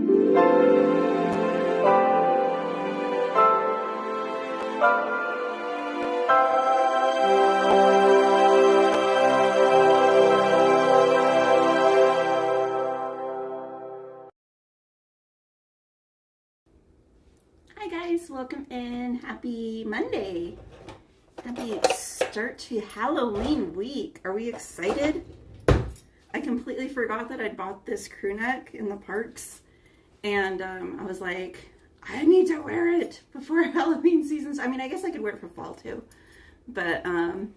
Hi guys, welcome in. Happy Monday. Happy start to Halloween week. Are we excited? I completely forgot that I'd bought this crew neck in the parks, and I was like, I need to wear it before Halloween season. I mean, I guess I could wear it for fall too. But hi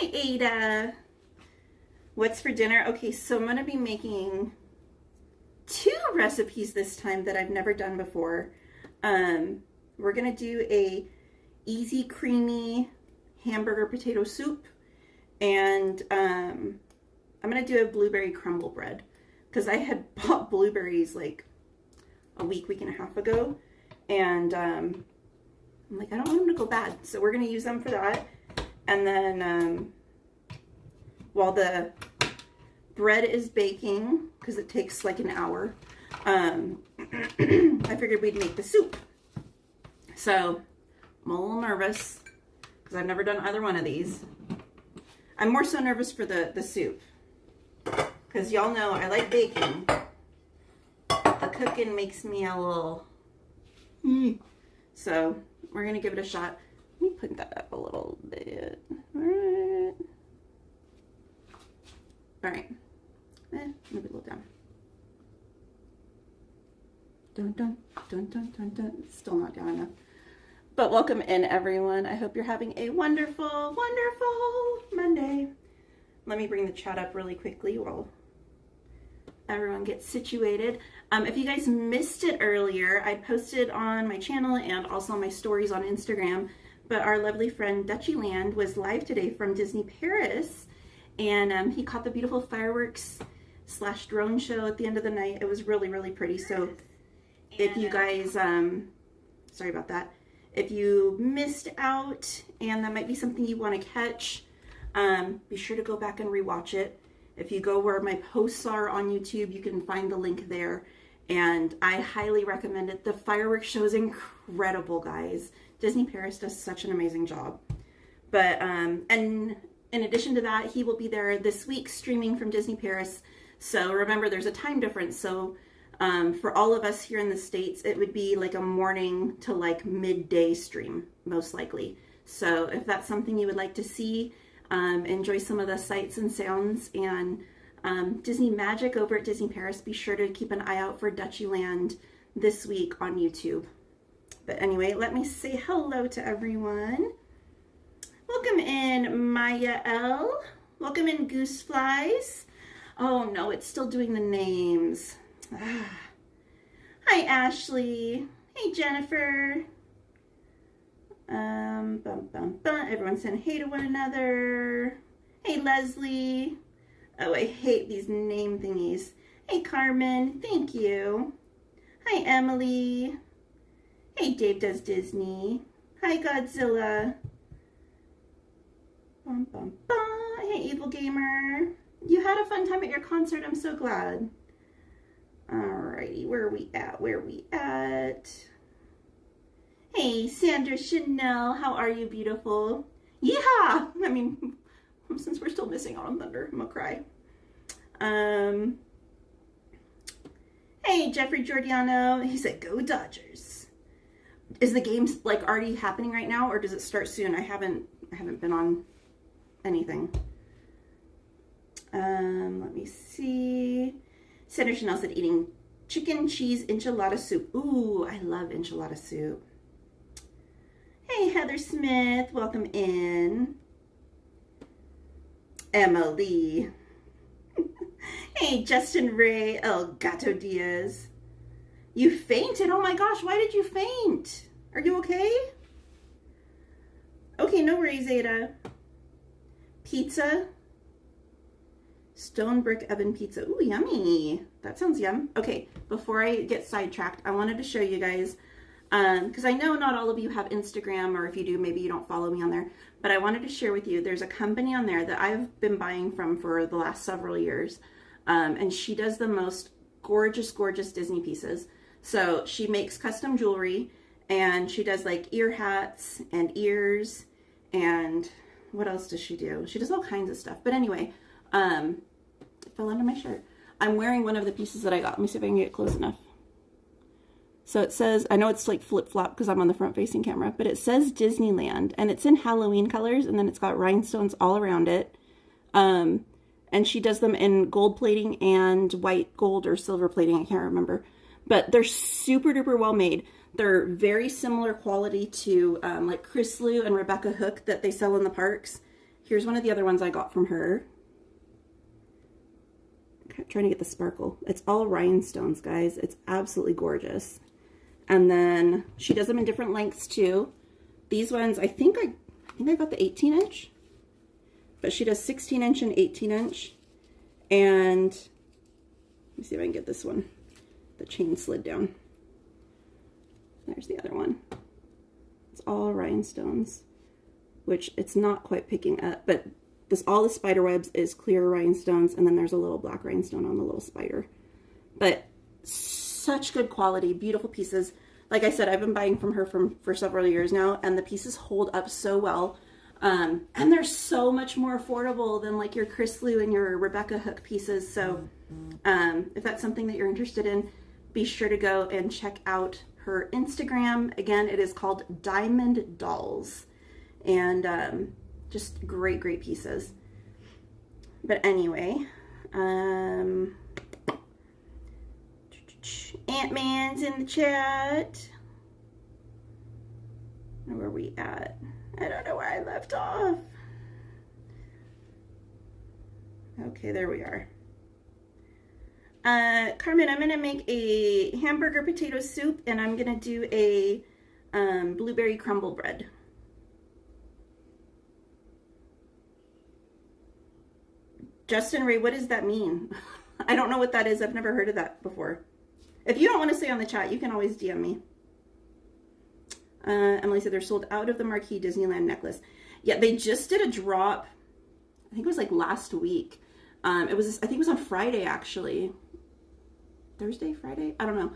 Ada. What's for dinner? Okay, so I'm gonna be making 2 recipes this time that I've never done before. We're gonna do a easy creamy hamburger potato soup, and I'm gonna do a blueberry crumble bread because I had bought blueberries like a week and a half ago, and I'm like, I don't want them to go bad, so we're gonna use them for that. And then while the bread is baking, because it takes like an hour, I figured we'd make the soup. So I'm a little nervous because I've never done either one of these. I'm more so nervous for the soup because y'all know I like baking. The cooking makes me a little... So we're going to give it a shot. Let me put that up a little bit. All right. Move it a little down. Dun, dun, dun, dun, dun, dun. Still not down enough. But welcome in, everyone. I hope you're having a wonderful, wonderful Monday. Let me bring the chat up really quickly while everyone gets situated. If you guys missed it earlier, I posted on my channel and also on my stories on Instagram, but our lovely friend Dutchyland was live today from Disney Paris, and he caught the beautiful fireworks / drone show at the end of the night. It was really, really pretty. So if you guys, sorry about that. If you missed out and that might be something you want to catch, be sure to go back and rewatch it. If you go where my posts are on YouTube, you can find the link there. And I highly recommend it. The fireworks show is incredible, guys. Disney Paris does such an amazing job. But, and in addition to that, he will be there this week streaming from Disney Paris. So remember, there's a time difference. So for all of us here in the States, it would be like a morning to like midday stream, most likely. So if that's something you would like to see, enjoy some of the sights and sounds and Disney magic over at Disney Paris, be sure to keep an eye out for Dutchyland this week on YouTube. But anyway, let me say hello to everyone. Welcome in, Maya L. Welcome in, Gooseflies. Oh no, it's still doing the names. Hi, Ashley. Hey, Jennifer. Everyone's saying hey to one another. Hey, Leslie. Oh, I hate these name thingies. Hey, Carmen. Thank you. Hi, Emily. Hey, Dave Does Disney. Hi, Godzilla. Hey, Evil Gamer. You had a fun time at your concert. I'm so glad. Alrighty, where are we at? Where are we at? Hey, Sandra Chanel, how are you, beautiful? Yeah! I mean, since we're still missing out on Thunder, I'm gonna cry. Hey, Jeffrey Giordano, he said, go Dodgers. Is the game like already happening right now, or does it start soon? I haven't been on anything. Let me see. Sandra Chanel said eating chicken cheese enchilada soup. Ooh, I love enchilada soup. Hey, Heather Smith, welcome in. Emily. Hey, Justin Ray, El Gato Diaz. You fainted? Oh my gosh, why did you faint? Are you okay? Okay, no worries, Ada. Pizza. Stone Brick Oven Pizza. Ooh, yummy. That sounds yum. Okay, before I get sidetracked, I wanted to show you guys, because I know not all of you have Instagram, or if you do, maybe you don't follow me on there, but I wanted to share with you, there's a company on there that I've been buying from for the last several years, and she does the most gorgeous, gorgeous Disney pieces. So she makes custom jewelry, and she does like ear hats and ears, and what else does she do? She does all kinds of stuff. But anyway, it fell under my shirt. I'm wearing one of the pieces that I got. Let me see if I can get close enough. So it says, I know it's like flip-flop because I'm on the front-facing camera, but it says Disneyland, and it's in Halloween colors, and then it's got rhinestones all around it. And she does them in gold plating and white gold or silver plating, I can't remember. But they're super duper well made. They're very similar quality to like Chris Lou and Rebecca Hook that they sell in the parks. Here's one of the other ones I got from her. Okay, trying to get the sparkle. It's all rhinestones, guys. It's absolutely gorgeous. And then she does them in different lengths too. These ones, I think I got the 18-inch. But she does 16-inch and 18-inch. And let me see if I can get this one. The chain slid down. There's the other one. It's all rhinestones, which it's not quite picking up, but all the spider webs is clear rhinestones, and then there's a little black rhinestone on the little spider. But such good quality, beautiful pieces. Like I said, I've been buying from her for several years now, and the pieces hold up so well. And they're so much more affordable than like your Chris Lou and your Rebecca Hook pieces. So if that's something that you're interested in, be sure to go and check out her Instagram. Again, it is called Diamond Dolls. And just great, great pieces. But anyway, Ant-Man's in the chat. Where are we at? I don't know where I left off. Okay, there we are. Carmen, I'm going to make a hamburger potato soup, and I'm going to do a blueberry crumble bread. Justin Ray, what does that mean? I don't know what that is. I've never heard of that before. If you don't want to say on the chat, you can always DM me. Emily said they're sold out of the Marquee Disneyland necklace. Yeah, they just did a drop. I think it was like last week. I think it was on Friday, actually. Thursday, Friday? I don't know.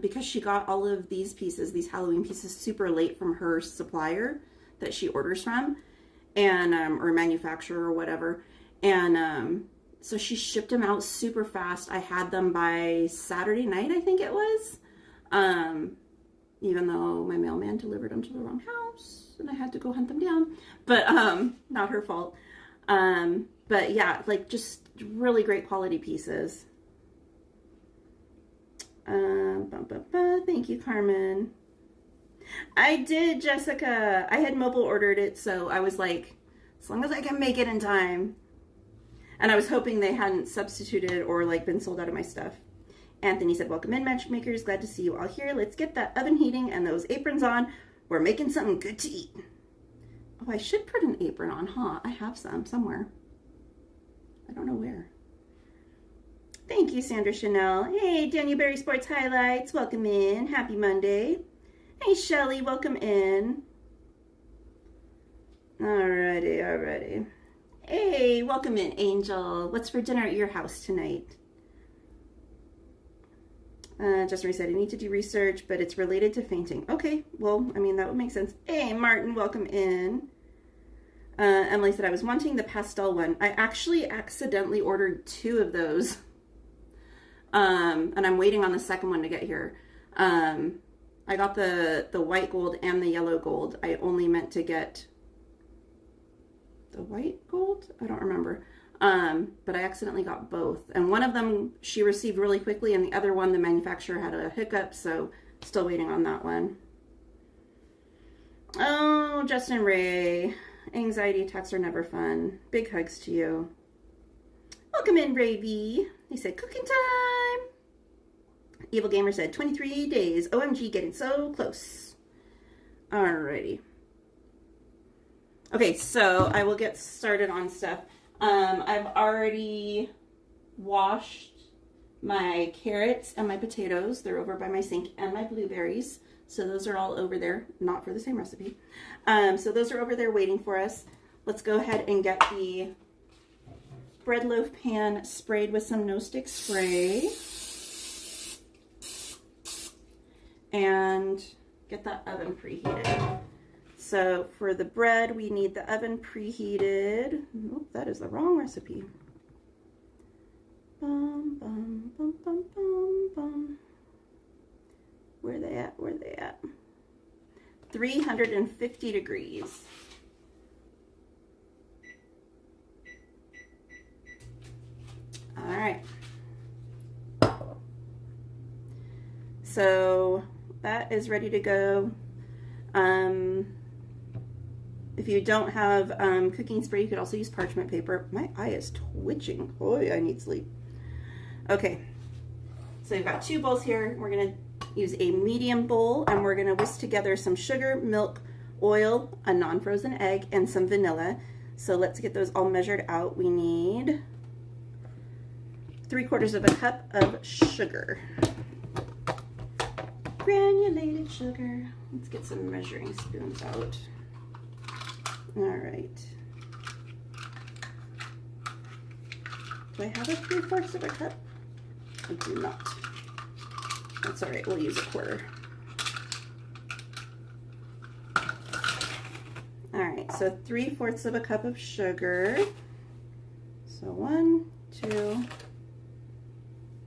Because she got all of these pieces, these Halloween pieces, super late from her supplier that she orders from, and or manufacturer or whatever. And so she shipped them out super fast. I had them by Saturday night, I think it was. Even though my mailman delivered them to the wrong house and I had to go hunt them down. But not her fault. But yeah, like just really great quality pieces. Thank you, Carmen. I did, Jessica. I had mobile ordered it, so I was like, as long as I can make it in time. And I was hoping they hadn't substituted or like been sold out of my stuff. Anthony said, welcome in, Magic Makers. Glad to see you all here. Let's get that oven heating and those aprons on. We're making something good to eat. Oh, I should put an apron on, huh? I have some somewhere. I don't know where. Thank you, Sandra Chanel. Hey, Daniel Berry Sports Highlights. Welcome in. Happy Monday. Hey, Shelly. Welcome in. Alrighty. Hey, welcome in, Angel. What's for dinner at your house tonight? Justin said, I need to do research, but it's related to fainting. Okay, well, I mean, that would make sense. Hey, Martin, welcome in. Emily said, I was wanting the pastel one. I actually accidentally ordered 2 of those. And I'm waiting on the second one to get here. I got the white gold and the yellow gold. I only meant to get the white gold? I don't remember. But I accidentally got both. And one of them she received really quickly, and the other one, the manufacturer had a hiccup, so still waiting on that one. Oh, Justin Ray. Anxiety attacks are never fun. Big hugs to you. Welcome in, Ray B. He said, cooking time. Evil Gamer said, 23 days. OMG, getting so close. Alrighty. Okay, so I will get started on stuff. I've already washed my carrots and my potatoes. They're over by my sink, and my blueberries. So those are all over there, not for the same recipe. So those are over there waiting for us. Let's go ahead and get the bread loaf pan sprayed with some no stick spray. and get that oven preheated. So for the bread, we need the oven preheated. Oh, that is the wrong recipe. Bum, bum, bum, bum, bum, bum. Where are they at? Where are they at? 350 degrees. All right. So that is ready to go. If you don't have cooking spray, you could also use parchment paper. My eye is twitching. Boy, I need sleep. Okay, so we've got 2 bowls here. We're gonna use a medium bowl, and we're gonna whisk together some sugar, milk, oil, a non-frozen egg, and some vanilla. So let's get those all measured out. We need 3/4 of a cup of sugar. Granulated sugar. Let's get some measuring spoons out. All right. Do I have a 3/4 of a cup? I do not. That's all right, we'll use 1/4. All right, so 3/4 of a cup of sugar. So 1, 2,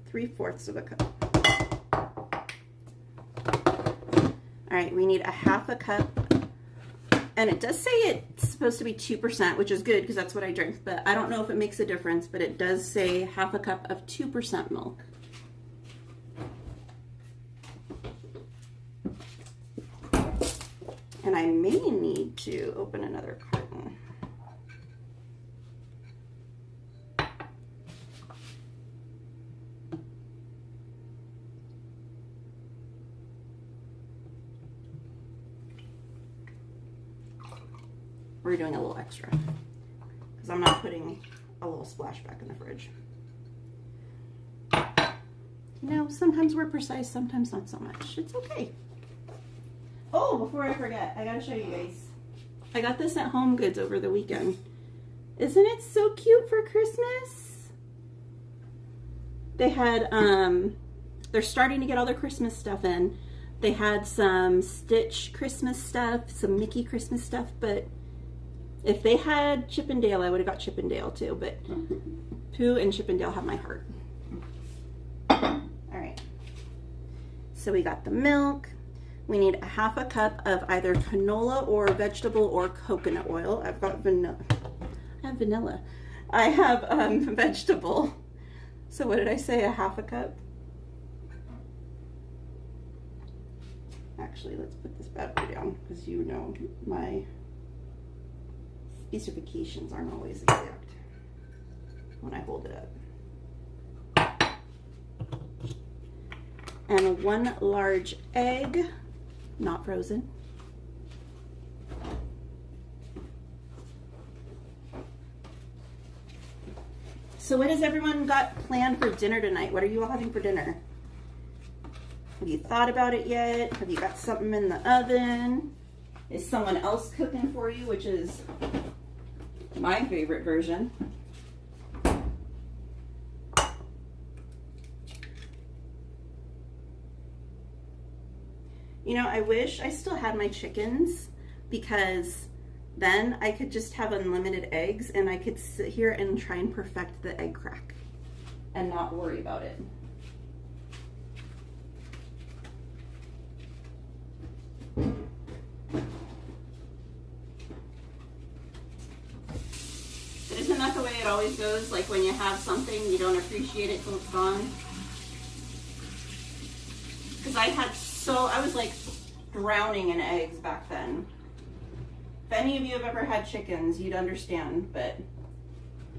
3/4 of a cup. All right, we need a 1/2 cup. And it does say it's supposed to be 2%, which is good because that's what I drink, but I don't know if it makes a difference, but it does say 1/2 cup of 2% milk. And I may need to open another carton. We're doing a little extra because I'm not putting a little splash back in the fridge. You know, sometimes we're precise, sometimes not so much. It's okay. Oh, before I forget, I gotta show you guys. I got this at Home Goods over the weekend. Isn't it so cute for Christmas? They had, they're starting to get all their Christmas stuff in. They had some Stitch Christmas stuff, some Mickey Christmas stuff, but if they had Chip 'n Dale, I would have got Chip 'n Dale too, but Pooh and Chip 'n Dale have my heart. All right, so we got the milk. We need a 1/2 cup of either canola or vegetable or coconut oil. I've got vanilla. I have vanilla. I have vegetable. So what did I say, a 1/2 cup? Actually, let's put this bad boy down because you know my specifications aren't always exact when I hold it up. And 1 large egg, not frozen. So what has everyone got planned for dinner tonight? What are you all having for dinner? Have you thought about it yet? Have you got something in the oven? Is someone else cooking for you, which is my favorite version? You know, I wish I still had my chickens because then I could just have unlimited eggs and I could sit here and try and perfect the egg crack and not worry about it. Isn't that the way it always goes? Like when you have something, you don't appreciate it till it's gone. Because I was like drowning in eggs back then. If any of you have ever had chickens, you'd understand, but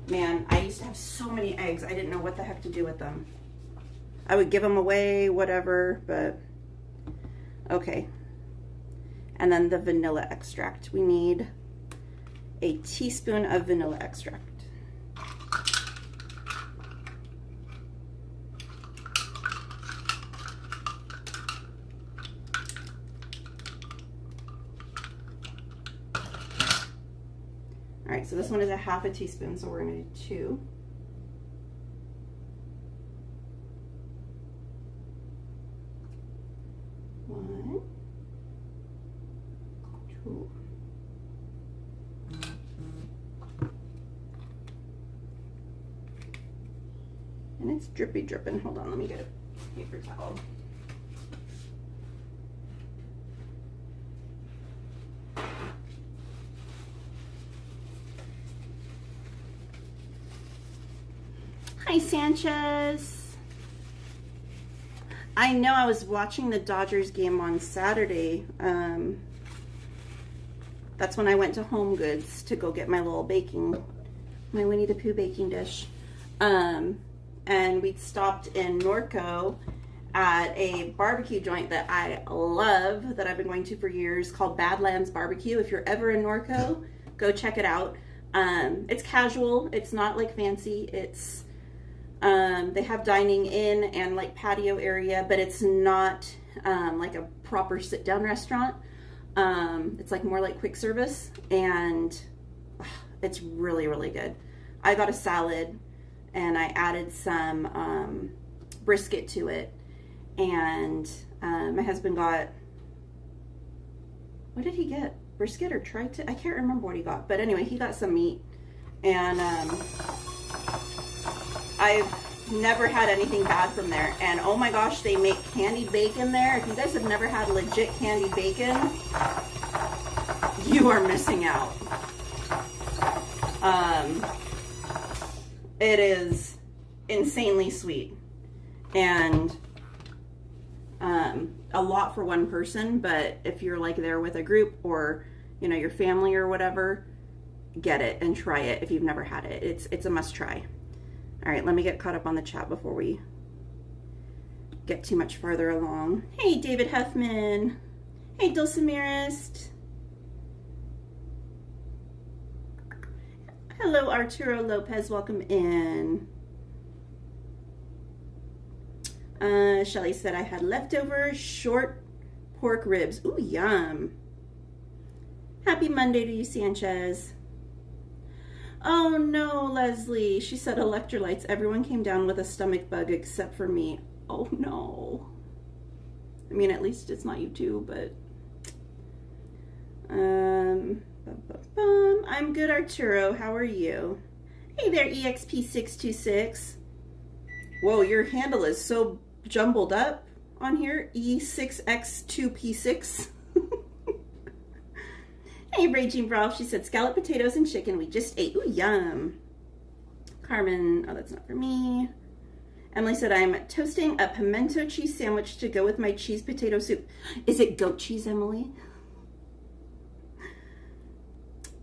man, I used to have so many eggs, I didn't know what the heck to do with them. I would give them away, whatever, but okay. And then the vanilla extract. We need a teaspoon of vanilla extract. All right, so this one is a 1/2 teaspoon, so we're gonna do 2. 1, 2. And it's drippy dripping. Hold on, let me get a paper towel. Hi, Sanchez. I know I was watching the Dodgers game on Saturday. That's when I went to Home Goods to go get my little my Winnie the Pooh baking dish. And we stopped in Norco at a barbecue joint that I love, that I've been going to for years, called Badlands Barbecue. If you're ever in Norco, go check it out. It's casual. It's not like fancy. It's they have dining in and like patio area, but it's not like a proper sit-down restaurant. It's like more like quick service, and it's really, really good. I got a salad and I added some brisket to it, and my husband got, what did he get? Brisket or tri-tip? I can't remember what he got, but anyway, he got some meat, and I've never had anything bad from there. And oh my gosh, they make candied bacon there. If you guys have never had legit candied bacon, you are missing out. It is insanely sweet, and a lot for one person, but if you're like there with a group or, you know, your family or whatever, get it and try it if you've never had it. It's a must try. All right, let me get caught up on the chat before we get too much farther along. Hey, David Huffman. Hey, Dulcimerist. Hello, Arturo Lopez. Welcome in. Shelly said I had leftover short pork ribs. Ooh, yum. Happy Monday to you, Sanchez. Oh no, Leslie. She said electrolytes. Everyone came down with a stomach bug except for me. Oh no. I mean, at least it's not you too, but I'm good, Arturo. How are you? Hey there, EXP626. Whoa, your handle is so jumbled up on here. E6X2P6. Hey, Raging Ralph. She said scalloped potatoes and chicken we just ate. Ooh, yum. Carmen, oh, that's not for me. Emily said I'm toasting a pimento cheese sandwich to go with my cheese potato soup. Is it goat cheese, Emily?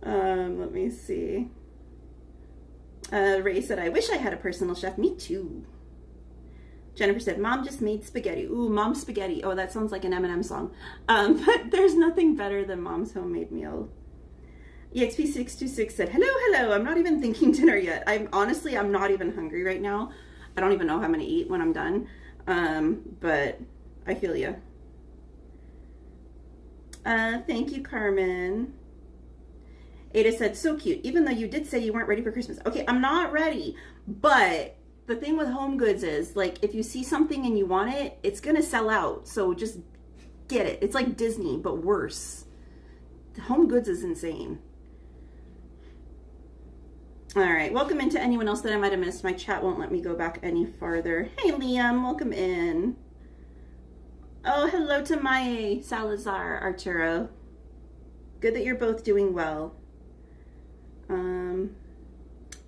Let me see. Ray said I wish I had a personal chef. Me too. Jennifer said, Mom just made spaghetti. Ooh, Mom's spaghetti. Oh, that sounds like an Eminem song. But there's nothing better than Mom's homemade meal. EXP626 said, hello. I'm not even thinking dinner yet. I'm not even hungry right now. I don't even know how I'm going to eat when I'm done. But I feel you. Thank you, Carmen. Ada said, so cute. Even though you did say you weren't ready for Christmas. Okay, I'm not ready. But the thing with Home Goods is, like, if you see something and you want it, it's going to sell out. So just get it. It's like Disney, but worse. Home Goods is insane. All right. Welcome into anyone else that I might have missed. My chat won't let me go back any farther. Hey, Liam. Welcome in. Oh, hello to Mae Salazar, Arturo. Good that you're both doing well.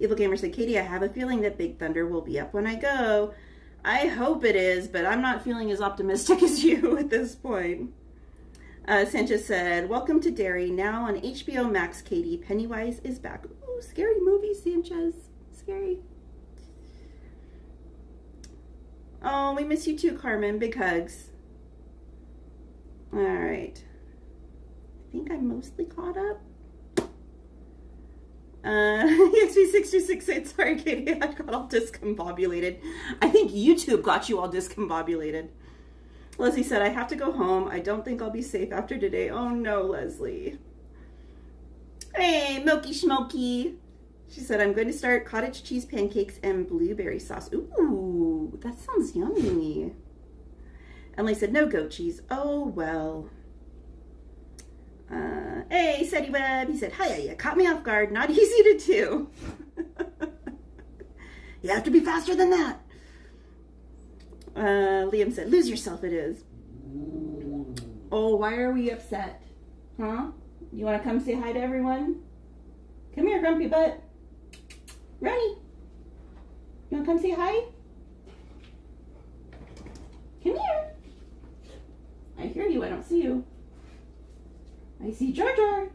Evil Gamer said, Katie, I have a feeling that Big Thunder will be up when I go. I hope it is, but I'm not feeling as optimistic as you at this point. Sanchez said, welcome to Derry. Now on HBO Max, Katie. Pennywise is back. Ooh, scary movie, Sanchez. Scary. Oh, we miss you too, Carmen. Big hugs. All right. I think I'm mostly caught up. EXP626 said, sorry, Katie, I got all discombobulated. I think YouTube got you all discombobulated. Leslie said, I have to go home. I don't think I'll be safe after today. Oh no, Leslie. Hey, Milky Schmokey. She said, I'm going to start cottage cheese pancakes and blueberry sauce. Ooh, that sounds yummy. Emily said, no goat cheese. Oh, well. Hey, Seti Web. He said, hi, you caught me off guard. Not easy to do. You have to be faster than that. Liam said, lose yourself it is. Oh, why are we upset? Huh? You want to come say hi to everyone? Come here, grumpy butt. Ronnie. You want to come say hi? Come here. I hear you. I don't see you. I see Jar Jar.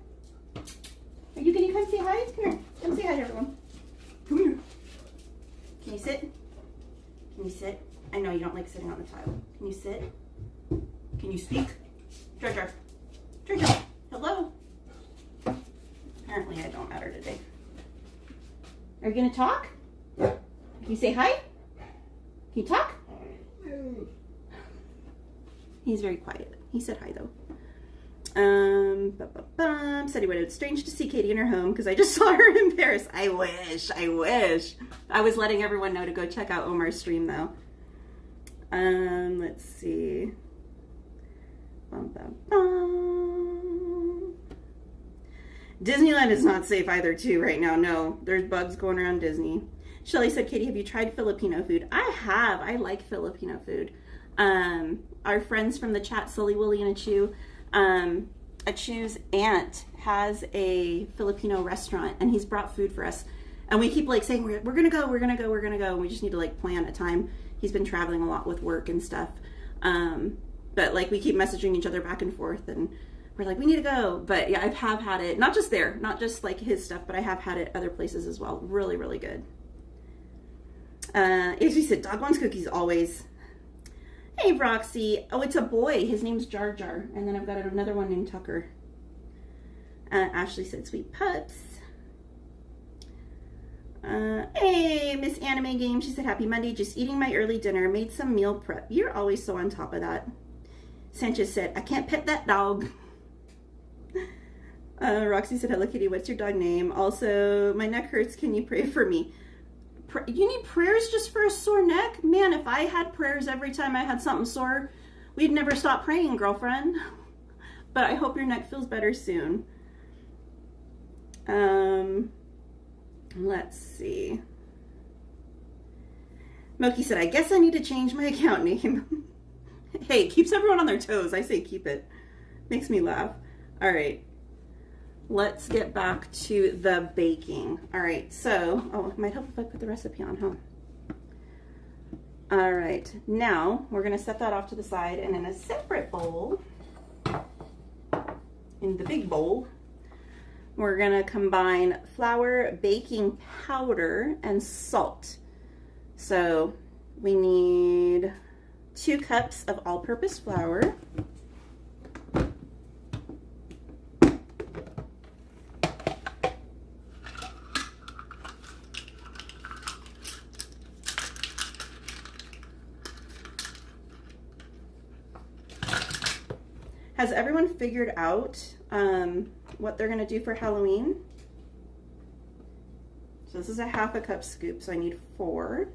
Are you going to come say hi? Come here. Come say hi to everyone. Come here. Can you sit? Can you sit? I know you don't like sitting on the tile. Can you sit? Can you speak? Jar Jar. Jar Jar. Hello. Apparently I don't matter today. Are you going to talk? Can you say hi? Can you talk? He's very quiet. He said hi though. Said it's strange to see Katie in her home because I just saw her in Paris. I wish. I was letting everyone know to go check out Omar's stream though. Let's see. Disneyland is not safe either too right now. No, there's bugs going around Disney. Shelly said, Katie, have you tried Filipino food? I have. I like Filipino food. Our friends from the chat, Sully, Willie, and Achu's aunt has a Filipino restaurant, and he's brought food for us. And we keep like saying, we're gonna go. And we just need to like plan a time. He's been traveling a lot with work and stuff. But like we keep messaging each other back and forth, and we're like, we need to go. But yeah, I have had it, not just there, not just like his stuff, but I have had it other places as well. Really, really good. As we said, dog wants cookies always. Hey, Roxy. Oh, it's a boy. His name's Jar Jar. And then I've got another one named Tucker. Ashley said, sweet pups. Hey, Miss Anime Game. She said, happy Monday. Just eating my early dinner. Made some meal prep. You're always so on top of that. Sanchez said, I can't pet that dog. Roxy said, hello, Kitty. What's your dog name? Also, my neck hurts. Can you pray for me? You need prayers just for a sore neck? Man, if I had prayers every time I had something sore, we'd never stop praying, girlfriend. But I hope your neck feels better soon. Let's see. Moki said, I guess I need to change my account name. Hey, keeps everyone on their toes. I say keep it. Makes me laugh. All right. Let's get back to the baking. All right, so, oh, it might help if I put the recipe on, huh? All right, now we're gonna set that off to the side, and in a separate bowl, in the big bowl, we're gonna combine flour, baking powder, and salt. So we need 2 cups of all-purpose flour. Has everyone figured out what they're gonna do for Halloween? So this is a 1/2 cup scoop, so I need 4.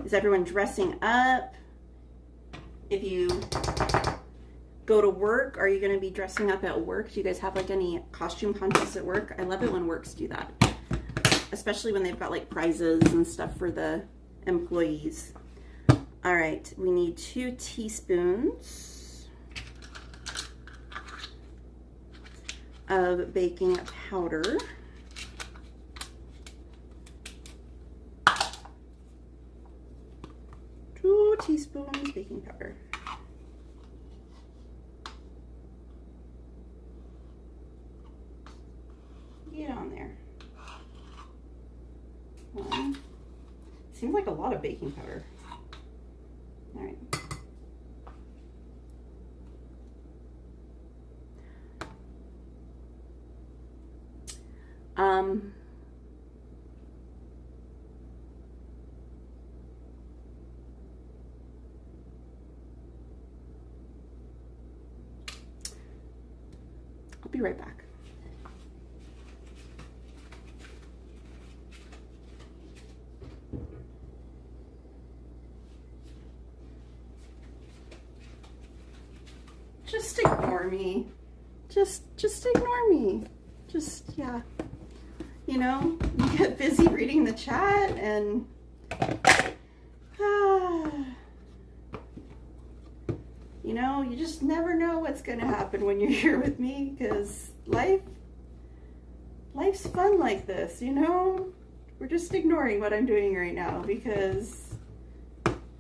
Is everyone dressing up? If you go to work, are you gonna be dressing up at work? Do you guys have like any costume contests at work? I love it when works do that. Especially when they've got like prizes and stuff for the employees. All right, we need 2 teaspoons of baking powder. Two teaspoons baking powder. Get on there. Seems like a lot of baking powder. All right. I'll be right back. just ignore me. Just ignore me. Just, yeah. You know, you get busy reading the chat and you know, you just never know what's going to happen when you're here with me, because life's fun like this, you know? We're just ignoring what I'm doing right now because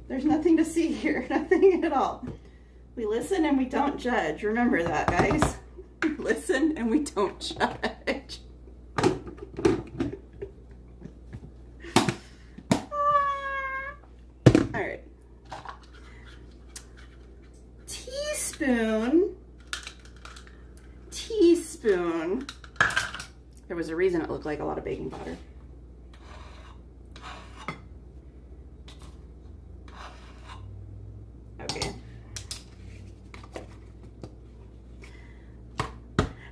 there's nothing to see here, nothing at all. We listen and we don't judge. Remember that, guys. We listen and we don't judge. All right. Teaspoon. There was a reason it looked like a lot of baking powder. Okay.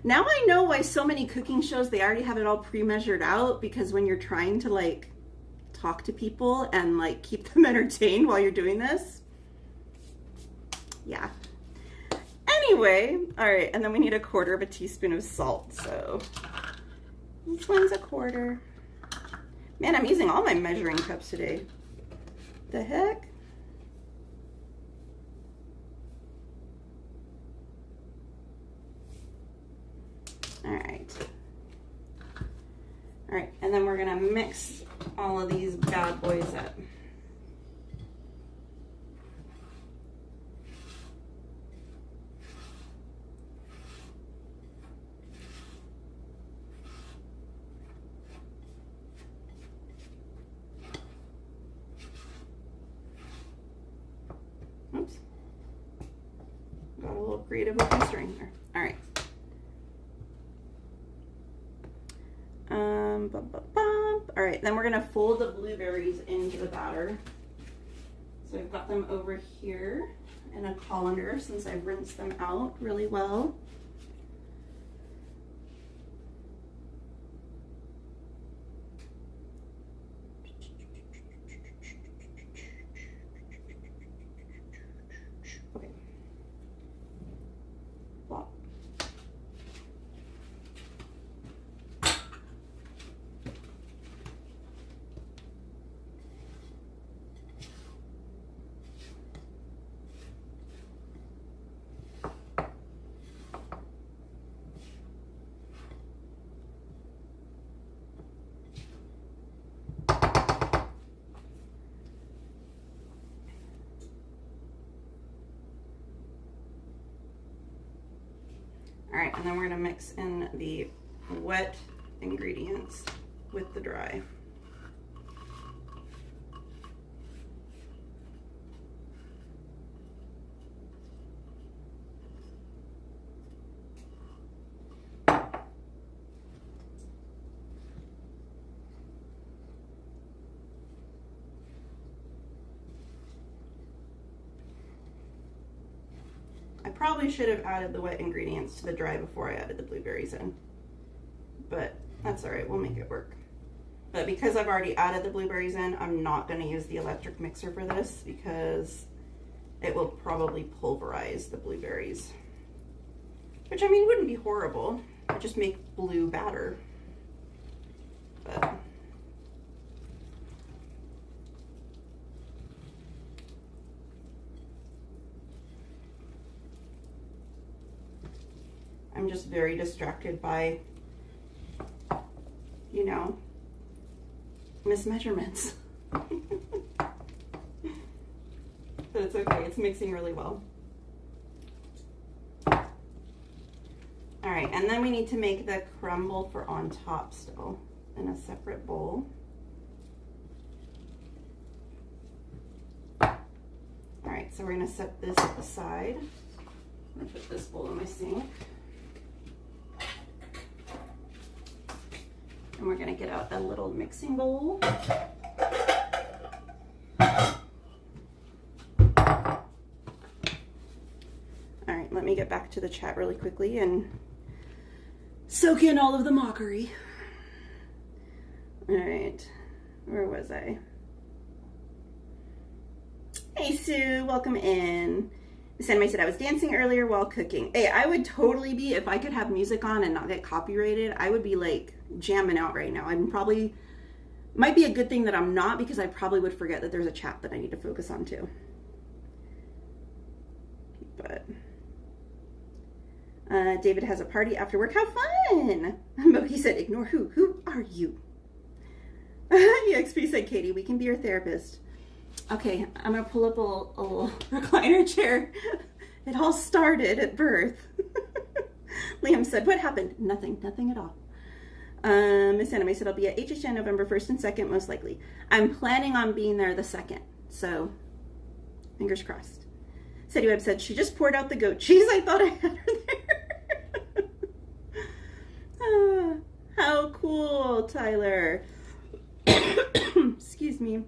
Now I know why so many cooking shows, they already have it all pre-measured out, because when you're trying to like talk to people and like keep them entertained while you're doing this. Yeah. Anyway, all right, and then we need 1/4 teaspoon of salt. So which one's 1/4? Man, I'm using all my measuring cups today. The heck? All right. All right, and then we're gonna mix all of these bad boys up. Oops. Got a little creative with my string here. All right. All right, then we're gonna fold the blueberries into the batter. So I've got them over here in a colander since I've rinsed them out really well. Okay. Plop. All right, and then we're gonna mix in the wet ingredients with the dry. Probably should have added the wet ingredients to the dry before I added the blueberries in, but that's all right, we'll make it work. But because I've already added the blueberries in, I'm not going to use the electric mixer for this because it will probably pulverize the blueberries, which I mean wouldn't be horrible. It would just make blue batter, but I'm just very distracted by, you know, mismeasurements. But it's okay, it's mixing really well. All right, and then we need to make the crumble for on top still in a separate bowl. All right, so we're gonna set this aside. I'm gonna put this bowl in my sink. And we're gonna get out a little mixing bowl. All right, let me get back to the chat really quickly and soak in all of the mockery. All right, where was I? Hey Sue, welcome in. Miss Anime said, I was dancing earlier while cooking. Hey, I would totally be, if I could have music on and not get copyrighted, I would be like jamming out right now. I'm probably, might be a good thing that I'm not, because I probably would forget that there's a chat that I need to focus on too. But David has a party after work. How fun! Moki said, ignore who? Who are you? EXP said, Katie, we can be your therapist. Okay, I'm going to pull up a little recliner chair. It all started at birth. Liam said, what happened? Nothing at all. Miss Anime said, I'll be at HHN November 1st and 2nd, most likely. I'm planning on being there the 2nd, so fingers crossed. Sadie Webb said, she just poured out the goat cheese. I thought I had her there. How cool, Tyler. Excuse me.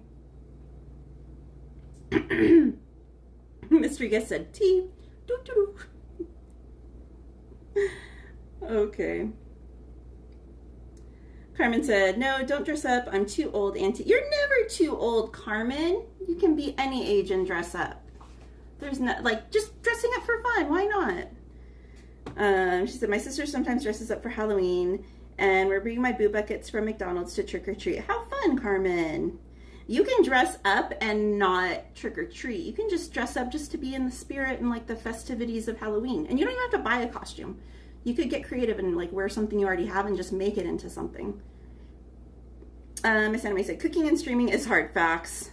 Mystery guest said, tea. Okay. Carmen said, no, don't dress up. I'm too old, Auntie. You're never too old, Carmen. You can be any age and dress up. There's not, like, just dressing up for fun. Why not? She said, my sister sometimes dresses up for Halloween, and we're bringing my boo buckets from McDonald's to trick or treat. How fun, Carmen. You can dress up and not trick or treat. You can just dress up just to be in the spirit and like the festivities of Halloween. And you don't even have to buy a costume. You could get creative and like wear something you already have and just make it into something. Miss Anime said, cooking and streaming is hard. Facts.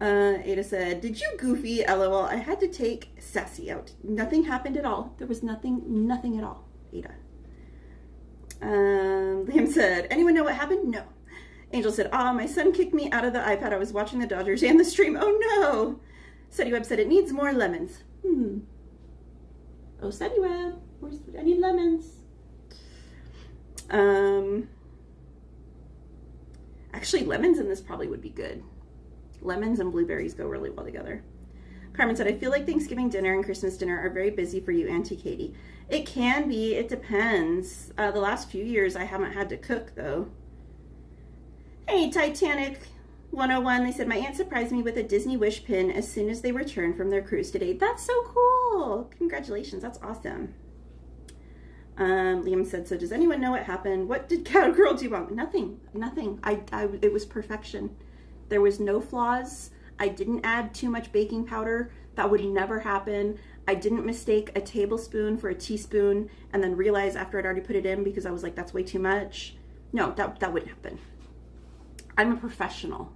Ada said, did you goofy? LOL. I had to take Sassy out. Nothing happened at all. There was nothing at all. Ada. Liam said, anyone know what happened? No. Angel said, my son kicked me out of the iPad. I was watching the Dodgers and the stream. Oh no. Sadie Webb said, it needs more lemons. Oh, Sadie Webb. I need lemons. Actually, lemons in this probably would be good. Lemons and blueberries go really well together. Carmen said, I feel like Thanksgiving dinner and Christmas dinner are very busy for you, Auntie Katie. It can be. It depends. The last few years, I haven't had to cook, though. Hey, Titanic 101. They said, my aunt surprised me with a Disney Wish pin as soon as they returned from their cruise today. That's so cool. Congratulations. That's awesome. Liam said, so does anyone know what happened? What did Cowgirl do wrong? Nothing. It was perfection. There was no flaws. I didn't add too much baking powder. That would never happen. I didn't mistake a tablespoon for a teaspoon and then realize after I'd already put it in because I was like, that's way too much. No, that wouldn't happen. I'm a professional.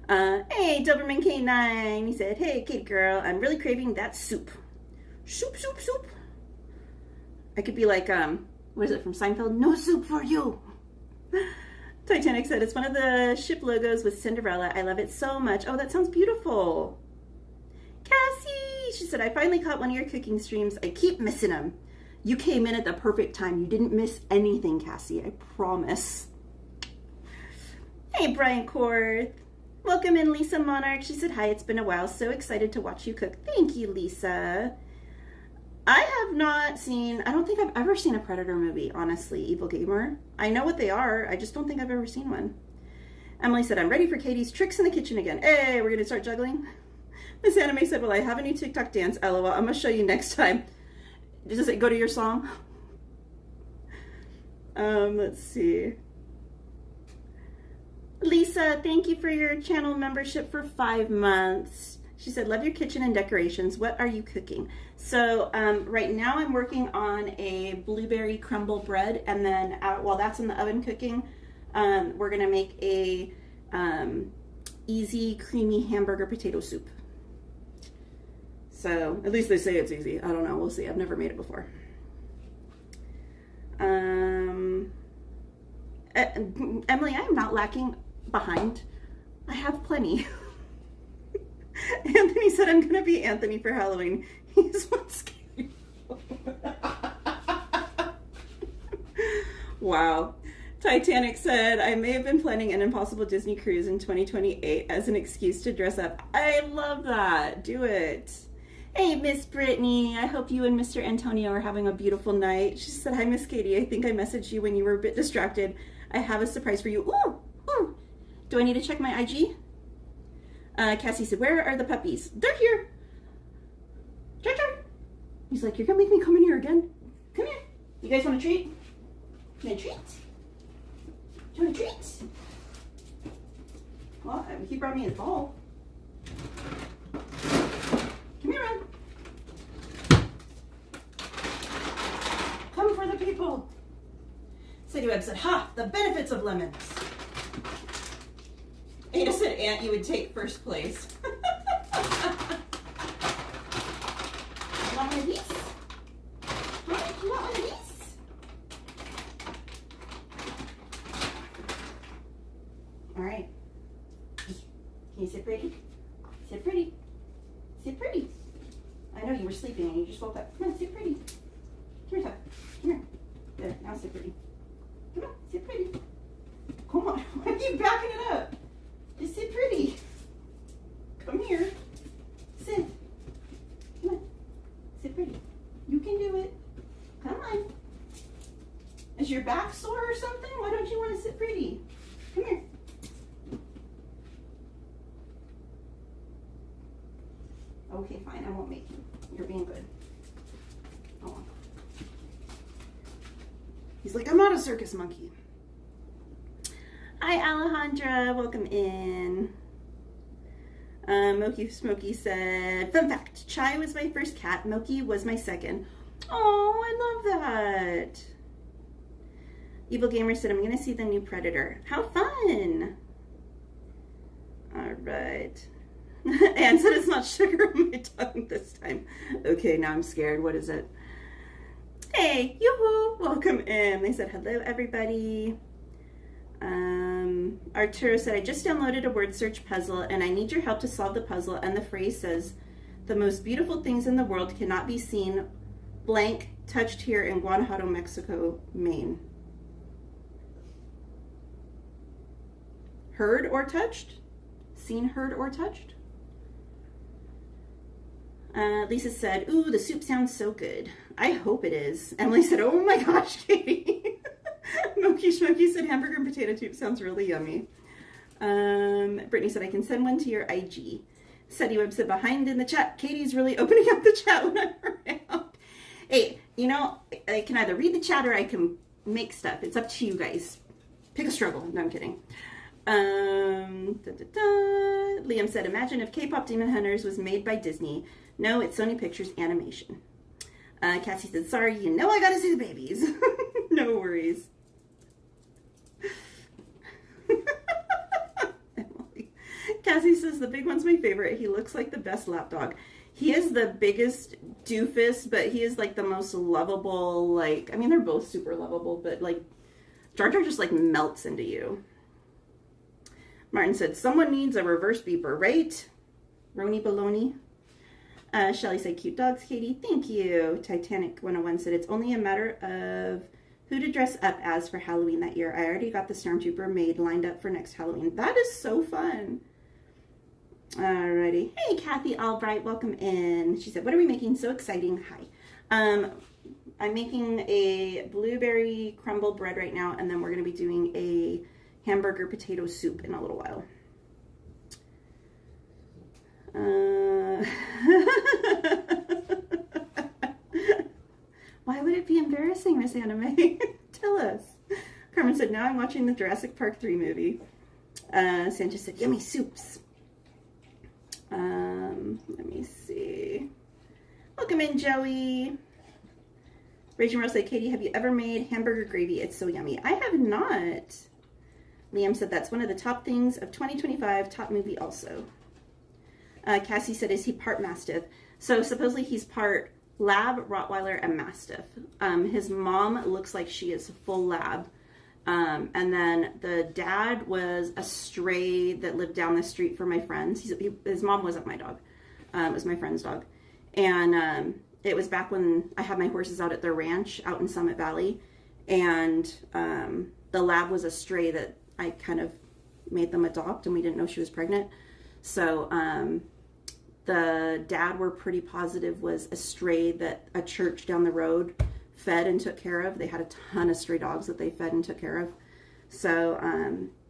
Hey, Doberman K9. He said, hey, Katie girl, I'm really craving that soup. Soup. I could be like, what is it from Seinfeld? No soup for you. Titanic said, it's one of the ship logos with Cinderella. I love it so much. Oh, that sounds beautiful. Cassie, she said, I finally caught one of your cooking streams. I keep missing them. You came in at the perfect time. You didn't miss anything, Cassie. I promise. Hey, Brian Korth. Welcome in, Lisa Monarch. She said, hi, it's been a while. So excited to watch you cook. Thank you, Lisa. I have not seen, I don't think I've ever seen a Predator movie, honestly, Evil Gamer. I know what they are. I just don't think I've ever seen one. Emily said, I'm ready for Katie's tricks in the kitchen again. Hey, we're going to start juggling. Miss Anime said, well, I have a new TikTok dance. LOL. I'm going to show you next time. Does it go to your song? Let's see. Lisa, thank you for your channel membership for 5 months. She said, love your kitchen and decorations. What are you cooking? So right now I'm working on a blueberry crumble bread. And then while that's in the oven cooking, we're going to make a easy, creamy hamburger potato soup. So at least they say it's easy. I don't know. We'll see. I've never made it before. Emily, I am not lacking behind. I have plenty. Anthony said, I'm going to be Anthony for Halloween. He's one scary. Wow. Titanic said, I may have been planning an impossible Disney cruise in 2028 as an excuse to dress up. I love that. Do it. Hey, Miss Brittany. I hope you and Mr. Antonio are having a beautiful night. She said, hi, Miss Katie. I think I messaged you when you were a bit distracted. I have a surprise for you. Ooh. Do I need to check my IG? Cassie said, where are the puppies? They're here. He's like, you're gonna make me come in here again? Come here. You guys want a treat? You want a treat? Do you want a treat? Well, he brought me his ball. Come here, man. Come for the people. Sadie Webb said, ha, the benefits of lemons. Ada said, Aunt, you would take first place. You want one of these? Huh? You want one of these? All right. Can you sit pretty? Sit pretty. Sit pretty. I know you were sleeping and you just woke up. Come on, sit pretty. Come here, Tuck. Come here. There, now sit pretty. Come on, sit pretty. Come on. Why are you backing it up? Just sit pretty. Come here. Sit. Come on. Sit pretty. You can do it. Come on. Is your back sore or something? Why don't you want to sit pretty? Come here. Okay, fine. I won't make you. You're being good. Oh. He's like, I'm not a circus monkey. Hi, Alejandra. Welcome in. Moki Smokey said, fun fact, Chai was my first cat. Moki was my second. Oh, I love that. Evil Gamer said, I'm going to see the new Predator. How fun. All right. Anne said it's not sugar on my tongue this time. Okay, now I'm scared. What is it? Hey, yoo-hoo, welcome in. They said, hello, everybody. Arturo said, I just downloaded a word search puzzle and I need your help to solve the puzzle. And the phrase says, the most beautiful things in the world cannot be seen, blank, touched here in Guanajuato, Mexico, Maine. Heard or touched? Seen, heard, or touched? Lisa said, ooh, the soup sounds so good. I hope it is. Emily said, oh my gosh, Katie. Moki Schmoki said, hamburger and potato soup sounds really yummy. Brittany said, I can send one to your IG. Sadie Webb said, behind in the chat. Katie's really opening up the chat when I'm around. Hey, you know, I can either read the chat or I can make stuff. It's up to you guys. Pick a struggle. No, I'm kidding. Liam said, imagine if K-pop Demon Hunters was made by Disney. No, it's Sony Pictures Animation. Cassie said, sorry, you know I gotta see the babies. No worries. Cassie says, the big one's my favorite. He looks like the best lapdog. He is the biggest doofus, but he is like the most lovable, like, I mean, they're both super lovable, but like, Jar Jar just like melts into you. Martin said, someone needs a reverse beeper, right? Roni Baloney. Shelly said, cute dogs, Katie. Thank you. Titanic 101 said, it's only a matter of who to dress up as for Halloween that year. I already got the Stormtrooper maid lined up for next Halloween. That is so fun. Alrighty. Hey, Kathy Albright. Welcome in. She said, what are we making? So exciting. Hi. I'm making a blueberry crumble bread right now, and then we're going to be doing a hamburger potato soup in a little while. Why would it be embarrassing, Miss Anna May? Tell us. Carmen said, now I'm watching the Jurassic Park 3 movie. Sanchez said, yummy soups. Let me see. Welcome in, Joey. Rachel Rose said, Katie, have you ever made hamburger gravy? It's so yummy. I have not. Liam said, that's one of the top things of 2025, top movie also. Cassie said, is he part Mastiff? So supposedly he's part Lab, Rottweiler, and Mastiff. His mom looks like she is full Lab. And then the dad was a stray that lived down the street from my friends. His mom wasn't my dog. It was my friend's dog. And it was back when I had my horses out at their ranch out in Summit Valley. And the Lab was a stray that I kind of made them adopt, and we didn't know she was pregnant. So the dad, we're pretty positive, was a stray that a church down the road fed and took care of. They had a ton of stray dogs that they fed and took care of. So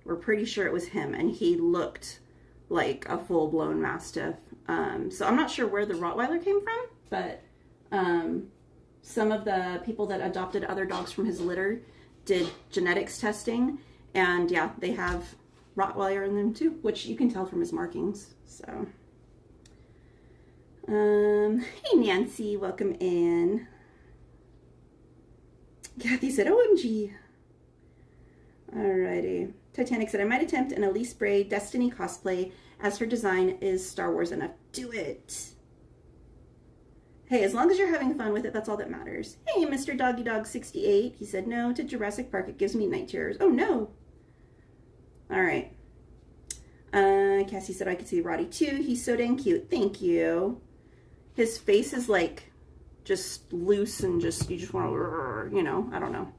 we're pretty sure it was him, and he looked like a full-blown Mastiff. So I'm not sure where the Rottweiler came from, but Some of the people that adopted other dogs from his litter did genetics testing, and yeah, they have Rottweiler in them too, which you can tell from his markings. So, hey Nancy, welcome in. Kathy said, OMG. Alrighty. Titanic said, I might attempt an Elise Bray Destiny cosplay as her design is Star Wars enough. Do it. Hey, as long as you're having fun with it, that's all that matters. Hey, Mr. Doggy Dog 68. He said, no to Jurassic Park. It gives me night terrors. Oh, no. All right. Cassie said, I could see Roddy too. He's so dang cute. Thank you. His face is like just loose and just, you just want to, you know, I don't know.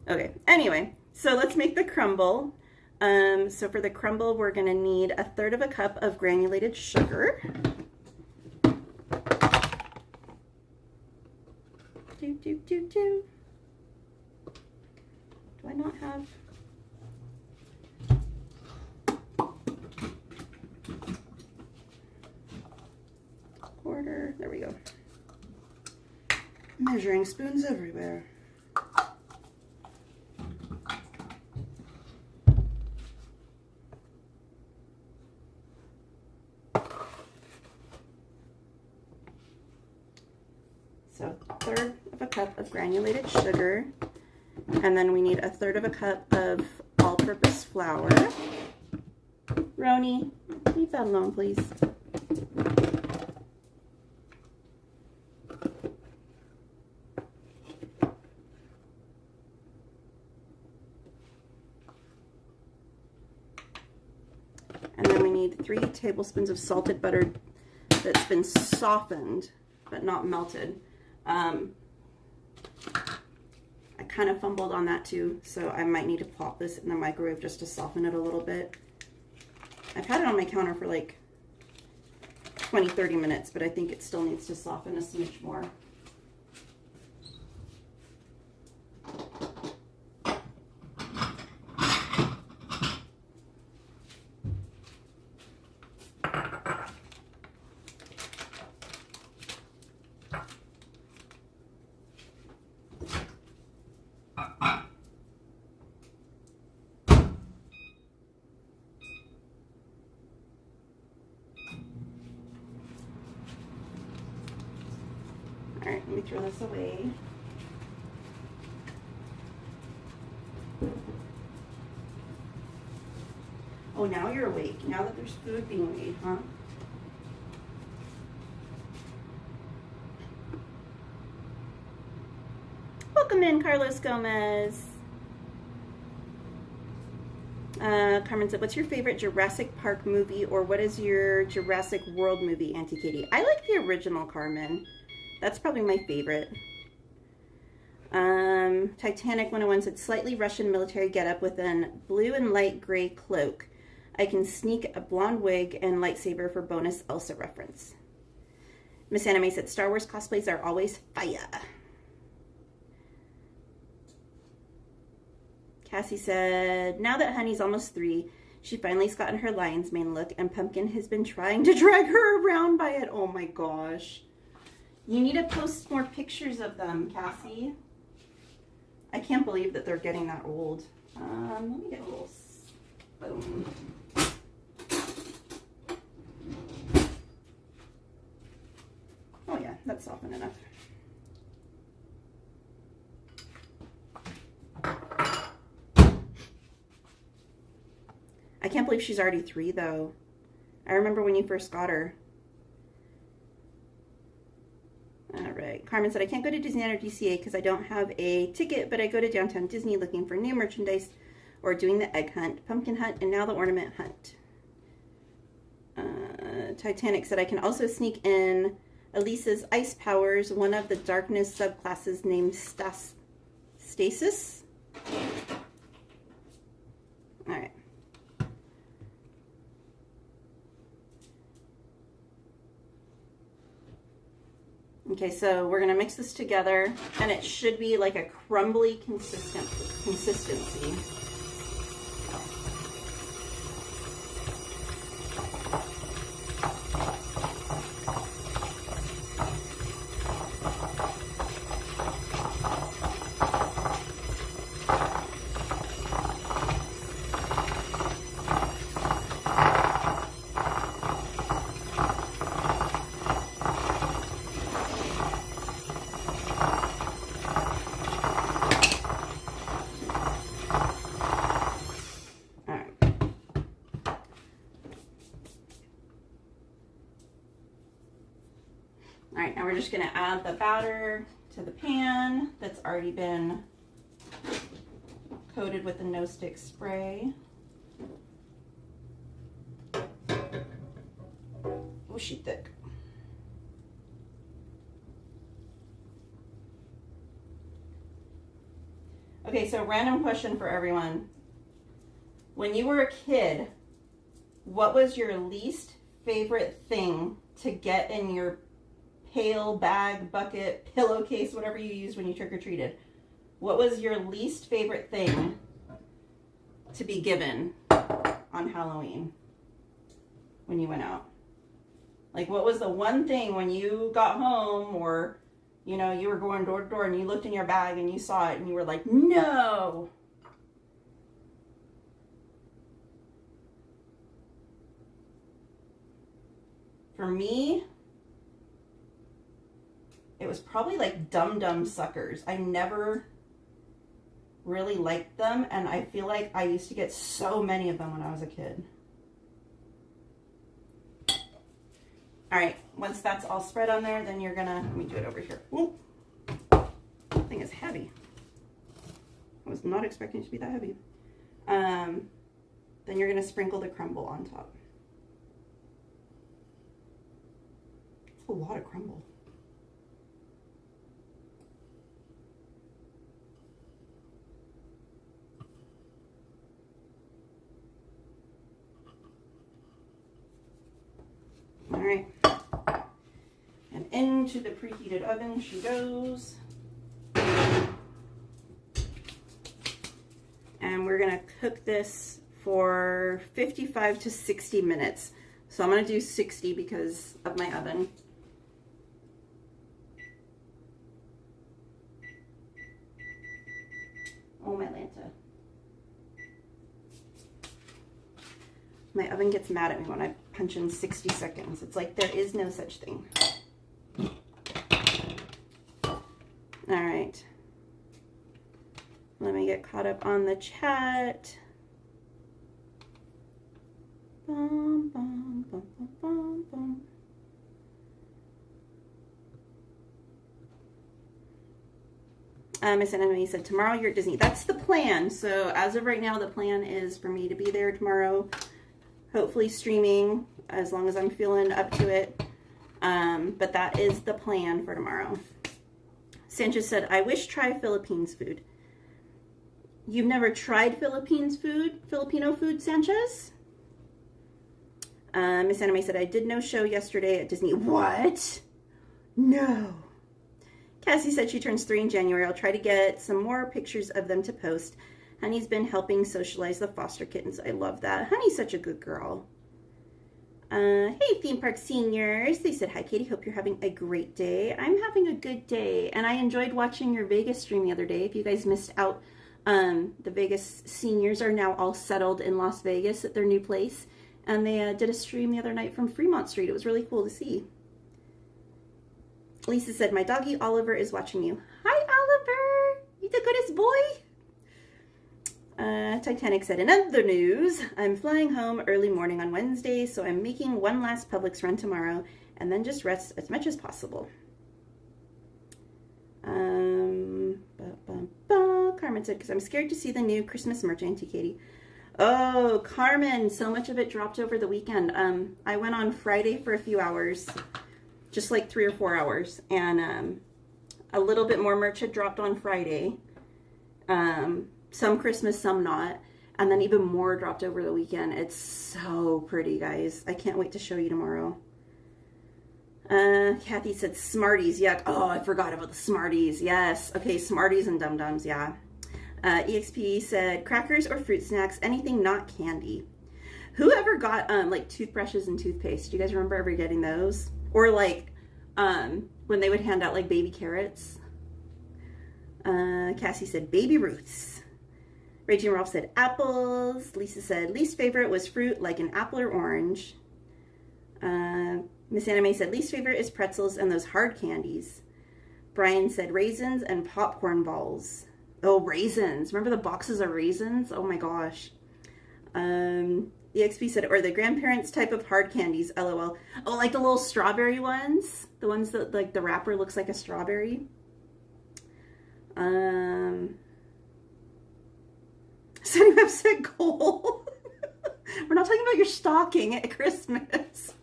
Okay. Anyway, so let's make the crumble. So for the crumble, we're going to need 1/3 cup of granulated sugar. Do I not have? Quarter. There we go. Measuring spoons everywhere. So 1/3 cup of granulated sugar, and then we need 1/3 cup of all-purpose flour. Roni, leave that alone, please. And then we need 3 tablespoons of salted butter that's been softened but not melted. I kind of fumbled on that too, so I might need to pop this in the microwave just to soften it a little bit. I've had it on my counter for like 20-30 minutes, but I think it still needs to soften a smidge more. All right, let me throw this away. Oh, now you're awake. Now that there's food being made, huh? Welcome in, Carlos Gomez. Carmen said, what's your favorite Jurassic Park movie, or what is your Jurassic World movie, Auntie Katie? I like the original, Carmen. That's probably my favorite. Titanic 101 said, slightly Russian military getup with a blue and light gray cloak. I can sneak a blonde wig and lightsaber for bonus Elsa reference. Miss Anime said, Star Wars cosplays are always fire. Cassie said, now that Honey's almost 3, she finally's gotten her lion's mane look, and Pumpkin has been trying to drag her around by it. Oh my gosh. You need to post more pictures of them, Cassie. I can't believe that they're getting that old. Let me get a little spoon. Oh yeah, that's softened enough. I can't believe she's already 3 though. I remember when you first got her. All right. Carmen said, I can't go to Disneyland or DCA because I don't have a ticket, but I go to Downtown Disney looking for new merchandise or doing the egg hunt, pumpkin hunt, and now the ornament hunt. Titanic said, I can also sneak in Elise's ice powers, one of the darkness subclasses named Stasis. All right. Okay, so we're going to mix this together, and it should be like a crumbly consistency. right, now we're just gonna add the batter to the pan that's already been coated with the no stick spray. Oh, she's thick. Okay, so random question for everyone. When you were a kid, what was your least favorite thing to get in your pail, bag, bucket, pillowcase, whatever you used when you trick-or-treated? What was your least favorite thing to be given on Halloween when you went out? Like, what was the one thing when you got home, or, you know, you were going door to door and you looked in your bag and you saw it and you were like, no! For me, it was probably like Dum Dum suckers. I never really liked them, and I feel like I used to get so many of them when I was a kid. All right, once that's all spread on there, then you're gonna, let me do it over here. Ooh, that thing is heavy. I was not expecting it to be that heavy. Then you're gonna sprinkle the crumble on top. It's a lot of crumble. All right, and into the preheated oven she goes. And we're gonna cook this for 55 to 60 minutes. So I'm gonna do 60 because of my oven. Oh, my Lanta. My oven gets mad at me when I punch in 60 seconds. It's like there is no such thing. All right. Let me get caught up on the chat. Bum, bum, bum, bum, bum, bum. Miss Enemy said, tomorrow you're at Disney. That's the plan. So as of right now, the plan is for me to be there tomorrow. Hopefully streaming, as long as I'm feeling up to it. But that is the plan for tomorrow. Sanchez said, I wish try Philippines food. You've never tried Filipino food, Sanchez? Miss Anime said, I did no show yesterday at Disney. What? No. Cassie said she turns 3 in January. I'll try to get some more pictures of them to post. Honey's been helping socialize the foster kittens. I love that. Honey's such a good girl. Hey, theme park seniors. They said, hi, Katie. Hope you're having a great day. I'm having a good day. And I enjoyed watching your Vegas stream the other day. If you guys missed out, the Vegas seniors are now all settled in Las Vegas at their new place. And they did a stream the other night from Fremont Street. It was really cool to see. Lisa said, my doggy Oliver is watching you. Hi, Oliver. You the goodest boy. Titanic said, in other news, I'm flying home early morning on Wednesday, so I'm making one last Publix run tomorrow and then just rest as much as possible. Carmen said, because I'm scared to see the new Christmas merch, Auntie Katie. Oh, Carmen, so much of it dropped over the weekend. I went on Friday for a few hours, just like 3 or 4 hours, and a little bit more merch had dropped on Friday. Some Christmas, some not. And then even more dropped over the weekend. It's so pretty, guys. I can't wait to show you tomorrow. Kathy said Smarties. Yeah. Oh, I forgot about the Smarties. Yes. Okay, Smarties and Dum Dums. Yeah. EXP said crackers or fruit snacks. Anything not candy. Whoever got like toothbrushes and toothpaste? Do you guys remember ever getting those? Or like when they would hand out like baby carrots? Cassie said baby Ruths. Raging Ralph said apples. Lisa said least favorite was fruit like an apple or orange. Miss Anime said least favorite is pretzels and those hard candies. Brian said raisins and popcorn balls. Oh, raisins. Remember the boxes of raisins? Oh my gosh. EXP said, or the grandparents type of hard candies, LOL. Oh, like the little strawberry ones? The ones that, like, the wrapper looks like a strawberry? Setting Web said goal. We're not talking about your stocking at Christmas.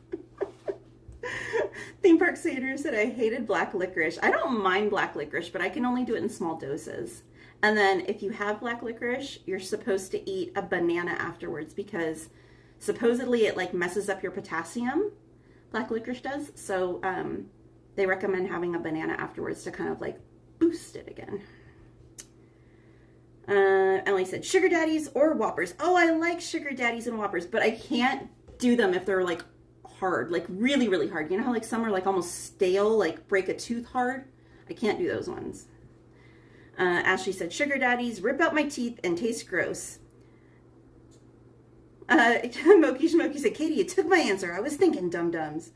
Theme Park Satyr said, I hated black licorice. I don't mind black licorice, but I can only do it in small doses. And then if you have black licorice, you're supposed to eat a banana afterwards because supposedly it like messes up your potassium. Black licorice does. So they recommend having a banana afterwards to kind of like boost it again. Emily said sugar daddies or Whoppers. Oh, I like sugar daddies and Whoppers, but I can't do them if they're like hard, like really, really hard. You know how like some are like almost stale, like break a tooth hard? I can't do those ones. Ashley said sugar daddies rip out my teeth and taste gross. Moki Schmoki said, Katie, you took my answer. I was thinking dum-dums.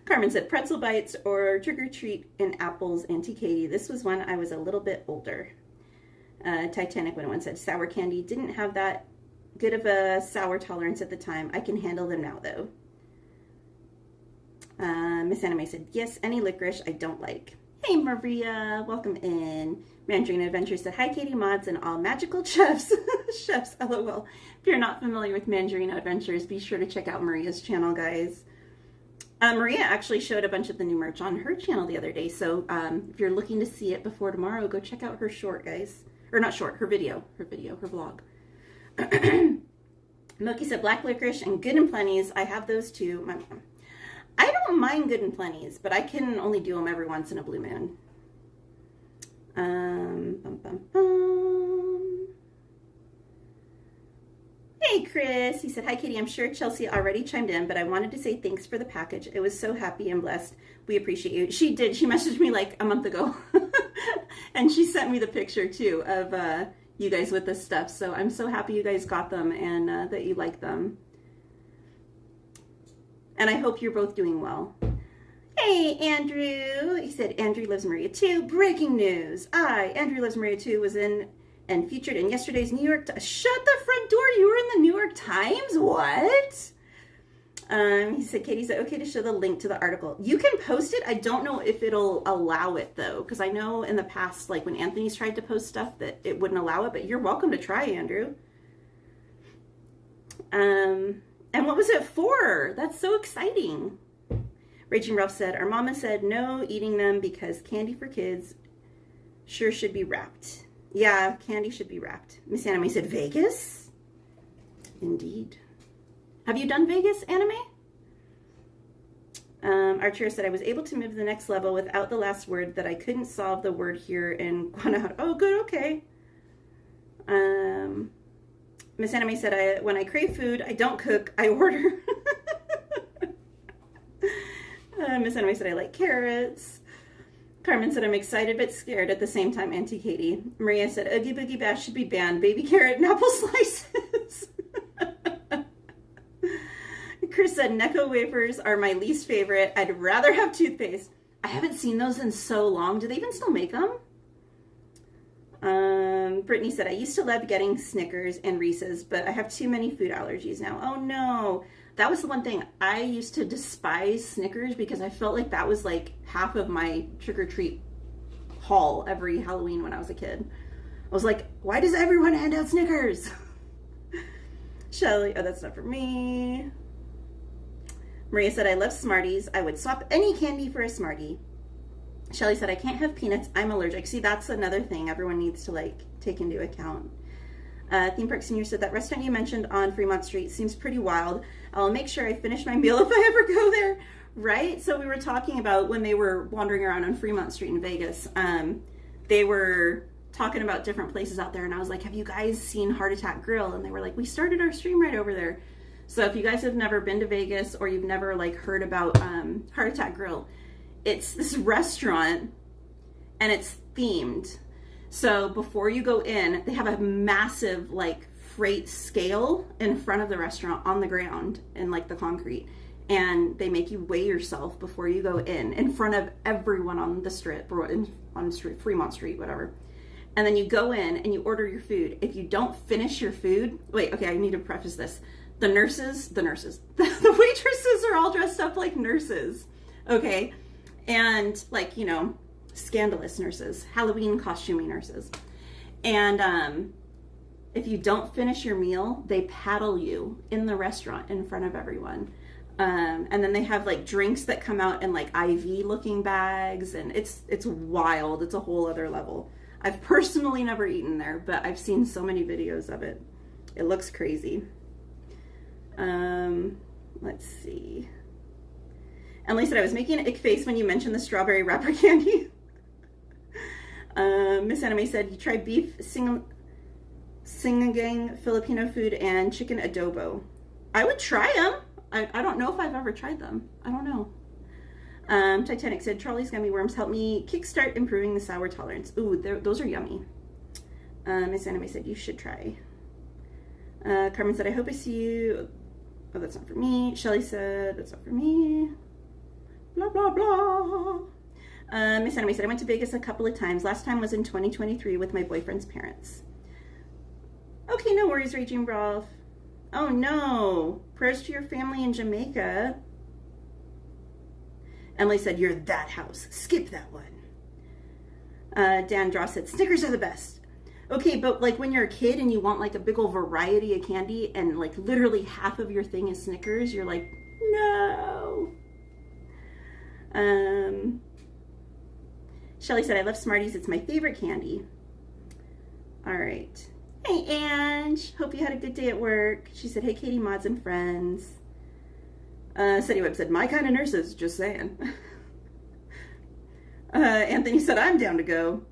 Carmen said pretzel bites or trick or treat in apples. Auntie Katie, this was when I was a little bit older. Titanic 101 said sour candy. Didn't have that good of a sour tolerance at the time. I can handle them now though. Miss Anime said, yes, any licorice I don't like. Hey Maria, welcome in. Mandarin Adventure said, hi Katie mods and all magical chefs. Chefs, LOL. If you're not familiar with Mandarin Adventures, be sure to check out Maria's channel, guys. Maria actually showed a bunch of the new merch on her channel the other day, so if you're looking to see it before tomorrow, go check out her short, guys. Or not short, her vlog. Moki said black licorice and Good and Plenty's. I have those too. My mom. I don't mind Good and Plenty's, but I can only do them every once in a blue moon. Hey Chris, he said, hi Katie, I'm sure Chelsea already chimed in, but I wanted to say thanks for the package. It was so happy and blessed. We appreciate you. She did. She messaged me like a month ago. And she sent me the picture too of you guys with this stuff. So I'm so happy you guys got them and that you like them. And I hope you're both doing well. Hey, Andrew. He said, Andrew Loves Maria 2. Breaking news. Andrew Loves Maria 2 was in and featured in yesterday's New York Times. Shut the front door. You were in the New York Times? What? He said, Katie said, okay to show the link to the article. You can post it. I don't know if it'll allow it, though, because I know in the past, like when Anthony's tried to post stuff, that it wouldn't allow it, but you're welcome to try, Andrew. And what was it for? That's so exciting. Raging Ralph said, our mama said no eating them because candy for kids sure should be wrapped. Yeah, candy should be wrapped. Miss Anime said, Vegas? Indeed. Have you done Vegas, Anime? Archer said, I was able to move to the next level without the last word that I couldn't solve the word here in Guanajuato. Oh, good, okay. Miss Anime said, when I crave food, I don't cook, I order. Miss Anime said, I like carrots. Carmen said, I'm excited but scared at the same time, Auntie Katie. Maria said, Oogie Boogie Bash should be banned. Baby carrot and apple slices. Chris said, Necco wafers are my least favorite. I'd rather have toothpaste. I haven't seen those in so long. Do they even still make them? Brittany said, I used to love getting Snickers and Reese's, but I have too many food allergies now. Oh no. That was the one thing. I used to despise Snickers because I felt like that was like half of my trick-or-treat haul every Halloween when I was a kid. I was like, why does everyone hand out Snickers? Shelly, oh, that's not for me. Maria said, I love Smarties. I would swap any candy for a Smartie. Shelly said, I can't have peanuts. I'm allergic. See, that's another thing everyone needs to like take into account. Theme Park Senior said, that restaurant you mentioned on Fremont Street seems pretty wild. I'll make sure I finish my meal if I ever go there. Right? So we were talking about when they were wandering around on Fremont Street in Vegas. They were talking about different places out there. And I was like, have you guys seen Heart Attack Grill? And they were like, we started our stream right over there. So if you guys have never been to Vegas or you've never like heard about Heart Attack Grill, it's this restaurant and it's themed. So before you go in, they have a massive like freight scale in front of the restaurant on the ground in like the concrete. And they make you weigh yourself before you go in front of everyone on the strip or on street, Fremont Street, whatever. And then you go in and you order your food. If you don't finish your food, wait, okay, I need to preface this. the the waitresses are all dressed up like nurses, okay? And like, you know, scandalous nurses, Halloween costuming nurses. And if you don't finish your meal, they paddle you in the restaurant in front of everyone. And then they have like drinks that come out in like IV looking bags, and it's wild. It's a whole other level. I've personally never eaten there, but I've seen so many videos of it. It looks crazy. Let's see. Emily said, I was making an ick face when you mentioned the strawberry wrapper candy. Miss Anime said, you tried beef sinigang Filipino food and chicken adobo. I would try them. I don't know if I've ever tried them. I don't know. Titanic said, Charlie's gummy worms help me kickstart improving the sour tolerance. Ooh, those are yummy. Miss Anime said, you should try. Carmen said, I hope I see you. Oh, that's not for me. Shelly said, that's not for me. Blah, blah, blah. Miss Anime said, I went to Vegas a couple of times. Last time was in 2023 with my boyfriend's parents. Okay, no worries, Raging Broth. Oh no, prayers to your family in Jamaica. Emily said, you're that house. Skip that one. Dan Draw said, Snickers are the best. Okay, but like when you're a kid and you want like a big old variety of candy and like literally half of your thing is Snickers, you're like, no. Shelly said, I love Smarties. It's my favorite candy. All right. Hey, Ange. Hope you had a good day at work. She said, hey, Katie, mods, and friends. Sunny Webb said, my kind of nurses, just saying. Anthony said, I'm down to go.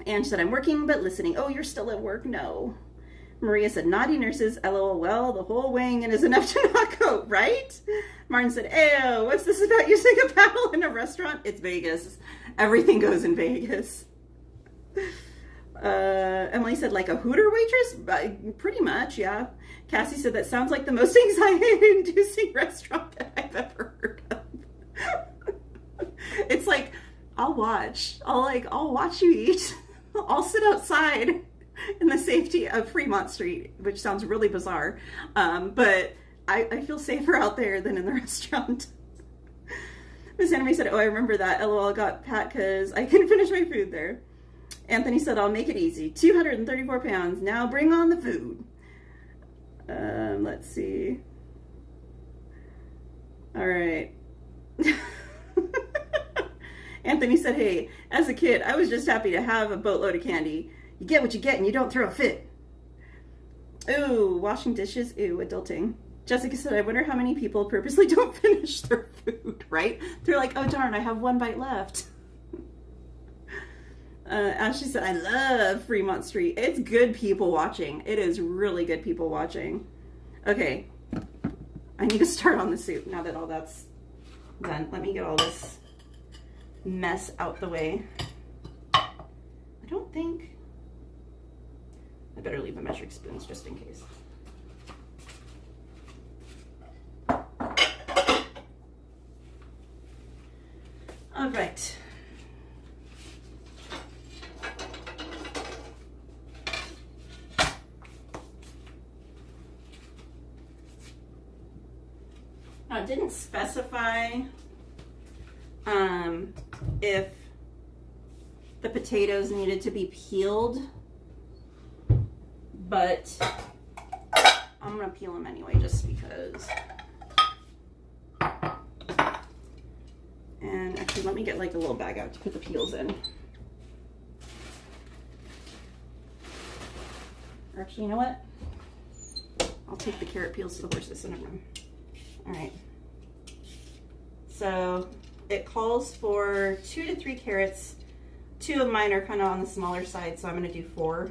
Ange said, I'm working but listening. Oh, you're still at work? No. Maria said, naughty nurses, LOL, well, the whole weighing in is enough to not go, right? Martin said, ew, what's this about using a paddle in a restaurant? It's Vegas. Everything goes in Vegas. Emily said, like a Hooter waitress? Pretty much, yeah. Cassie said, that sounds like the most anxiety-inducing restaurant that I've ever heard of. It's like, I'll watch you eat. I'll sit outside in the safety of Fremont Street, which sounds really bizarre. But I feel safer out there than in the restaurant. Miss Anime said, oh, I remember that. LOL, got Pat because I couldn't finish my food there. Anthony said, I'll make it easy. 234 pounds. Now bring on the food. Let's see. All right. Anthony said, hey, as a kid, I was just happy to have a boatload of candy. You get what you get and you don't throw a fit. Ooh, washing dishes. Ooh, adulting. Jessica said, I wonder how many people purposely don't finish their food, right? They're like, oh, darn, I have one bite left. Ashley said, I love Fremont Street. It's good people watching. It is really good people watching. Okay. I need to start on the soup now that all that's done. Let me get all this mess out the way. I don't think... I better leave the measuring spoons just in case. All right. Now, it didn't specify if the potatoes needed to be peeled, but I'm gonna peel them anyway just because. And actually, let me get like a little bag out to put the peels in. Or actually, you know what? I'll take the carrot peels to the horses in a room. All right. So it calls for 2 to 3 carrots. 2 of mine are kind of on the smaller side, so I'm going to do 4.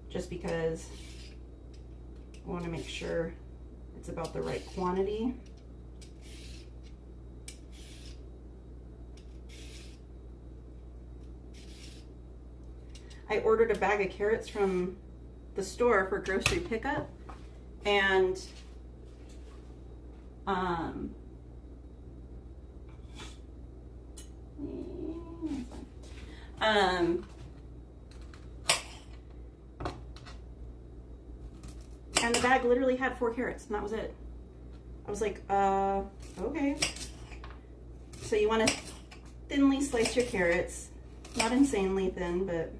Just because I want to make sure it's about the right quantity. I ordered a bag of carrots from the store for grocery pickup, and And the bag literally had 4 carrots, and that was it. I was like, okay. So you want to thinly slice your carrots. Not insanely thin, but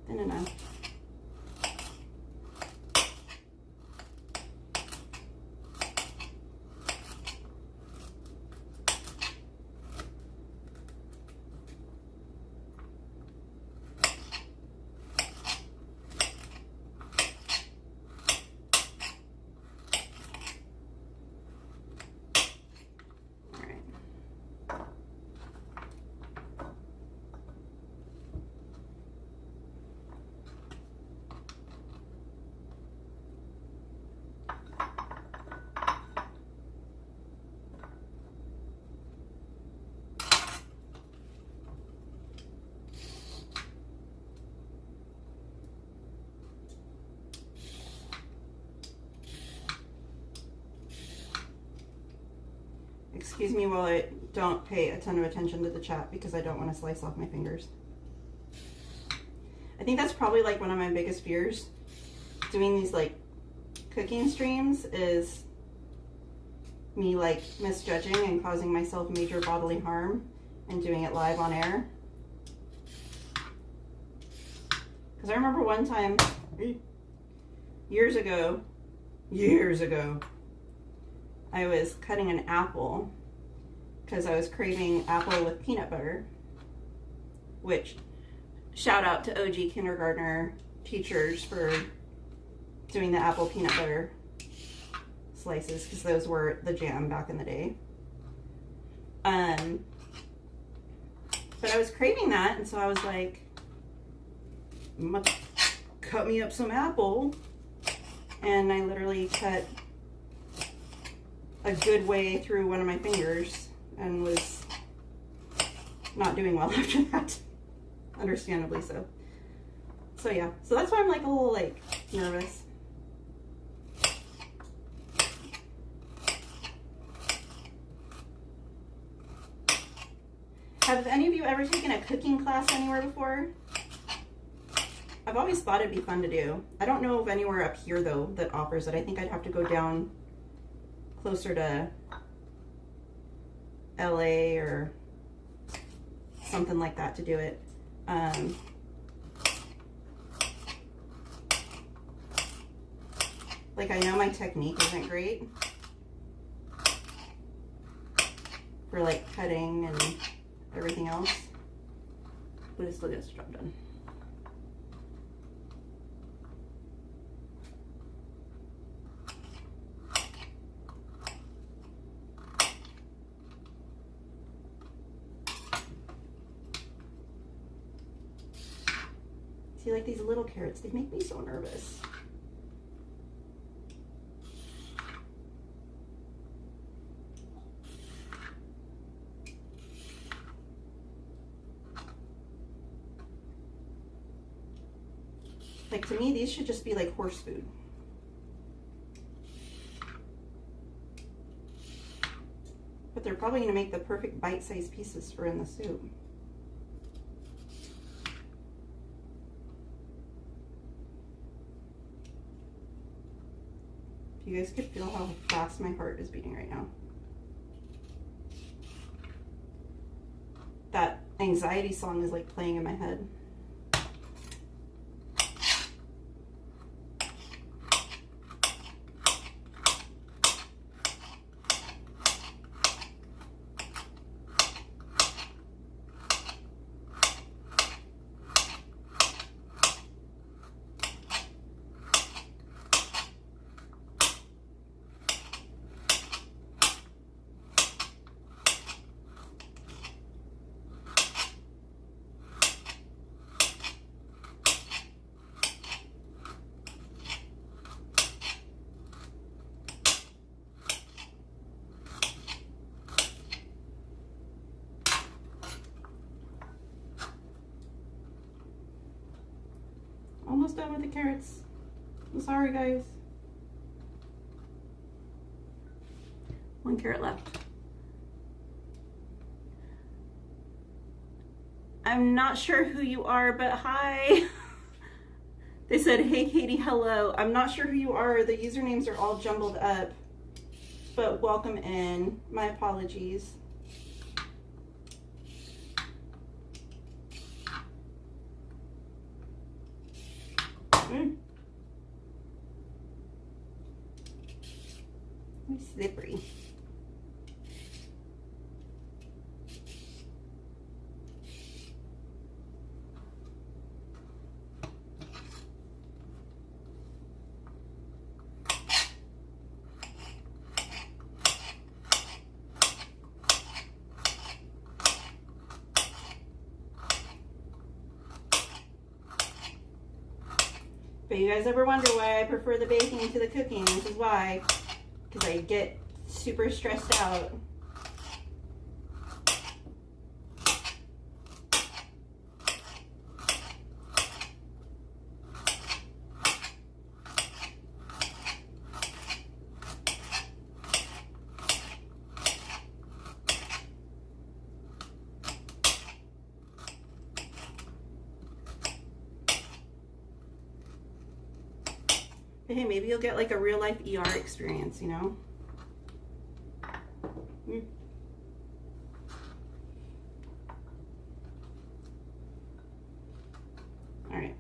thin enough. Excuse me while I don't pay a ton of attention to the chat because I don't want to slice off my fingers. I think that's probably like one of my biggest fears doing these like cooking streams is me like misjudging and causing myself major bodily harm and doing it live on air. Because I remember one time years ago, I was cutting an apple because I was craving apple with peanut butter, which shout out to OG kindergartner teachers for doing the apple peanut butter slices because those were the jam back in the day. But I was craving that, and so I was like, cut me up some apple, and I literally cut a good way through one of my fingers and was not doing well after that, understandably so. So yeah, so that's why I'm like a little like nervous. Have any of you ever taken a cooking class anywhere before? I've always thought it'd be fun to do. I don't know of anywhere up here though that offers it. I think I'd have to go down closer to LA or something like that to do it. Like I know my technique isn't great for like cutting and everything else, but it still gets the job done. See, like these little carrots, they make me so nervous. Like to me, these should just be like horse food. But they're probably gonna make the perfect bite-sized pieces for in the soup. You guys could feel how fast my heart is beating right now. That anxiety song is like playing in my head. Almost done with the carrots. I'm sorry, guys. One carrot left. I'm not sure who you are, but hi. They said, hey Katie, hello. I'm not sure who you are. The usernames are all jumbled up, but welcome in. My apologies. Slippery. But you guys ever wonder why I prefer the baking to the cooking? This is why, because I get super stressed out. Hey, maybe you'll get like a real life ER experience, you know? All right.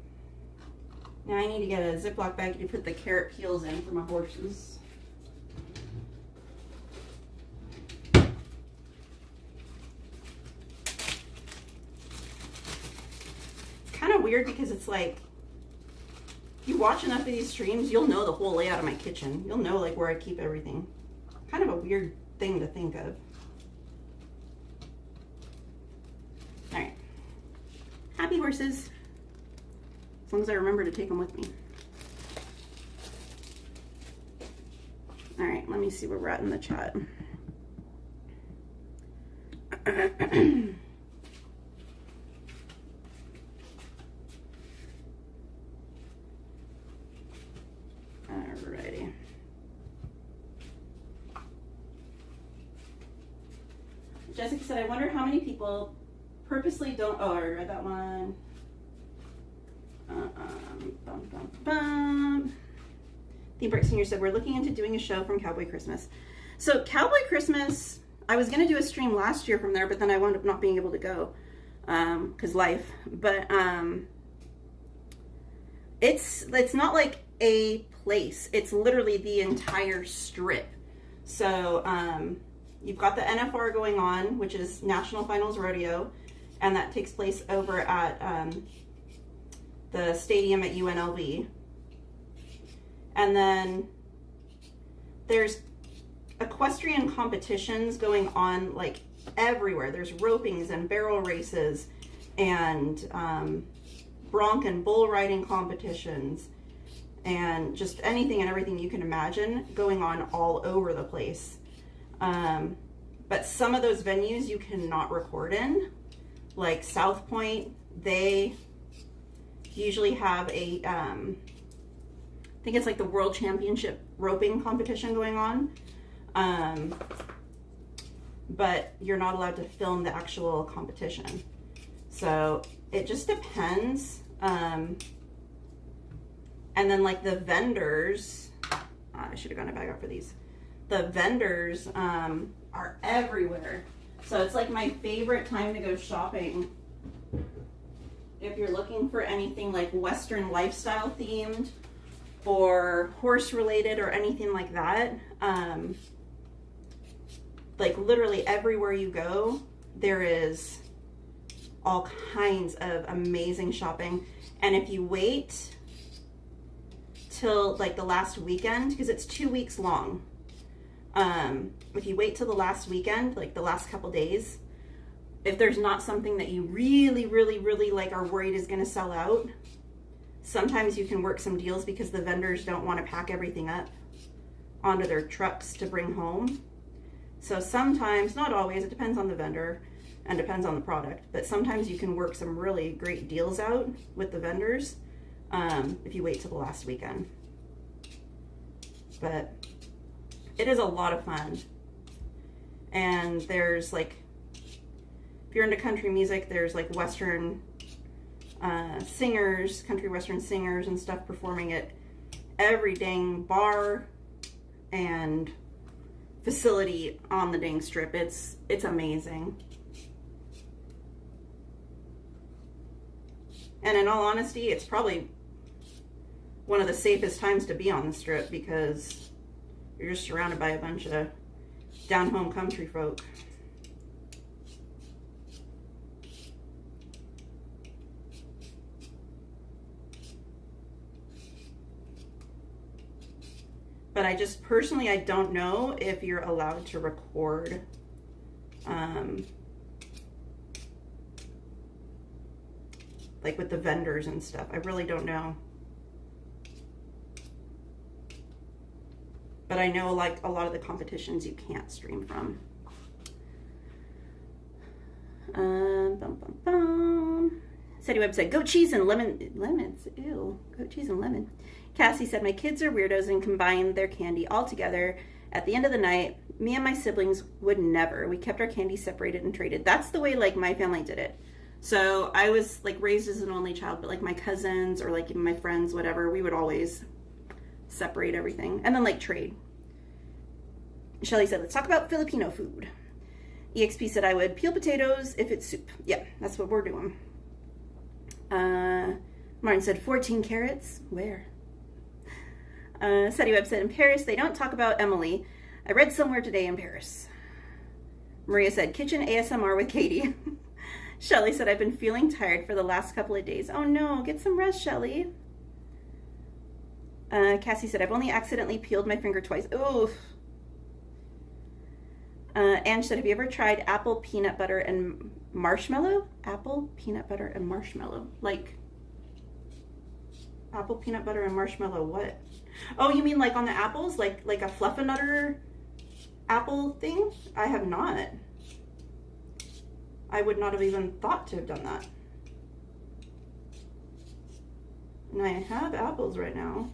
Now I need to get a Ziploc bag to put the carrot peels in for my horses. It's kind of weird because it's like, you watch enough of these streams, you'll know the whole layout of my kitchen. You'll know like where I keep everything. Kind of a weird thing to think of. All right. Happy horses. As long as I remember to take them with me. All right, let me see where we're at in the chat. Alrighty. Jessica said, I wonder how many people purposely don't. Oh, I read that one. The Brick Senior said, we're looking into doing a show from Cowboy Christmas. So Cowboy Christmas, I was going to do a stream last year from there, but then I wound up not being able to go because life. But it's not like a place. It's literally the entire strip. So you've got the NFR going on, which is National Finals Rodeo, and that takes place over at the stadium at UNLV. And then there's equestrian competitions going on like everywhere. There's ropings and barrel races and bronc and bull riding competitions and just anything and everything you can imagine going on all over the place. But some of those venues you cannot record in, like South Point. They usually have a I think it's like the World Championship roping competition going on, but you're not allowed to film the actual competition. So it just depends. And then like the vendors, I should have gone a bag out for these. The vendors are everywhere. So it's like my favorite time to go shopping. If you're looking for anything like Western lifestyle themed or horse related or anything like that, like literally everywhere you go, there is all kinds of amazing shopping. And if you wait till like the last weekend, because it's 2 weeks long, if you wait till the last weekend, like the last couple days, if there's not something that you really, really, really like are worried is going to sell out, sometimes you can work some deals because the vendors don't want to pack everything up onto their trucks to bring home. So sometimes, not always, it depends on the vendor and depends on the product, but sometimes you can work some really great deals out with the vendors if you wait till the last weekend. But it is a lot of fun. And there's like if you're into country music, there's like Western singers, country Western singers and stuff performing at every dang bar and facility on the dang strip. It's amazing. And in all honesty, it's probably one of the safest times to be on the strip because you're just surrounded by a bunch of down-home country folk. But I just personally, I don't know if you're allowed to record like with the vendors and stuff. I really don't know. But I know like a lot of the competitions you can't stream from. City Web said, goat cheese and lemons. Ew, goat cheese and lemon. Cassie said, my kids are weirdos and combine their candy all together. At the end of the night, me and my siblings would never. We kept our candy separated and traded. That's the way like my family did it. So I was like raised as an only child, but like my cousins or like even my friends, whatever, we would always separate everything and then like trade. Shelly said, let's talk about Filipino food. EXP said I would peel potatoes if it's soup. Yeah, that's what we're doing. Martin said 14 carrots. Where? Sadie Webb said, in Paris, they don't talk about Emily. I read somewhere today in Paris. Maria said, kitchen ASMR with Katie. Shelly said, I've been feeling tired for the last couple of days. Oh no, get some rest, Shelly. Cassie said, I've only accidentally peeled my finger twice. Oof. Ange said, have you ever tried apple, peanut butter, and marshmallow? Apple, peanut butter, and marshmallow. Like, apple, peanut butter, and marshmallow what? Oh, you mean like on the apples? Like a Fluffernutter apple thing? I have not. I would not have even thought to have done that. And I have apples right now.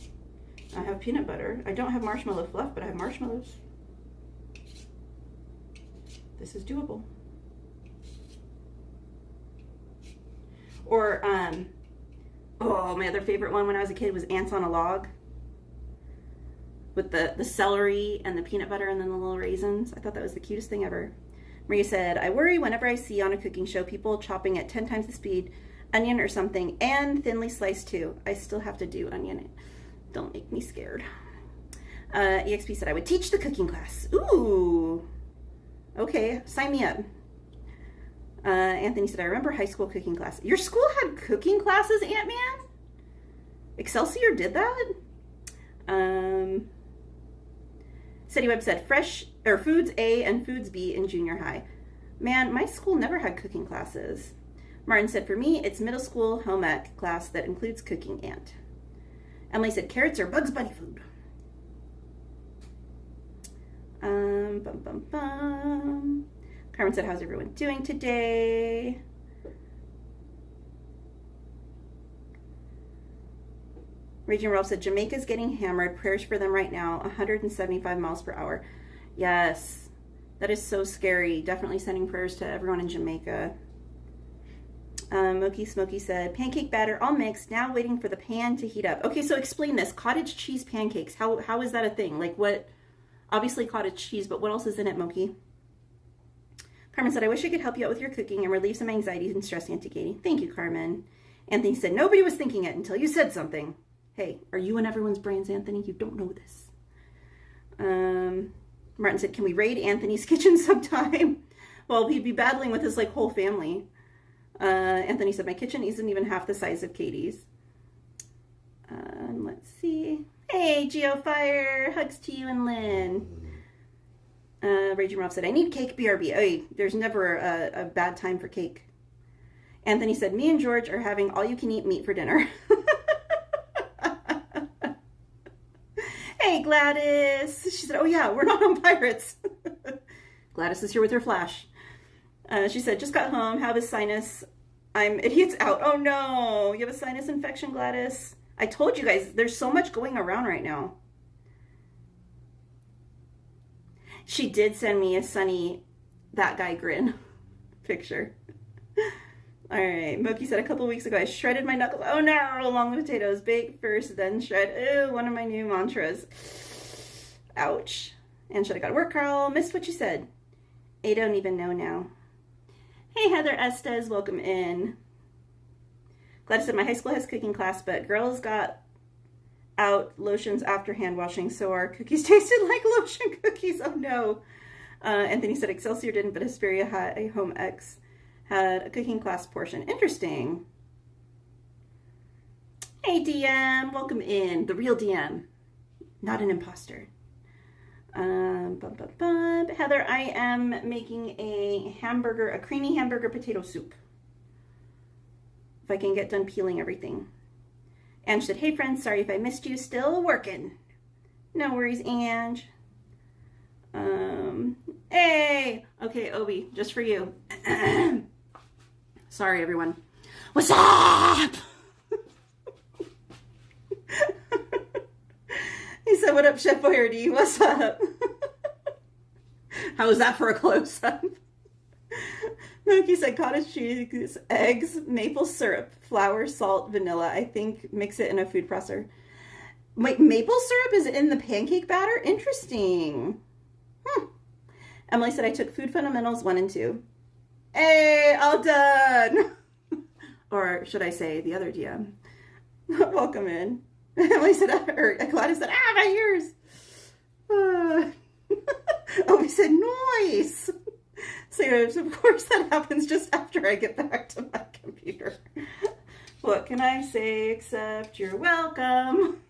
I have peanut butter. I don't have marshmallow fluff, but I have marshmallows. This is doable. Or, oh, my other favorite one when I was a kid was ants on a log. With the celery and the peanut butter and then the little raisins. I thought that was the cutest thing ever. Maria said, I worry whenever I see on a cooking show people chopping at 10 times the speed, onion or something, and thinly sliced too. I still have to do onion. Don't make me scared. EXP said, I would teach the cooking class. Ooh. Okay, sign me up. Anthony said, I remember high school cooking class. Your school had cooking classes, Ant-Man? Excelsior did that? City Web said, foods A and foods B in junior high. Man, my school never had cooking classes. Martin said, for me, it's middle school home ec class that includes cooking and. Emily said, carrots are Bugs Bunny food. Carmen said, how's everyone doing today? Raging Ralph said, Jamaica's getting hammered. Prayers for them right now. 175 miles per hour. Yes, that is so scary. Definitely sending prayers to everyone in Jamaica. Moki Smoky said, pancake batter all mixed. Now waiting for the pan to heat up. Okay, so explain this. Cottage cheese pancakes. How is that a thing? Like what? Obviously cottage cheese, but what else is in it, Moki? Carmen said, I wish I could help you out with your cooking and relieve some anxieties and stress, Auntie Katie. Thank you, Carmen. Anthony said, nobody was thinking it until you said something. Hey, are you in everyone's brains, Anthony? You don't know this. Martin said, can we raid Anthony's kitchen sometime? Well, he'd be battling with his like whole family. Anthony said, my kitchen isn't even half the size of Katie's. Let's see. Hey, Geofire. Hugs to you and Lynn. Raging Ralph said, I need cake, BRB. Hey, there's never a bad time for cake. Anthony said, me and George are having all-you-can-eat meat for dinner. Hey, Gladys. She said, oh yeah, we're not on Pirates. Gladys is here with her flash. She said, just got home, have a sinus. I'm idiot's out. Oh no, you have a sinus infection, Gladys. I told you guys, there's so much going around right now. She did send me a Sunny, that guy grin picture. All right, Moki said a couple weeks ago I shredded my knuckles. Oh no, along with potatoes. Bake first, then shred. Ooh, one of my new mantras. Ouch. And should have got to work, Carl. Missed what you said. I don't even know now. Hey, Heather Estes, welcome in. Gladys said my high school has cooking class, but girls got out lotions after hand washing, so our cookies tasted like lotion cookies. Oh no. Anthony said Excelsior didn't, but Hesperia High Home X had a cooking class portion. Interesting. Hey, DM. Welcome in. The real DM. Not an imposter. Heather, I am making a creamy hamburger potato soup. If I can get done peeling everything. Ange said, hey, friends. Sorry if I missed you. Still working. No worries, Ange. Hey. Okay, Obi, just for you. Sorry, everyone. What's up? He said, what up, Chef Boyardee? What's up? How was that for a close-up? Moki said, cottage cheese, eggs, maple syrup, flour, salt, vanilla. I think mix it in a food processor. Wait, maple syrup is in the pancake batter? Interesting. Emily said, I took food fundamentals 1 and 2. Hey, all done. Or should I say the other DM? Welcome in. Emily said, or Gladys said, my ears. Oh, we said, noise. So, of course, that happens just after I get back to my computer. What can I say except you're welcome?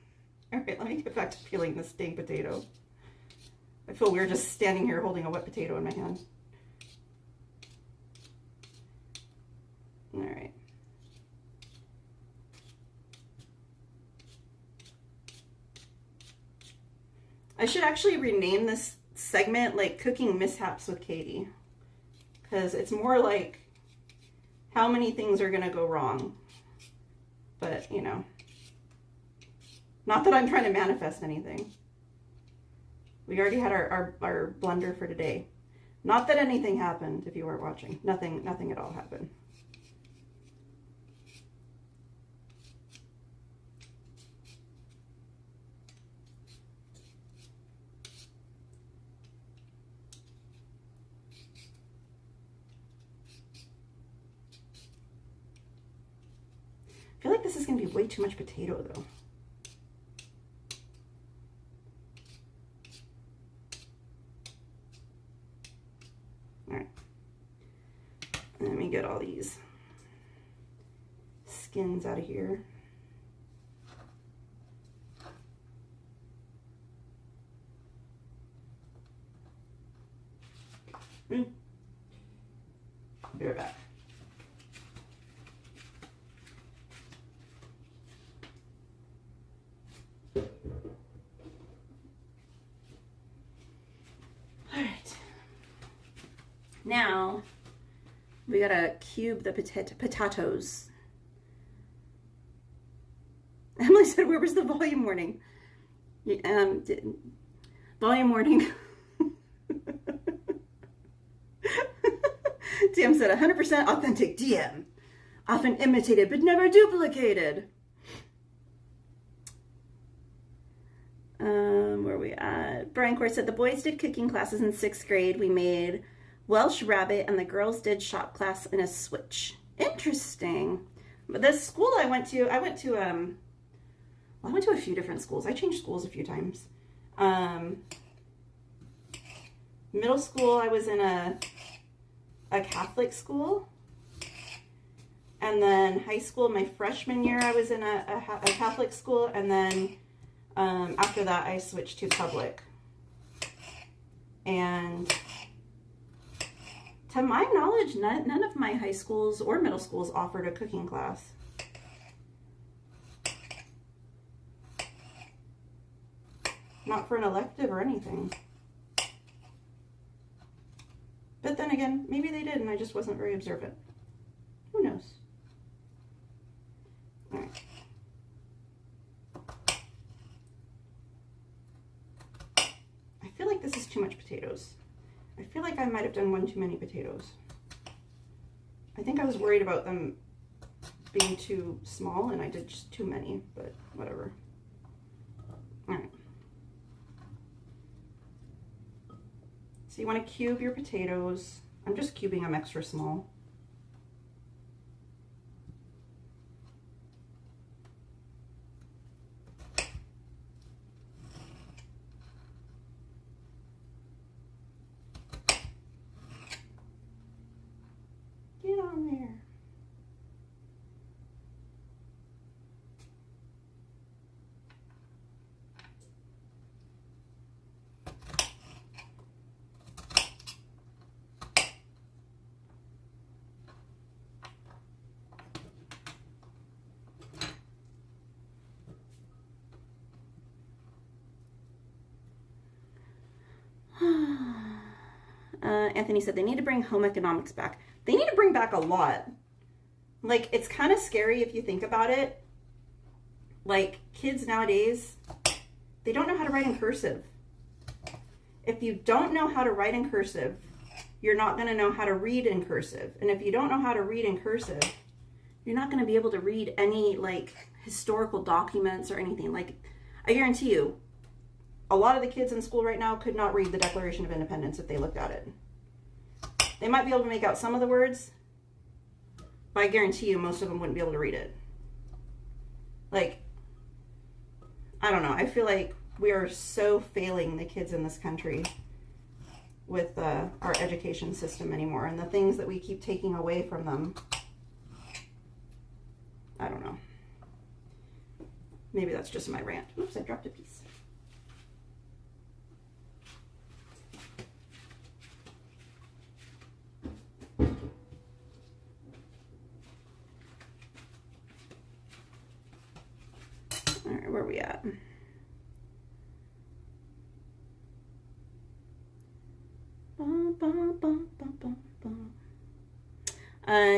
All right, let me get back to peeling this dang potato. I feel weird just standing here holding a wet potato in my hand. All right. I should actually rename this segment like Cooking Mishaps with Katie, because it's more like how many things are going to go wrong. But, you know, not that I'm trying to manifest anything. We already had our blunder for today. Not that anything happened, if you weren't watching. Nothing at all happened. I feel like this is going to be way too much potato, though. All right. Let me get all these skins out of here. Be right back. Now, we gotta cube the potatoes. Emily said, where was the volume warning? Volume warning. DM said, 100% authentic DM. Often imitated, but never duplicated. Where are we at? Brian Core said, the boys did cooking classes in 6th grade. We made Welsh rabbit, and the girls did shop class in a switch. Interesting. But the school I went to a few different schools. I changed schools a few times. Middle school, I was in a Catholic school. And then high school, my freshman year, I was in a Catholic school. And then after that, I switched to public. And to my knowledge, none of my high schools or middle schools offered a cooking class. Not for an elective or anything. But then again, maybe they did and I just wasn't very observant. Who knows? All right. I feel like this is too much potatoes. I feel like I might have done one too many potatoes. I think I was worried about them being too small and I did just too many, but whatever. All right. So you want to cube your potatoes. I'm just cubing them extra small. Get on there. Anthony said they need to bring home economics back. They need to bring back a lot. Like, it's kind of scary if you think about it. Like, kids nowadays, they don't know how to write in cursive. If you don't know how to write in cursive, you're not going to know how to read in cursive. And if you don't know how to read in cursive, you're not going to be able to read any, like, historical documents or anything. Like, I guarantee you, a lot of the kids in school right now could not read the Declaration of Independence if they looked at it. They might be able to make out some of the words, but I guarantee you most of them wouldn't be able to read it. Like, I don't know. I feel like we are so failing the kids in this country with our education system anymore, and the things that we keep taking away from them. I don't know. Maybe that's just my rant. Oops, I dropped a piece. All right, where are we at?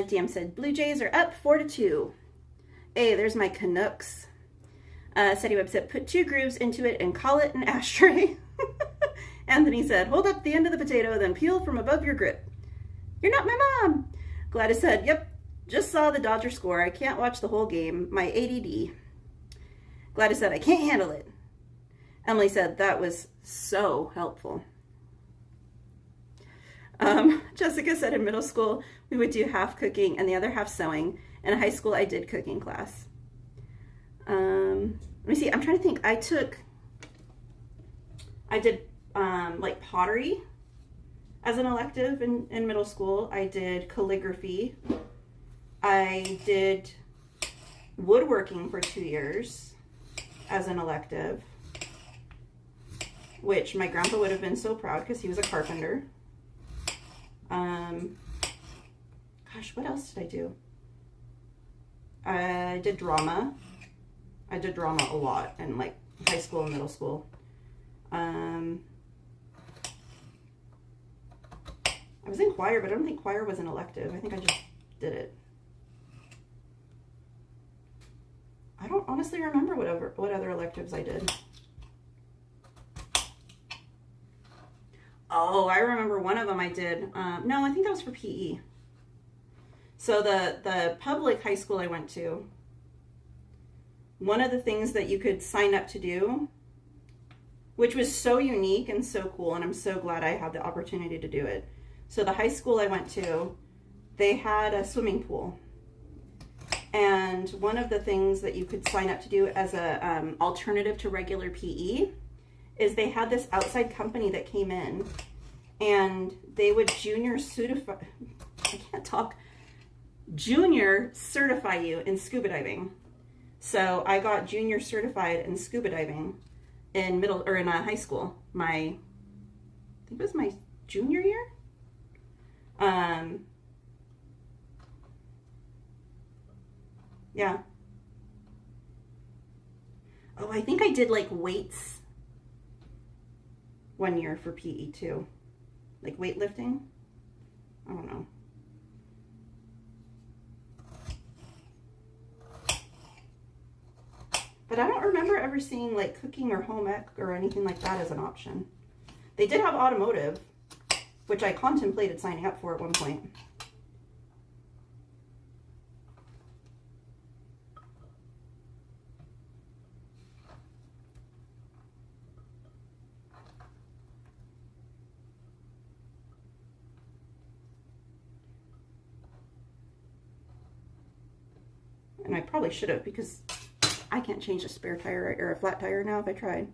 DM said Blue Jays are up 4-2. Hey, there's my Canucks. Seti Webb said put 2 grooves into it and call it an ashtray. Anthony said hold up the end of the potato, then peel from above your grip. You're not my mom. Gladys said yep, just saw the Dodger score. I can't watch the whole game. My ADD. Gladys said I can't handle it. Emily said that was so helpful. Jessica said in middle school we would do half cooking and the other half sewing. In high school I did cooking class. Let me see, I'm trying to think. I did like pottery as an elective in middle school. I did calligraphy. I did woodworking for 2 years as an elective, which my grandpa would have been so proud because he was a carpenter. Gosh, what else did I do? I did drama. I did drama a lot in like high school and middle school. I was in choir, but I don't think choir was an elective. I think I just did it. I don't honestly remember what other electives I did. Oh, I remember one of them I did. No, I think that was for PE. So the public high school I went to, one of the things that you could sign up to do, which was so unique and so cool, and I'm so glad I had the opportunity to do it. So the high school I went to, they had a swimming pool. And one of the things that you could sign up to do as a alternative to regular PE is they had this outside company that came in and they would junior certify you in scuba diving. So I got junior certified in scuba diving in high school. I think it was my junior year. Yeah. Oh, I think I did like weights one year for PE too. Like weightlifting. I don't know. But I don't remember ever seeing like cooking or home ec or anything like that as an option. They did have automotive, which I contemplated signing up for at one point. And I probably should have, because I can't change a spare tire or a flat tire now if I tried.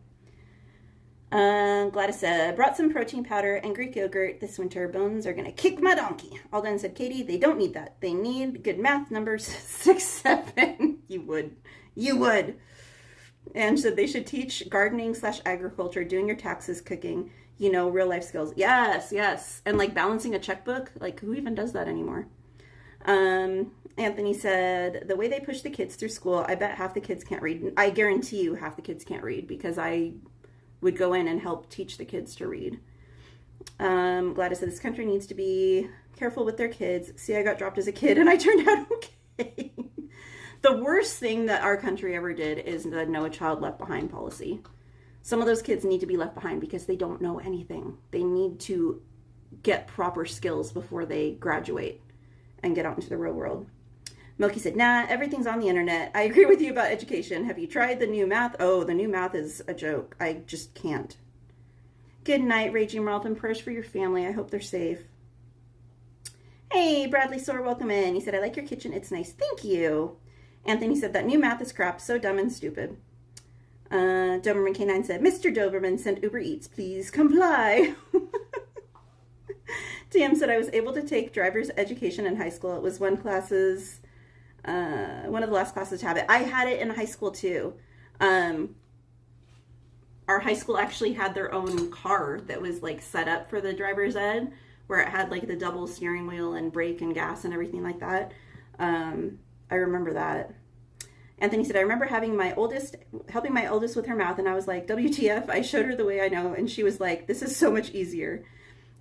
Gladys said, brought some protein powder and Greek yogurt this winter. Bones are going to kick my donkey. Alden said, Katie, they don't need that. They need good math numbers. 6, 7. You would. You would. And said they should teach gardening / agriculture, doing your taxes, cooking, you know, real life skills. Yes, yes. And like balancing a checkbook. Like, who even does that anymore? Anthony said, the way they push the kids through school, I bet half the kids can't read. I guarantee you half the kids can't read, because I would go in and help teach the kids to read. Gladys said, this country needs to be careful with their kids. See, I got dropped as a kid and I turned out okay. The worst thing that our country ever did is the No Child Left Behind policy. Some of those kids need to be left behind because they don't know anything. They need to get proper skills before they graduate and get out into the real world. Milky said, nah, everything's on the internet. I agree with you about education. Have you tried the new math? Oh, the new math is a joke. I just can't. Good night, Raging Marlton. Prayers for your family. I hope they're safe. Hey, Bradley Soar, welcome in. He said, I like your kitchen. It's nice. Thank you. Anthony said, that new math is crap. So dumb and stupid. Doberman K9 said, Mr. Doberman sent Uber Eats. Please comply. TM said, I was able to take driver's education in high school. It was one of the last classes to have it. I had it in high school too. Our high school actually had their own car that was like set up for the driver's ed, where it had like the double steering wheel and brake and gas and everything like that. I remember that. Anthony said, I remember helping my oldest with her math, and I was like, WTF, I showed her the way I know, and she was like, this is so much easier.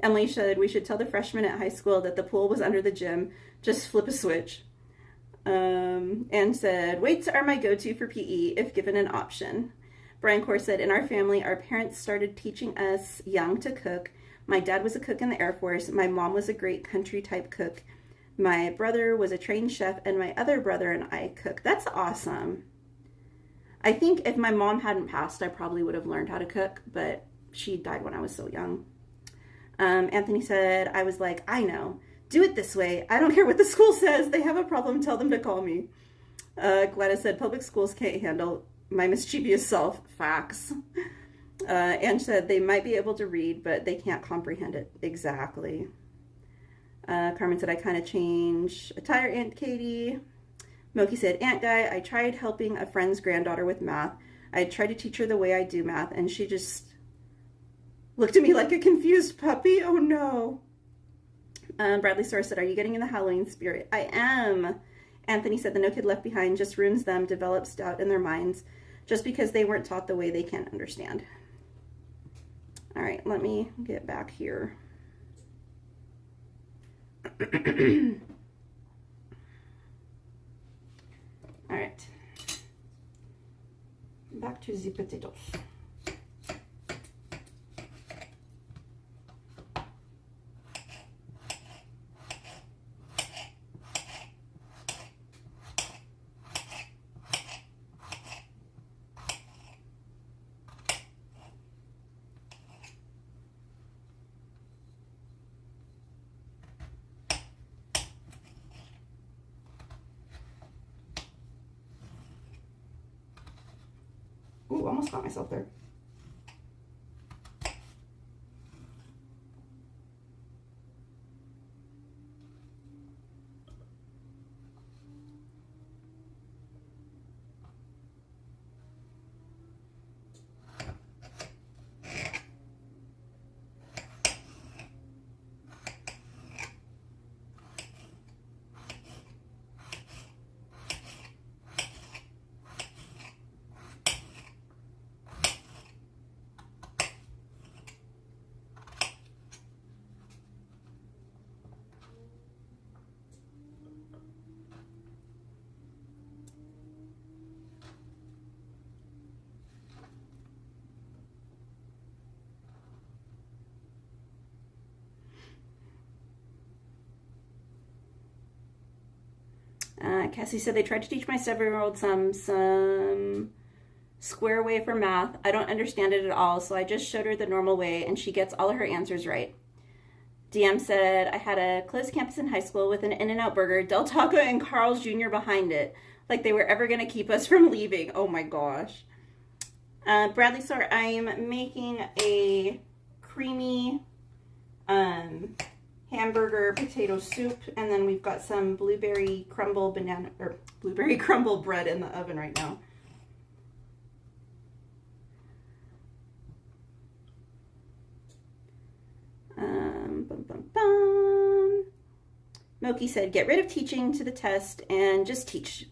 Emily said, we should tell the freshmen at high school that the pool was under the gym. Just flip a switch. And said, weights are my go-to for PE if given an option. Brian Core said, in our family, our parents started teaching us young to cook. My dad was a cook in the Air Force. My mom was a great country-type cook. My brother was a trained chef, and my other brother and I cook. That's awesome. I think if my mom hadn't passed, I probably would have learned how to cook, but she died when I was so young. Anthony said, I was like, I know. Do it this way. I don't care what the school says. They have a problem. Tell them to call me. Gladys said, public schools can't handle my mischievous self. Facts. And said, they might be able to read, but they can't comprehend it. Exactly. Carmen said, I kind of change a tire, Aunt Katie. Moki said, Aunt Guy, I tried helping a friend's granddaughter with math. I tried to teach her the way I do math, and she just looked at me like a confused puppy. Oh, no. Bradley Soar said, are you getting in the Halloween spirit? I am. Anthony said, the No Kid Left Behind just ruins them, develops doubt in their minds just because they weren't taught the way they can't understand. All right, let me get back here. All right. Back to the potatoes. Ooh, almost got myself there. Cassie said they tried to teach my 7-year-old some square way for math. I don't understand it at all, so I just showed her the normal way, and she gets all of her answers right. DM said, I had a closed campus in high school with an In-N-Out burger, Del Taco, and Carl's Jr. behind it. Like they were ever going to keep us from leaving. Oh my gosh. Bradley, sorry, I'm making a creamy hamburger potato soup, and then we've got some blueberry crumble bread in the oven right now. Bum, bum, bum. Moki said, get rid of teaching to the test and just teach.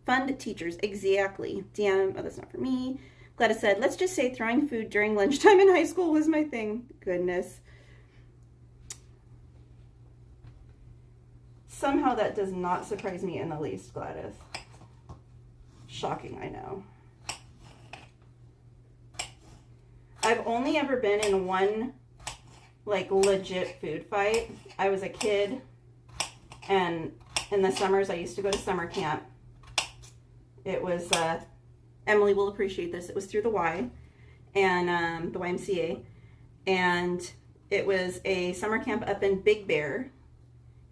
Fund teachers. Exactly. DM, oh, that's not for me. Gladys said, let's just say throwing food during lunchtime in high school was my thing. Goodness. Somehow that does not surprise me in the least, Gladys. Shocking, I know. I've only ever been in one, like, legit food fight. I was a kid, and in the summers I used to go to summer camp. It was, Emily will appreciate this, it was through the Y, and the YMCA, and it was a summer camp up in Big Bear,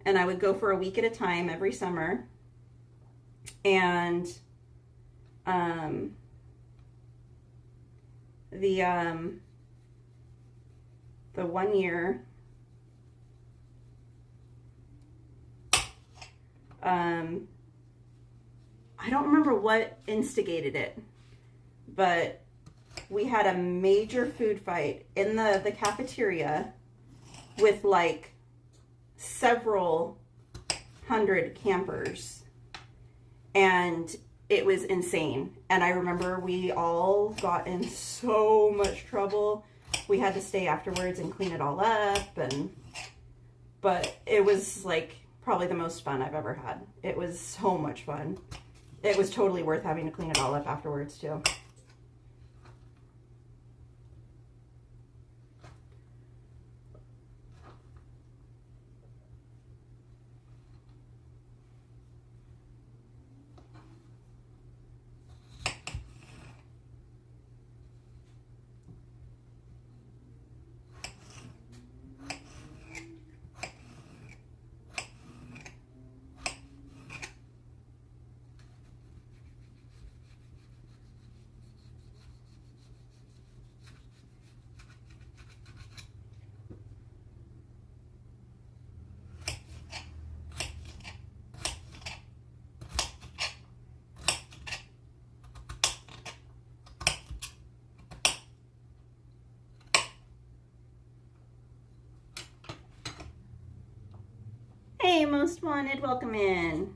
and I would go for a week at a time every summer, and the 1 year, I don't remember what instigated it, but we had a major food fight in the cafeteria with like several hundred campers, and it was insane. And I remember we all got in so much trouble. We had to stay afterwards and clean it all up, but it was like probably the most fun I've ever had. It was so much fun. It was totally worth having to clean it all up afterwards too. Hey, Most Wanted, welcome in.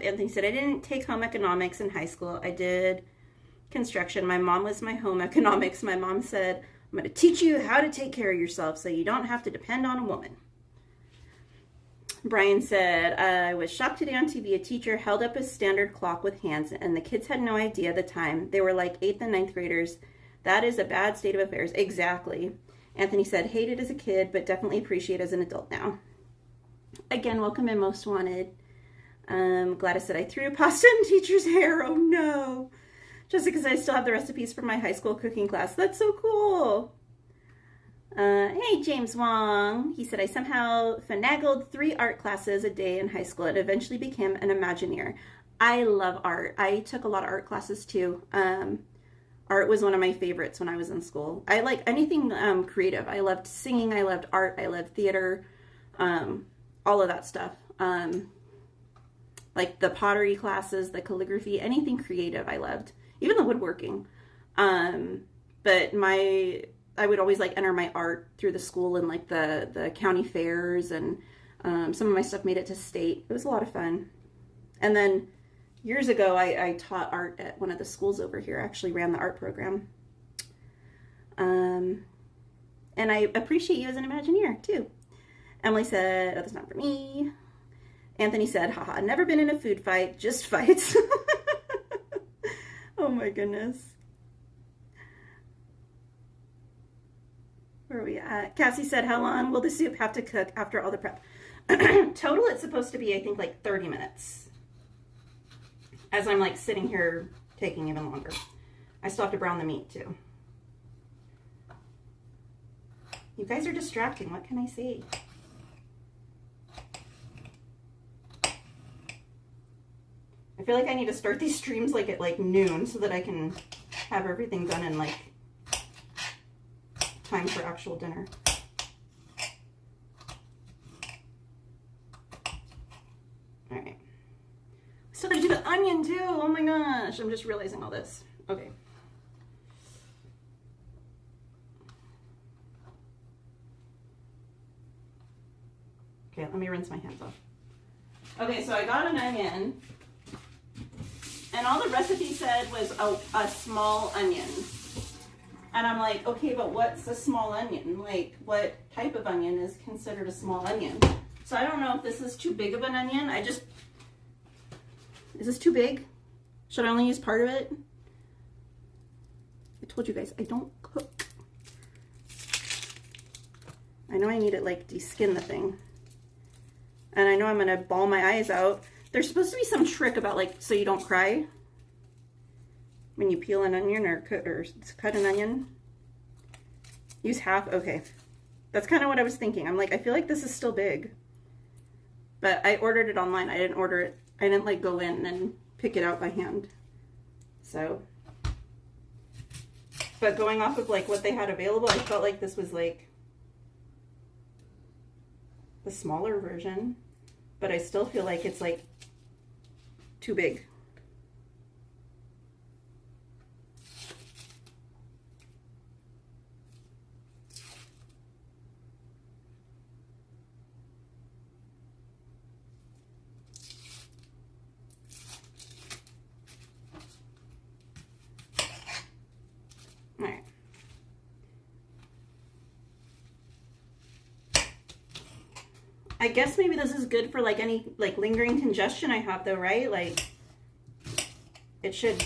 Anthony said, I didn't take home economics in high school. I did construction. My mom was my home economics. My mom said, I'm going to teach you how to take care of yourself so you don't have to depend on a woman. Brian said, I was shocked today on TV. A teacher held up a standard clock with hands, and the kids had no idea the time. They were like 8th and 9th graders. That is a bad state of affairs. Exactly. Anthony said, hated as a kid, but definitely appreciate as an adult now. Again, welcome in, Most Wanted. Gladys said, I threw pasta in teacher's hair. Oh, no. Just because I still have the recipes from my high school cooking class. That's so cool. Hey, James Wong. He said, I somehow finagled 3 art classes a day in high school and eventually became an Imagineer. I love art. I took a lot of art classes too. Art was one of my favorites when I was in school. I like anything creative. I loved singing. I loved art. I loved theater. All of that stuff. Like the pottery classes, the calligraphy, anything creative I loved. Even the woodworking. But I would always like enter my art through the school and like the county fairs, and some of my stuff made it to state. It was a lot of fun. And then years ago, I taught art at one of the schools over here. I actually ran the art program. And I appreciate you as an Imagineer too. Emily said, oh, that's not for me. Anthony said, haha, never been in a food fight, just fights. Oh my goodness. Where are we at? Cassie said, how long will the soup have to cook after all the prep? Total, it's supposed to be, I think, like 30 minutes. As I'm like sitting here taking even longer. I still have to brown the meat too. You guys are distracting. What can I say? I feel like I need to start these streams like at like noon so that I can have everything done in like time for actual dinner. All right. Still gotta do the onion too. Oh my gosh. I'm just realizing all this. Okay. Okay, let me rinse my hands off. Okay, so I got an onion, and all the recipe said was a small onion. And I'm like, okay, but what's a small onion? Like, what type of onion is considered a small onion? So I don't know if this is too big of an onion. Is this too big? Should I only use part of it? I told you guys, I don't cook. I know I need to like de-skin the thing. And I know I'm gonna bawl my eyes out. There's supposed to be some trick about like, so you don't cry when you peel an onion or cut an onion. Use half, okay. That's kind of what I was thinking. I'm like, I feel like this is still big. But I ordered it online. I didn't order it. I didn't like go in and pick it out by hand. So, but going off of like what they had available, I felt like this was like the smaller version. But I still feel like it's like too big. All right. I guess maybe this is good for like any like lingering congestion I have though, right? Like it should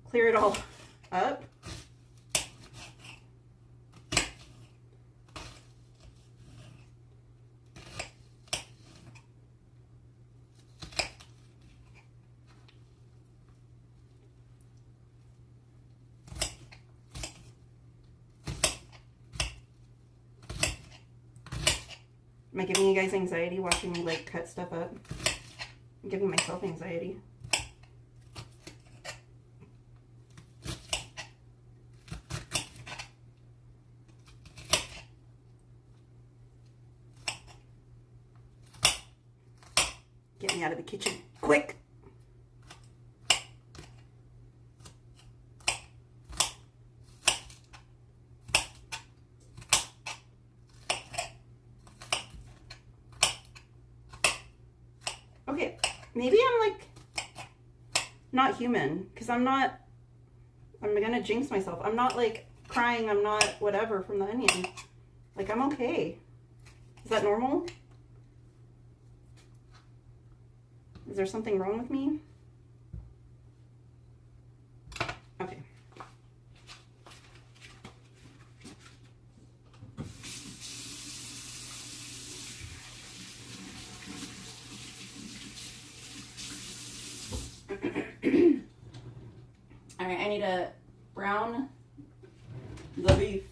clear it all up. Am I giving you guys anxiety watching me like cut stuff up? I'm giving myself anxiety. Get me out of the kitchen, quick! Okay, maybe I'm like not human because I'm gonna jinx myself. I'm not like crying, I'm not whatever from the onion. Like I'm okay. Is that normal? Is there something wrong with me? Okay. All right, I need to brown the beef.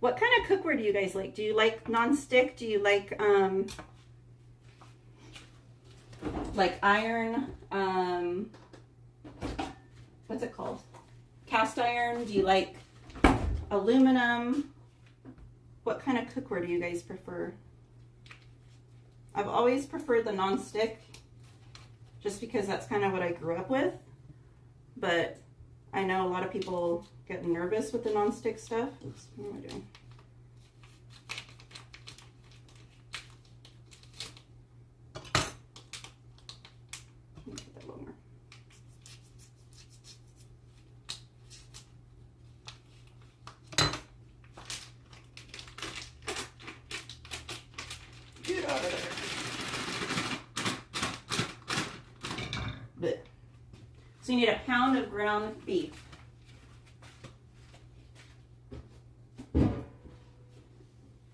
What kind of cookware do you guys like? Do you like non-stick? Do you like iron? What's it called? Cast iron? Do you like aluminum? What kind of cookware do you guys prefer? I've always preferred the non-stick just because that's kind of what I grew up with. But I know a lot of people get nervous with the non-stick stuff. Oops, what am I doing? Let me put that lower. Get out of there. Blech. So you need a pound of ground beef.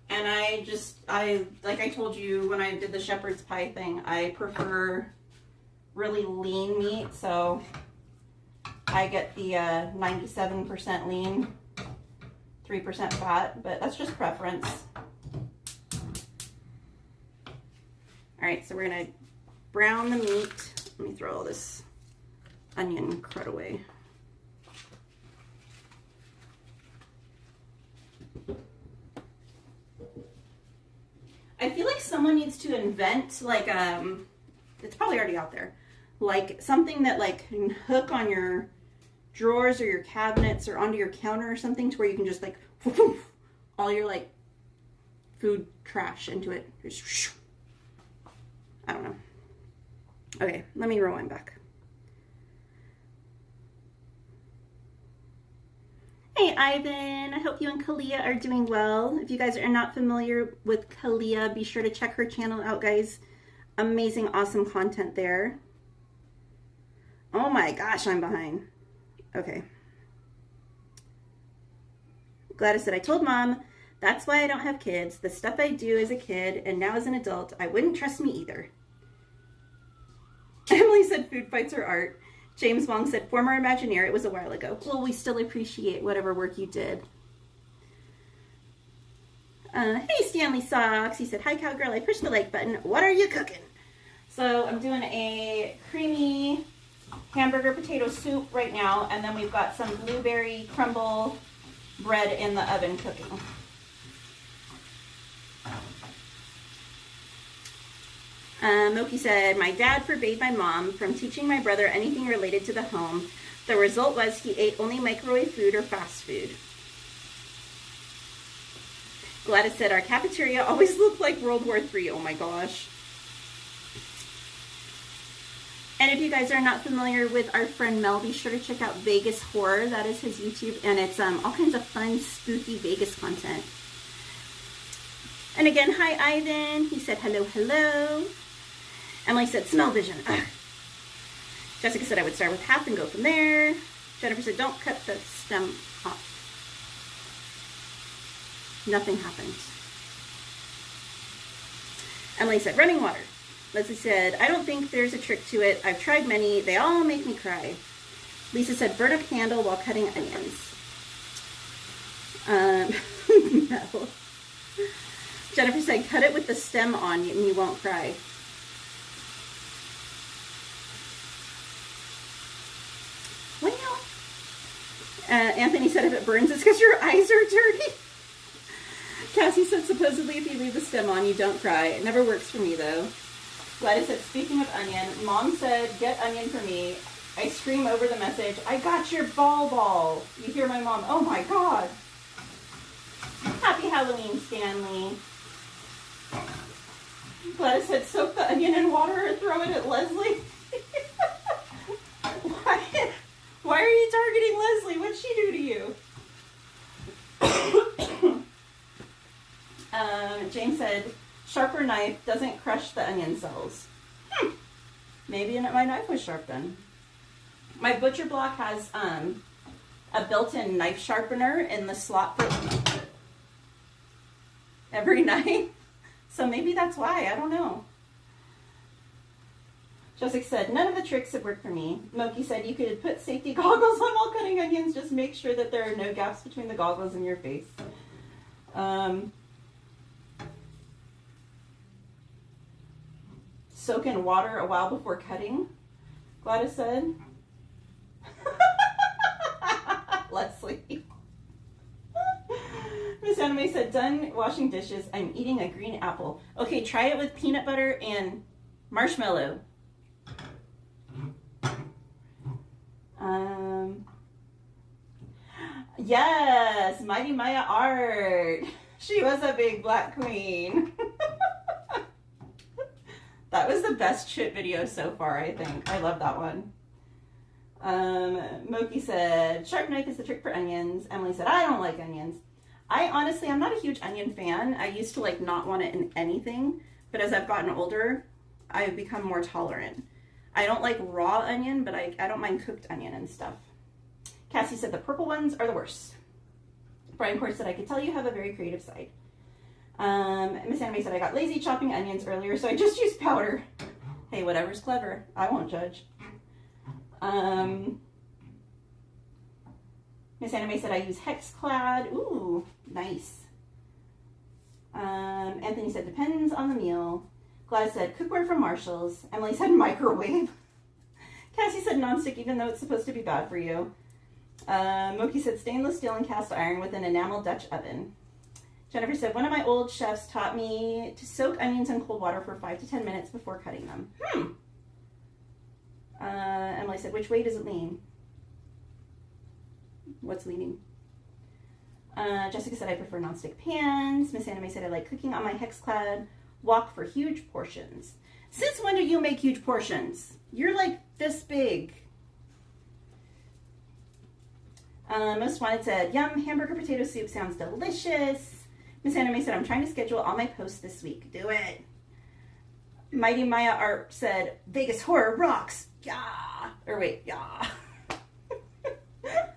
And I like I told you when I did the shepherd's pie thing, I prefer really lean meat, so I get the 97% lean, 3% fat, but that's just preference. All right, so we're gonna brown the meat. Let me throw all this onion crud away. I feel like someone needs to invent like it's probably already out there, like something that like can hook on your drawers or your cabinets or onto your counter or something, to where you can just like all your like food trash into it. Just, I don't know. Okay, let me rewind back. Hey Ivan, I hope you and Kalia are doing well. If you guys are not familiar with Kalia, be sure to check her channel out, guys. Amazing, awesome content there. Oh my gosh, I'm behind. Okay. Gladys said, I told Mom, that's why I don't have kids. The stuff I do as a kid and now as an adult, I wouldn't trust me either. Emily said, food fights are art. James Wong said, former Imagineer, it was a while ago. Well, we still appreciate whatever work you did. Hey, Stanley Socks. He said, hi, Cowgirl. I pushed the like button. What are you cooking? So I'm doing a creamy hamburger potato soup right now, and then we've got some blueberry crumble bread in the oven cooking. Moki said, my dad forbade my mom from teaching my brother anything related to the home. The result was he ate only microwave food or fast food. Gladys said, our cafeteria always looked like World War III. Oh my gosh. And if you guys are not familiar with our friend Mel, be sure to check out Vegas Horror. That is his YouTube, and it's all kinds of fun, spooky Vegas content. And again, hi Ivan. He said, hello, hello. Emily said, smell vision. Ugh. Jessica said, I would start with half and go from there. Jennifer said, don't cut the stem off. Nothing happened. Emily said, running water. Leslie said, I don't think there's a trick to it. I've tried many. They all make me cry. Lisa said, burn a candle while cutting onions. No. Jennifer said, cut it with the stem on and you won't cry. Well, Anthony said, if it burns, it's because your eyes are dirty. Cassie said, supposedly if you leave the stem on, you don't cry. It never works for me, though. Gladys said, speaking of onion, Mom said, get onion for me. I scream over the message, I got your ball. You hear my mom, oh my God. Happy Halloween, Stanley. Gladys said, soak the onion in water or throw it at Leslie. Why are you targeting Leslie? What'd she do to you? James said, sharper knife doesn't crush the onion cells. Maybe my knife was sharp then. My butcher block has a built-in knife sharpener in the slot for every knife. So maybe that's why. I don't know. Jessica said, none of the tricks have worked for me. Moki said, you could put safety goggles on while cutting onions. Just make sure that there are no gaps between the goggles and your face. Soak in water a while before cutting, Gladys said. Leslie. Miss Anime said, done washing dishes. I'm eating a green apple. Okay, try it with peanut butter and marshmallow. Yes, Mighty Maya Art. She was a big black queen. That was the best chip video so far, I think. I love that one. Moki said, sharp knife is the trick for onions. Emily said, I don't like onions. I'm not a huge onion fan. I used to like not want it in anything, but as I've gotten older, I've become more tolerant. I don't like raw onion, but I don't mind cooked onion and stuff. Cassie said the purple ones are the worst. Brian Court said, I could tell you have a very creative side. Miss Anime said, I got lazy chopping onions earlier, so I just used powder. Hey, whatever's clever. I won't judge. Miss Anime said I use Hexclad. Ooh, nice. Anthony said depends on the meal. Gladys said cookware from Marshall's. Emily said microwave. Cassie said nonstick, even though it's supposed to be bad for you. Moki said stainless steel and cast iron with an enamel Dutch oven. Jennifer said one of my old chefs taught me to soak onions in cold water for 5 to 10 minutes before cutting them. Emily said, which way does it lean? What's leaning? Jessica said I prefer nonstick pans. Miss Anime said I like cooking on my Hexclad wok for huge portions. Since when do you make huge portions? You're like this big. Most Wanted said, yum, hamburger potato soup sounds delicious. Miss Anime said, I'm trying to schedule all my posts this week. Do it. Mighty Maya Art said, Vegas horror rocks. Yeah. Or wait, yeah.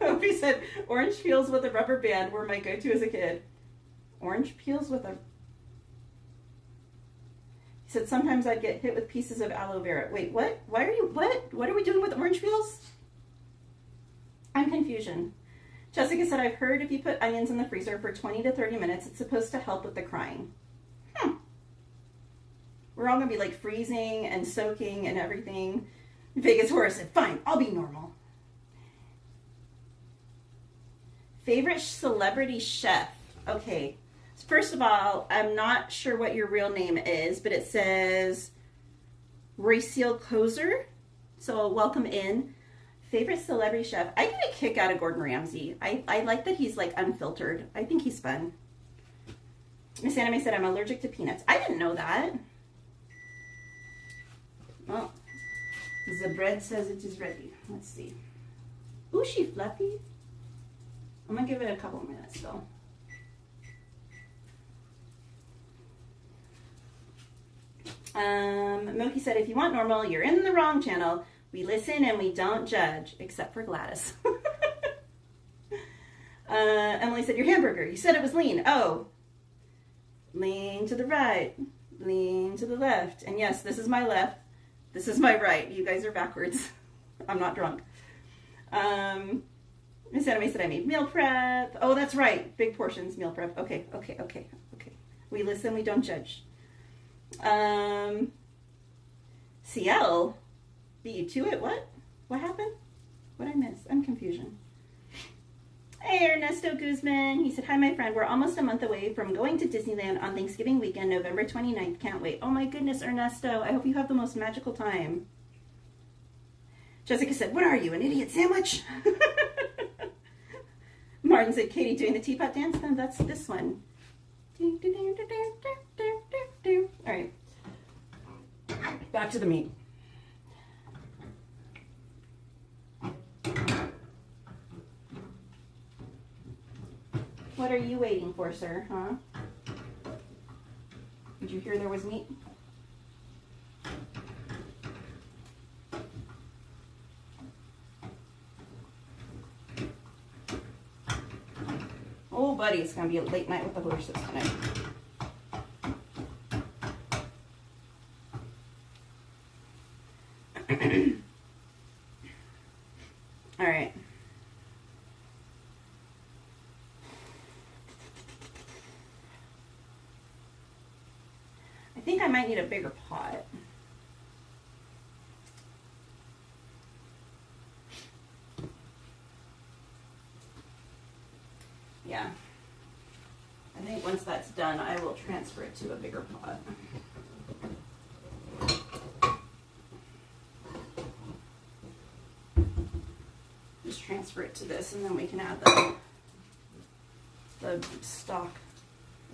Opie said, orange peels with a rubber band were my go-to as a kid. Orange peels with a... He said, sometimes I'd get hit with pieces of aloe vera. Wait, what? Why are you... What? What are we doing with orange peels? I'm confusion. Jessica said, I've heard if you put onions in the freezer for 20 to 30 minutes, it's supposed to help with the crying. We're all going to be like freezing and soaking and everything. Vegas Horror said, fine, I'll be normal. Favorite celebrity chef? Okay. First of all, I'm not sure what your real name is, but it says Raciel Kozer. So welcome in. Favorite celebrity chef? I get a kick out of Gordon Ramsay. I like that he's like unfiltered. I think he's fun. Miss Anime said I'm allergic to peanuts. I didn't know that. Well, the bread says it is ready. Let's see. Ooh, she fluffy. I'm gonna give it a couple minutes though. Moki said, if you want normal, you're in the wrong channel. We listen and we don't judge, except for Gladys. Emily said, your hamburger. You said it was lean. Oh. Lean to the right. Lean to the left. And yes, this is my left. This is my right. You guys are backwards. I'm not drunk. Miss Anime said I made meal prep. Oh, that's right. Big portions, meal prep. Okay. We listen, we don't judge. CL beat you to it. What? What happened? What'd I miss? I'm confusion. Hey, Ernesto Guzman. He said, hi, my friend. We're almost a month away from going to Disneyland on Thanksgiving weekend, November 29th. Can't wait. Oh, my goodness, Ernesto. I hope you have the most magical time. Jessica said, what are you, an idiot sandwich? Martin said, Katie doing the teapot dance? No, that's this one. All right. Back to the meat. What are you waiting for, sir, huh? Did you hear there was meat? Oh, buddy, it's going to be a late night with the horses tonight. All right. I think I might need a bigger pot. Yeah. I think once that's done, I will transfer it to a bigger pot. Just transfer it to this, and then we can add the stock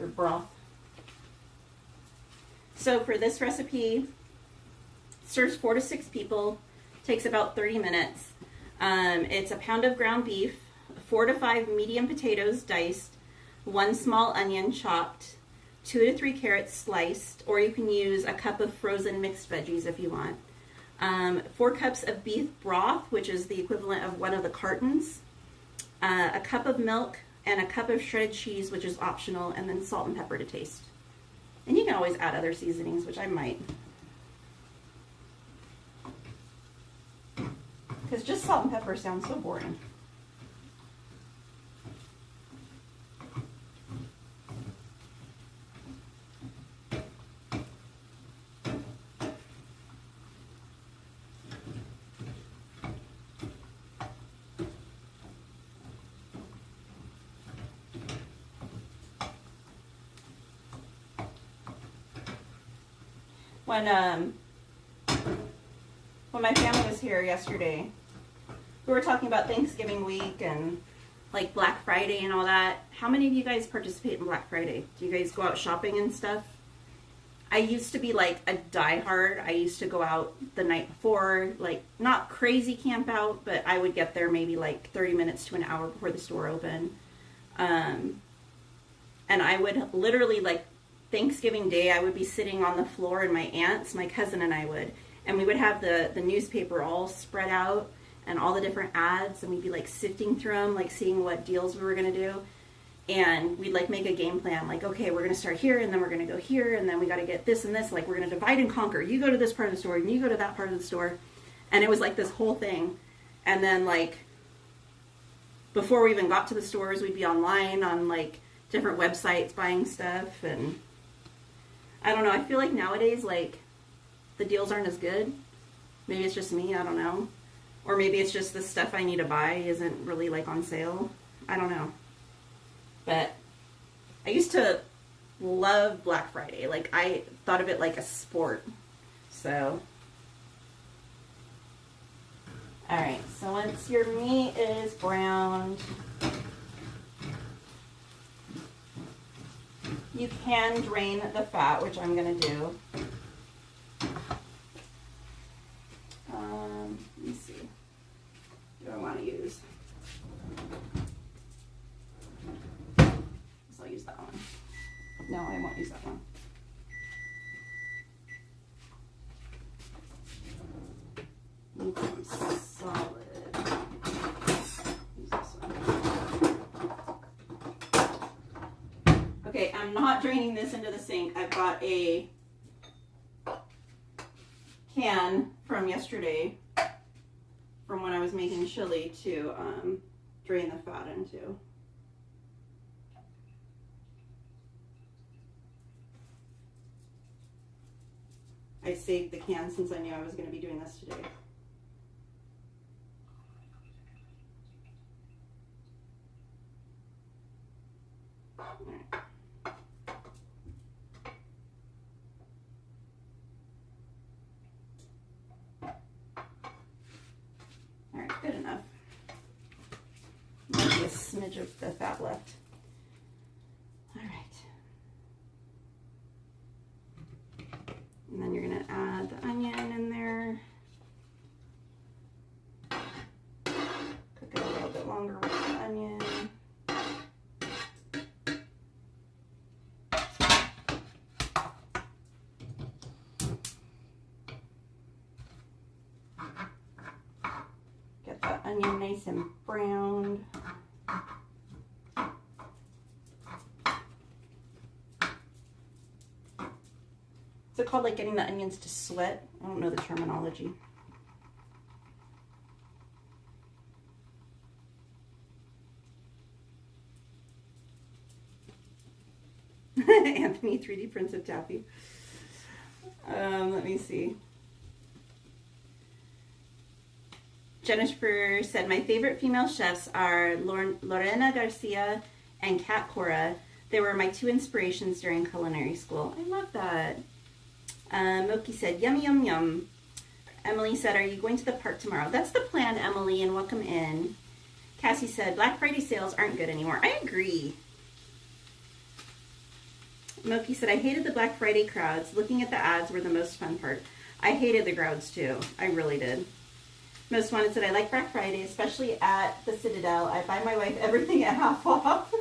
or broth. So for this recipe, serves 4 to 6 people, takes about 30 minutes. It's a pound of ground beef, 4 to 5 medium potatoes diced, 1 small onion chopped, 2 to 3 carrots sliced, or you can use a cup of frozen mixed veggies if you want. 4 cups of beef broth, which is the equivalent of one of the cartons, a cup of milk, and a cup of shredded cheese, which is optional, and then salt and pepper to taste. And you can always add other seasonings, which I might. because just salt and pepper sounds so boring. When my family was here yesterday, we were talking about Thanksgiving week and like Black Friday and all that. How many of you guys participate in Black Friday? Do you guys go out shopping and stuff? I used to be like a diehard. I used to go out the night before, like not crazy camp out, but I would get there maybe like 30 minutes to an hour before the store opened. And I would literally like Thanksgiving Day, I would be sitting on the floor, and my aunts, my cousin and I would, and we would have the newspaper all spread out and all the different ads, and we'd be like sifting through them, like seeing what deals we were going to do. And we'd like make a game plan, like, okay, we're going to start here, and then we're going to go here, and then we got to get this and this, like we're going to divide and conquer. You go to this part of the store, and you go to that part of the store. And it was like this whole thing. And then like before we even got to the stores, we'd be online on like different websites buying stuff. And I don't know, I feel like nowadays, like, the deals aren't as good. Maybe it's just me, I don't know. Or maybe it's just the stuff I need to buy isn't really, like, on sale. I don't know. But I used to love Black Friday. Like, I thought of it like a sport. So, alright, so once your meat is browned, you can drain the fat, which I'm going to do. Let me see. What do I want to use? So I'll use that one. No, I won't use that one. Need some solid. Use this one. Okay, I'm not draining this into the sink. I've got a can from yesterday, from when I was making chili, to drain the fat into. I saved the can since I knew I was going to be doing this today. All right. Alright, good enough. Maybe a smidge of the fat left. Alright. And then you're going to add the onion in there. Cook it a little bit longer with the onion. Onion nice and browned. Is it called like getting the onions to sweat? I don't know the terminology. Anthony 3D printed taffy. Let me see. Jennifer said, my favorite female chefs are Lorena Garcia and Kat Cora. They were my two inspirations during culinary school. I love that. Moki said, yum, yum, yum. Emily said, are you going to the park tomorrow? That's the plan, Emily, and welcome in. Cassie said, Black Friday sales aren't good anymore. I agree. Moki said, I hated the Black Friday crowds. Looking at the ads were the most fun part. I hated the crowds too. I really did. Most Wanted said, I like Black Friday, especially at the Citadel. I buy my wife everything at half off.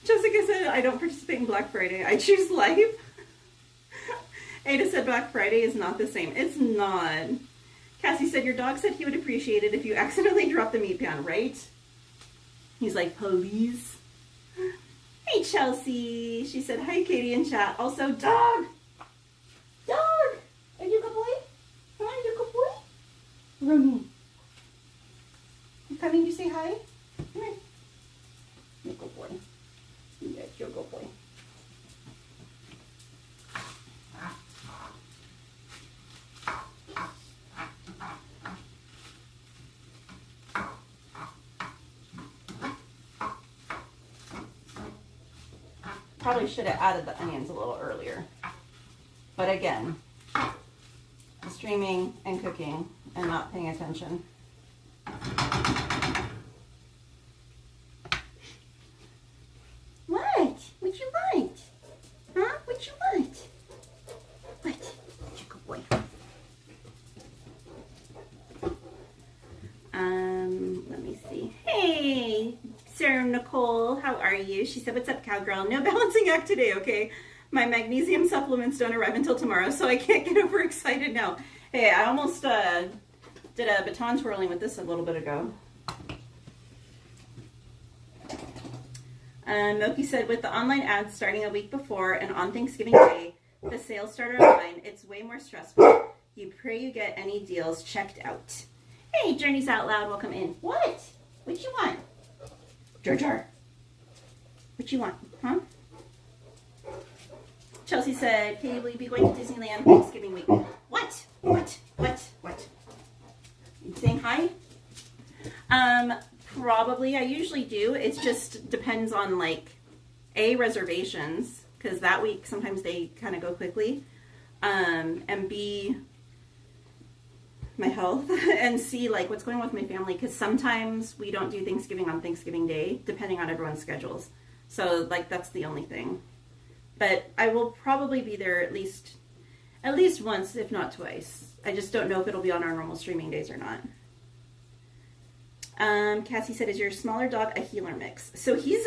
Jessica said, I don't participate in Black Friday. I choose life. Ada said, Black Friday is not the same. It's not. Cassie said, your dog said he would appreciate it if you accidentally dropped the meat pan, right? He's like, please. Hey, Chelsea. She said, hi, Katie in chat. Also, dog. Dog. Are you good boy? Come on, you good boy? Romy. You coming to say hi? Come here. You're a good boy. Yes, you're a good boy. Probably should have added the onions a little earlier. But again, streaming and cooking and not paying attention. What? What you want? Huh? What you want? What? What you good boy? Let me see. Hey, Sarah Nicole, how are you? She said, what's up, Cowgirl? No balancing act today, okay? My magnesium supplements don't arrive until tomorrow, so I can't get overexcited now. Hey, I almost did a baton twirling with this a little bit ago. Moki said, with the online ads starting a week before and on Thanksgiving Day, the sales starter online, it's way more stressful. You pray you get any deals checked out. Hey, Journeys Out Loud, welcome in. What? What you want? Jar Jar. What you want? Huh? Chelsea said, hey, will you be going to Disneyland Thanksgiving week? What? What? You saying hi? Probably. I usually do. It just depends on, like, A, reservations, because that week sometimes they kind of go quickly, and B, my health, and C, like, what's going on with my family, because sometimes we don't do Thanksgiving on Thanksgiving Day, depending on everyone's schedules. So, like, that's the only thing. But I will probably be there at least once, if not twice. I just don't know if it'll be on our normal streaming days or not. Cassie said, is your smaller dog a healer mix? So his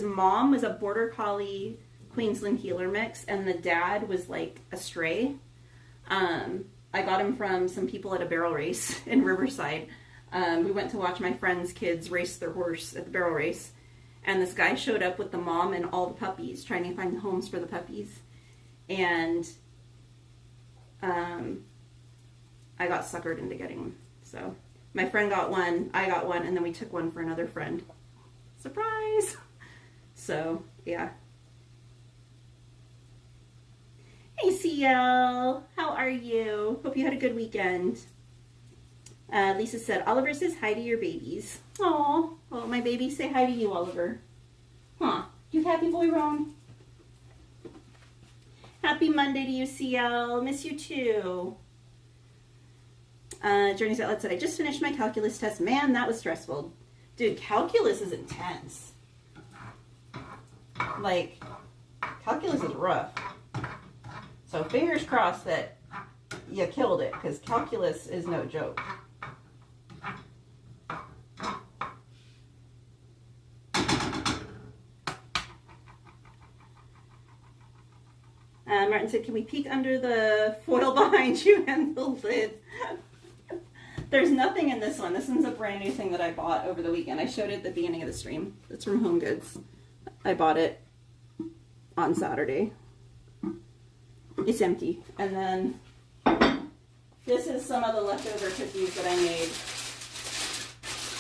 mom was a Border Collie Queensland healer mix, and the dad was like a stray. I got him from some people at a barrel race in Riverside. We went to watch my friend's kids race their horse at the barrel race. And this guy showed up with the mom and all the puppies, trying to find homes for the puppies. And I got suckered into getting them. So my friend got one, I got one, and then we took one for another friend. Surprise! So, yeah. Hey, CL. How are you? Hope you had a good weekend. Lisa said, Oliver says hi to your babies. Aw, well, my babies say hi to you, Oliver. Huh, you happy boy, Ron? Happy Monday to you, CL. Miss you too. Journey's Outlet said, I just finished my calculus test. Man, that was stressful. Dude, calculus is intense. Like, calculus is rough. So fingers crossed that you killed it, because calculus is no joke. Martin said, can we peek under the foil behind you and the lid? There's nothing in this one. This one's a brand new thing that I bought over the weekend. I showed it at the beginning of the stream. It's from Home Goods. I bought it on Saturday. It's empty. And then this is some of the leftover cookies that I made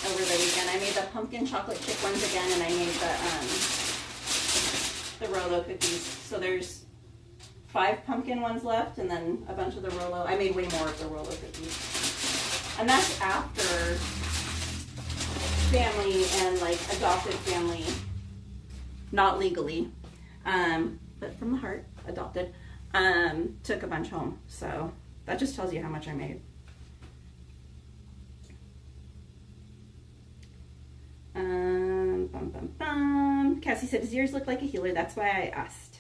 over the weekend. I made the pumpkin chocolate chip ones again, and I made the Rolo cookies. So there's 5 pumpkin ones left, and then a bunch of the Rolo. I made way more of the Rolo cookies. And that's after family and, like, adopted family, not legally, but from the heart, adopted, took a bunch home. So that just tells you how much I made. Cassie said, does yours look like a healer? That's why I asked.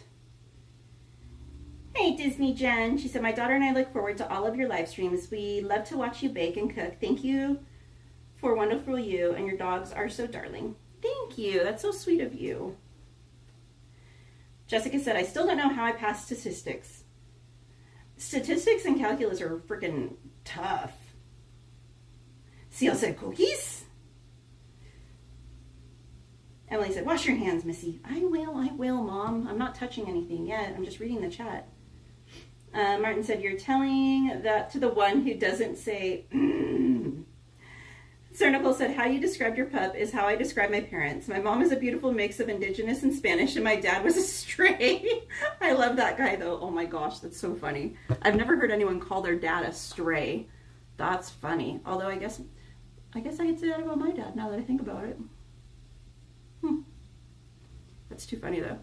Hey, Disney Jen. She said, my daughter and I look forward to all of your live streams. We love to watch you bake and cook. Thank you for wonderful you, and your dogs are so darling. Thank you. That's so sweet of you. Jessica said, I still don't know how I passed statistics. Statistics and calculus are freaking tough. CL said, cookies? Emily said, wash your hands, Missy. I will, Mom. I'm not touching anything yet. I'm just reading the chat. Martin said, you're telling that to the one who doesn't say, Sir Nicole said, how you described your pup is how I describe my parents. My mom is a beautiful mix of indigenous and Spanish, and my dad was a stray. I love that guy, though. Oh my gosh, that's so funny. I've never heard anyone call their dad a stray. That's funny. Although I guess I could say that about my dad now that I think about it. That's too funny, though.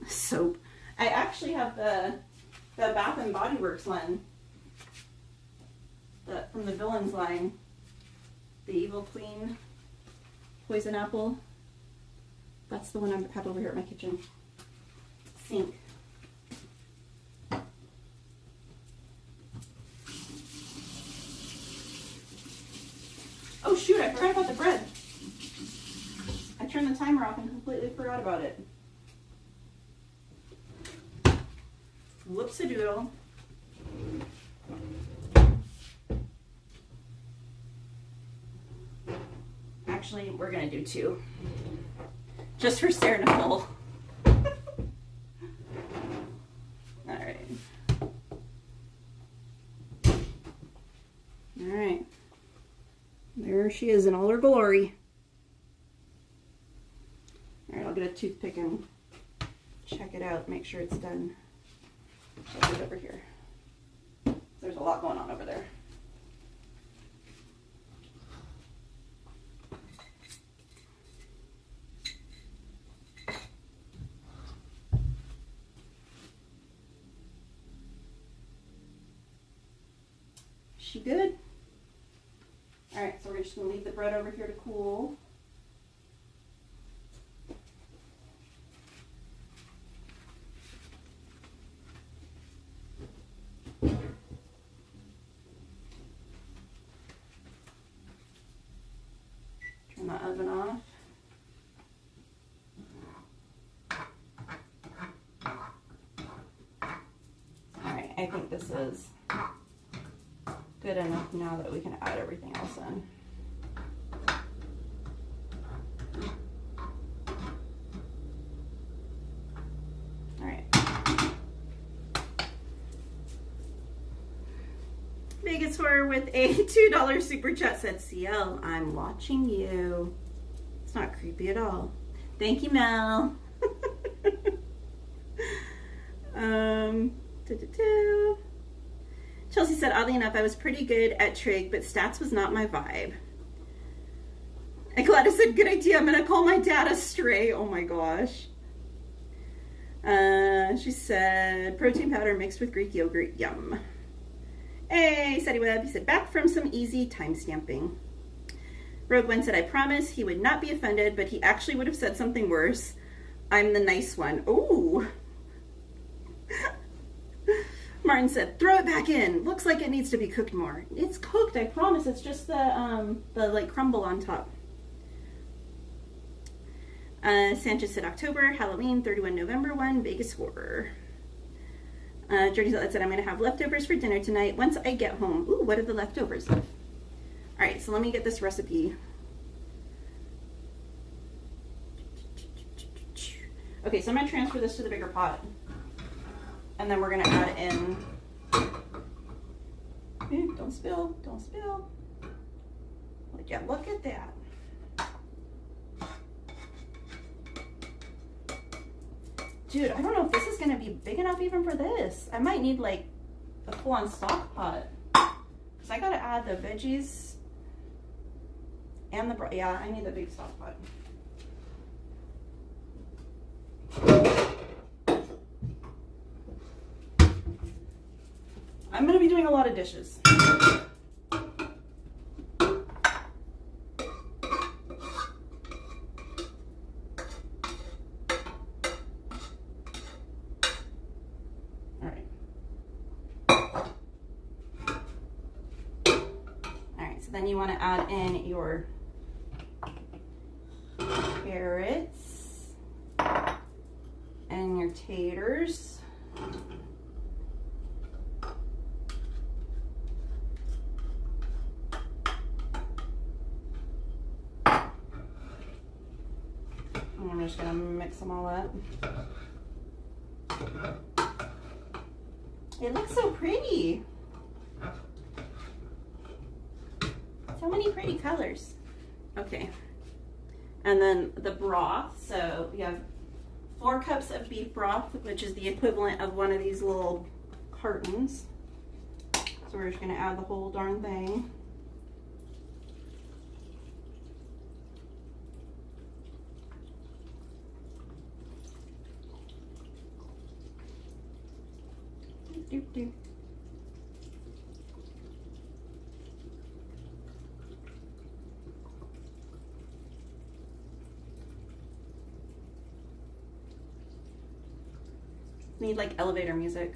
Soap. I actually have the Bath and Body Works one. From the Villains line. The Evil Queen Poison Apple. That's the one I have over here at my kitchen sink. Oh shoot, I forgot about the bread. I turned the timer off and completely forgot about it. Whoops-a-doodle. Actually, we're gonna do 2. Just for Sarah Nicole. Alright. Alright. There she is in all her glory. Alright, I'll get a toothpick and check it out, make sure it's done. I'll put it over here. There's a lot going on over there. She good? All right, so we're just gonna leave the bread over here to cool. Turn the oven off. All right, I think this is good enough now that we can add everything else in. All right. Vegas Horror with a $2 super chat said, CL, I'm watching you. It's not creepy at all. Thank you, Mel. Chelsea said, oddly enough, I was pretty good at trig, but stats was not my vibe. And Gladys said, good idea, I'm gonna call my dad a stray. Oh my gosh. She said, protein powder mixed with Greek yogurt, yum. Hey, Sadie Webb, he said, back from some easy time stamping. Rogue One said, I promise he would not be offended, but he actually would have said something worse. I'm the nice one. Ooh. Martin said, throw it back in. Looks like it needs to be cooked more. It's cooked, I promise. It's just the like crumble on top. Sanchez said October, Halloween, 31 November 1, Vegas Horror. Jordy's Outlet said, I'm going to have leftovers for dinner tonight once I get home. Ooh, what are the leftovers of? All right, so let me get this recipe. Okay, so I'm going to transfer this to the bigger pot. And then we're going to add in, don't spill, don't spill. Yeah, look at that. Dude, I don't know if this is going to be big enough even for this. I might need like a full-on stock pot. Because I got to add the veggies and the broth. Yeah, I need the big stock pot. I'm going to be doing a lot of dishes. Then you want to add in your carrots and your taters. And I'm just going to mix them all up. It looks so pretty. So many pretty colors. Okay. And then the broth. So we have 4 cups of beef broth, which is the equivalent of one of these little cartons. So we're just going to add the whole darn thing. Doop. Need like elevator music.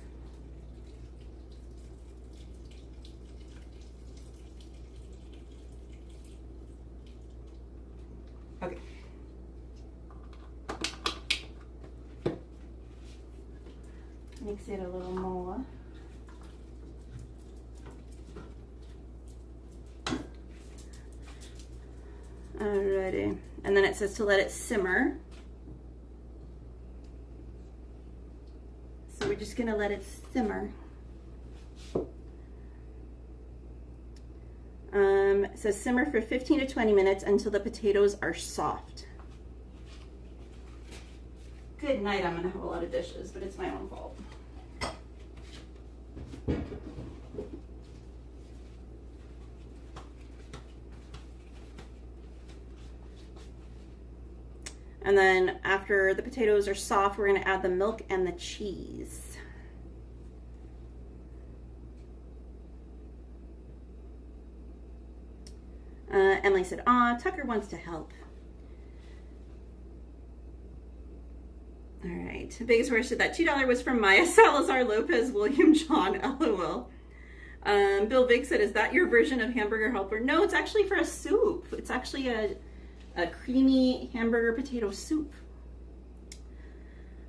Okay. Mix it a little more. Alrighty. And then it says to let it simmer. So we're just gonna let it simmer. It says simmer for 15 to 20 minutes until the potatoes are soft. Good night, I'm gonna have a lot of dishes, but it's my own fault. And then after the potatoes are soft, we're gonna add the milk and the cheese. Emily said, "Aw, Tucker wants to help." All right, biggest horse said that $2 was from Maya Salazar Lopez, William John, LOL. Bill Vick said, "Is that your version of hamburger helper?" No, it's actually for a soup. It's actually a creamy hamburger potato soup.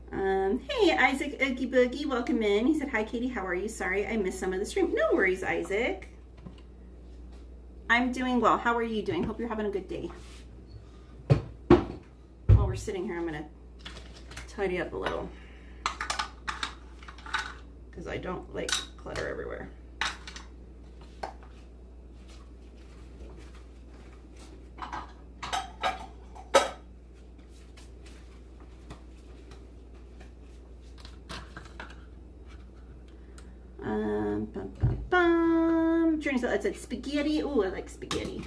Hey, Isaac Oogie Boogie, welcome in. He said, "Hi, Katie, how are you? Sorry, I missed some of the stream." No worries, Isaac. I'm doing well. How are you doing? Hope you're having a good day. While we're sitting here, I'm gonna tidy up a little because I don't like clutter everywhere. Journey said, "It said spaghetti." Ooh, I like spaghetti.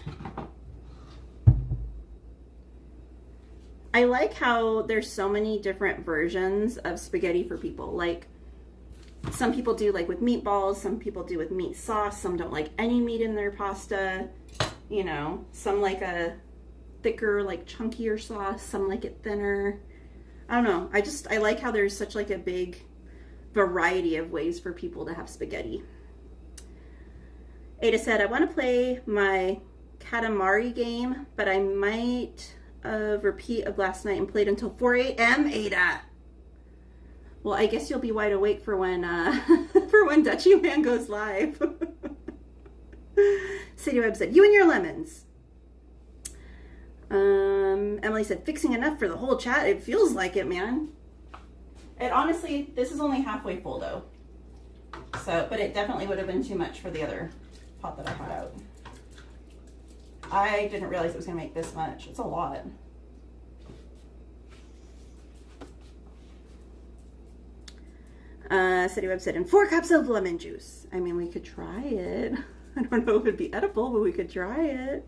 I like how there's so many different versions of spaghetti for people. Like, some people do like with meatballs, some people do with meat sauce, some don't like any meat in their pasta. You know, some like a thicker, like chunkier sauce, some like it thinner. I don't know. I like how there's such like a big variety of ways for people to have spaghetti. Ada said, "I want to play my Katamari game, but I might repeat of last night and played until 4 a.m. Ada. Well, I guess you'll be wide awake for when for when Dutchy Man goes live." City Web said, "You and your lemons." Emily said, "Fixing enough for the whole chat. It feels like it, man." And honestly, this is only halfway full though. So, but it definitely would have been too much for the other pot that I had out. I didn't realize it was gonna make this much. It's a lot. City Web said, "And 4 cups of lemon juice." I mean, we could try it. I don't know if it'd be edible, but we could try it.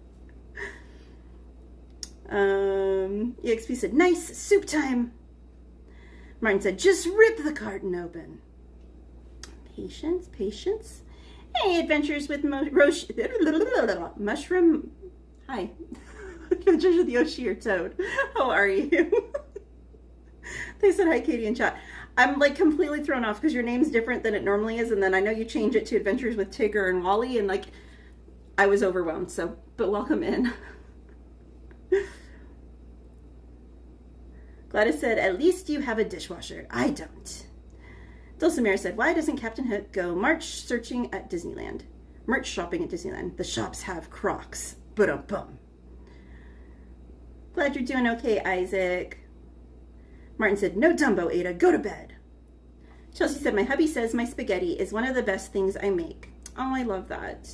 EXP said, "Nice soup time." Martin said, "Just rip the carton open." Patience, patience. Hey, Adventures with Mushroom. Hi. Adventures with Yoshi or Toad. How are you? They said, "Hi, Katie," in chat. I'm like completely thrown off because your name's different than it normally is. And then I know you change it to Adventures with Tigger and Wally. And like, I was overwhelmed. So, but welcome in. Gladys said, "At least you have a dishwasher. I don't." Dulcimere said, "Why doesn't Captain Hook go merch shopping at Disneyland? The shops have Crocs. Ba-dum-bum." Glad you're doing okay, Isaac. Martin said, "No Dumbo, Ada. Go to bed." Chelsea said, my hubby says my spaghetti is one of the best things I make. Oh, I love that.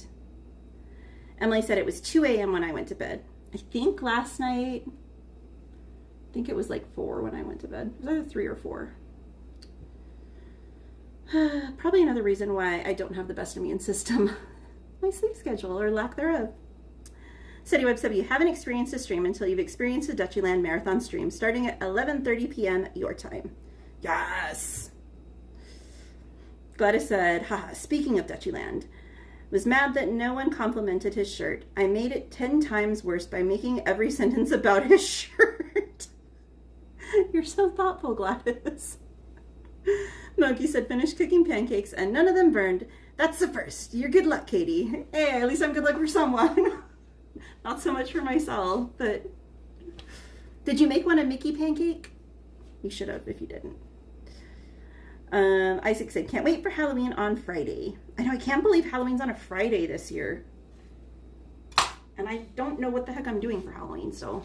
Emily said it was 2 a.m. when I went to bed. I think last night, I think it was like 4 when I went to bed. It was either 3 or 4. Probably another reason why I don't have the best immune system. My sleep schedule or lack thereof. City Web said, you haven't experienced a stream until you've experienced a Dutchyland marathon stream starting at 11:30 p.m. your time. Yes. Gladys said, haha, speaking of Dutchyland, was mad that no one complimented his shirt. I made it 10 times worse by making every sentence about his shirt. You're so thoughtful, Gladys. Moki said, finished cooking pancakes and none of them burned. That's the first. You're good luck, Katie. Hey, at least I'm good luck for someone. Not so much for myself, but did you make one a Mickey pancake? You should have if you didn't. Isaac said, can't wait for Halloween on Friday. I know, I can't believe Halloween's on a Friday this year. And I don't know what the heck I'm doing for Halloween, so.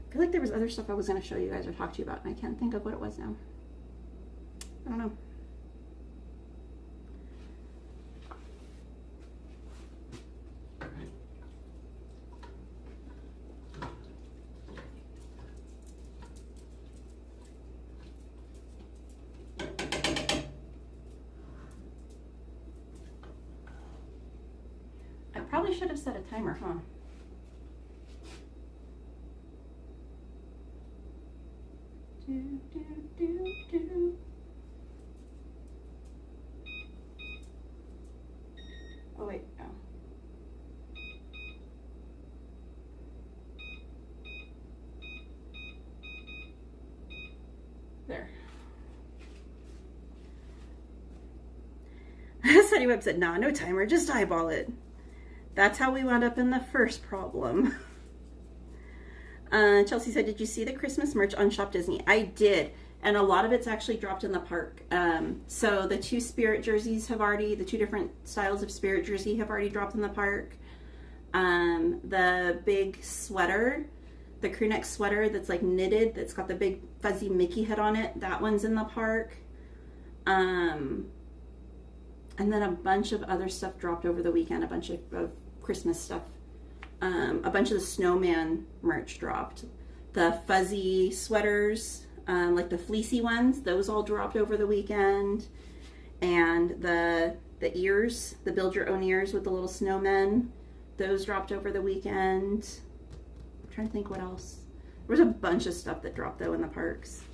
I feel like there was other stuff I was going to show you guys or talk to you about, and I can't think of what it was now. I don't know. I probably should have set a timer, huh? Oh wait, no. There. Sunny Web said, nah, no timer, just eyeball it. That's how we wound up in the first problem. Chelsea said, did you see the Christmas merch on Shop Disney? I did. And a lot of it's actually dropped in the park. So the 2 spirit jerseys have already, the 2 different styles of spirit jersey have already dropped in the park. The big sweater, the crew neck sweater that's like knitted, that's got the big fuzzy Mickey head on it, that one's in the park. And then a bunch of other stuff dropped over the weekend, a bunch of Christmas stuff. A bunch of the snowman merch dropped. The fuzzy sweaters, like the fleecy ones, those all dropped over the weekend. And the ears, the build your own ears with the little snowmen, those dropped over the weekend. I'm trying to think what else. There was a bunch of stuff that dropped though in the parks.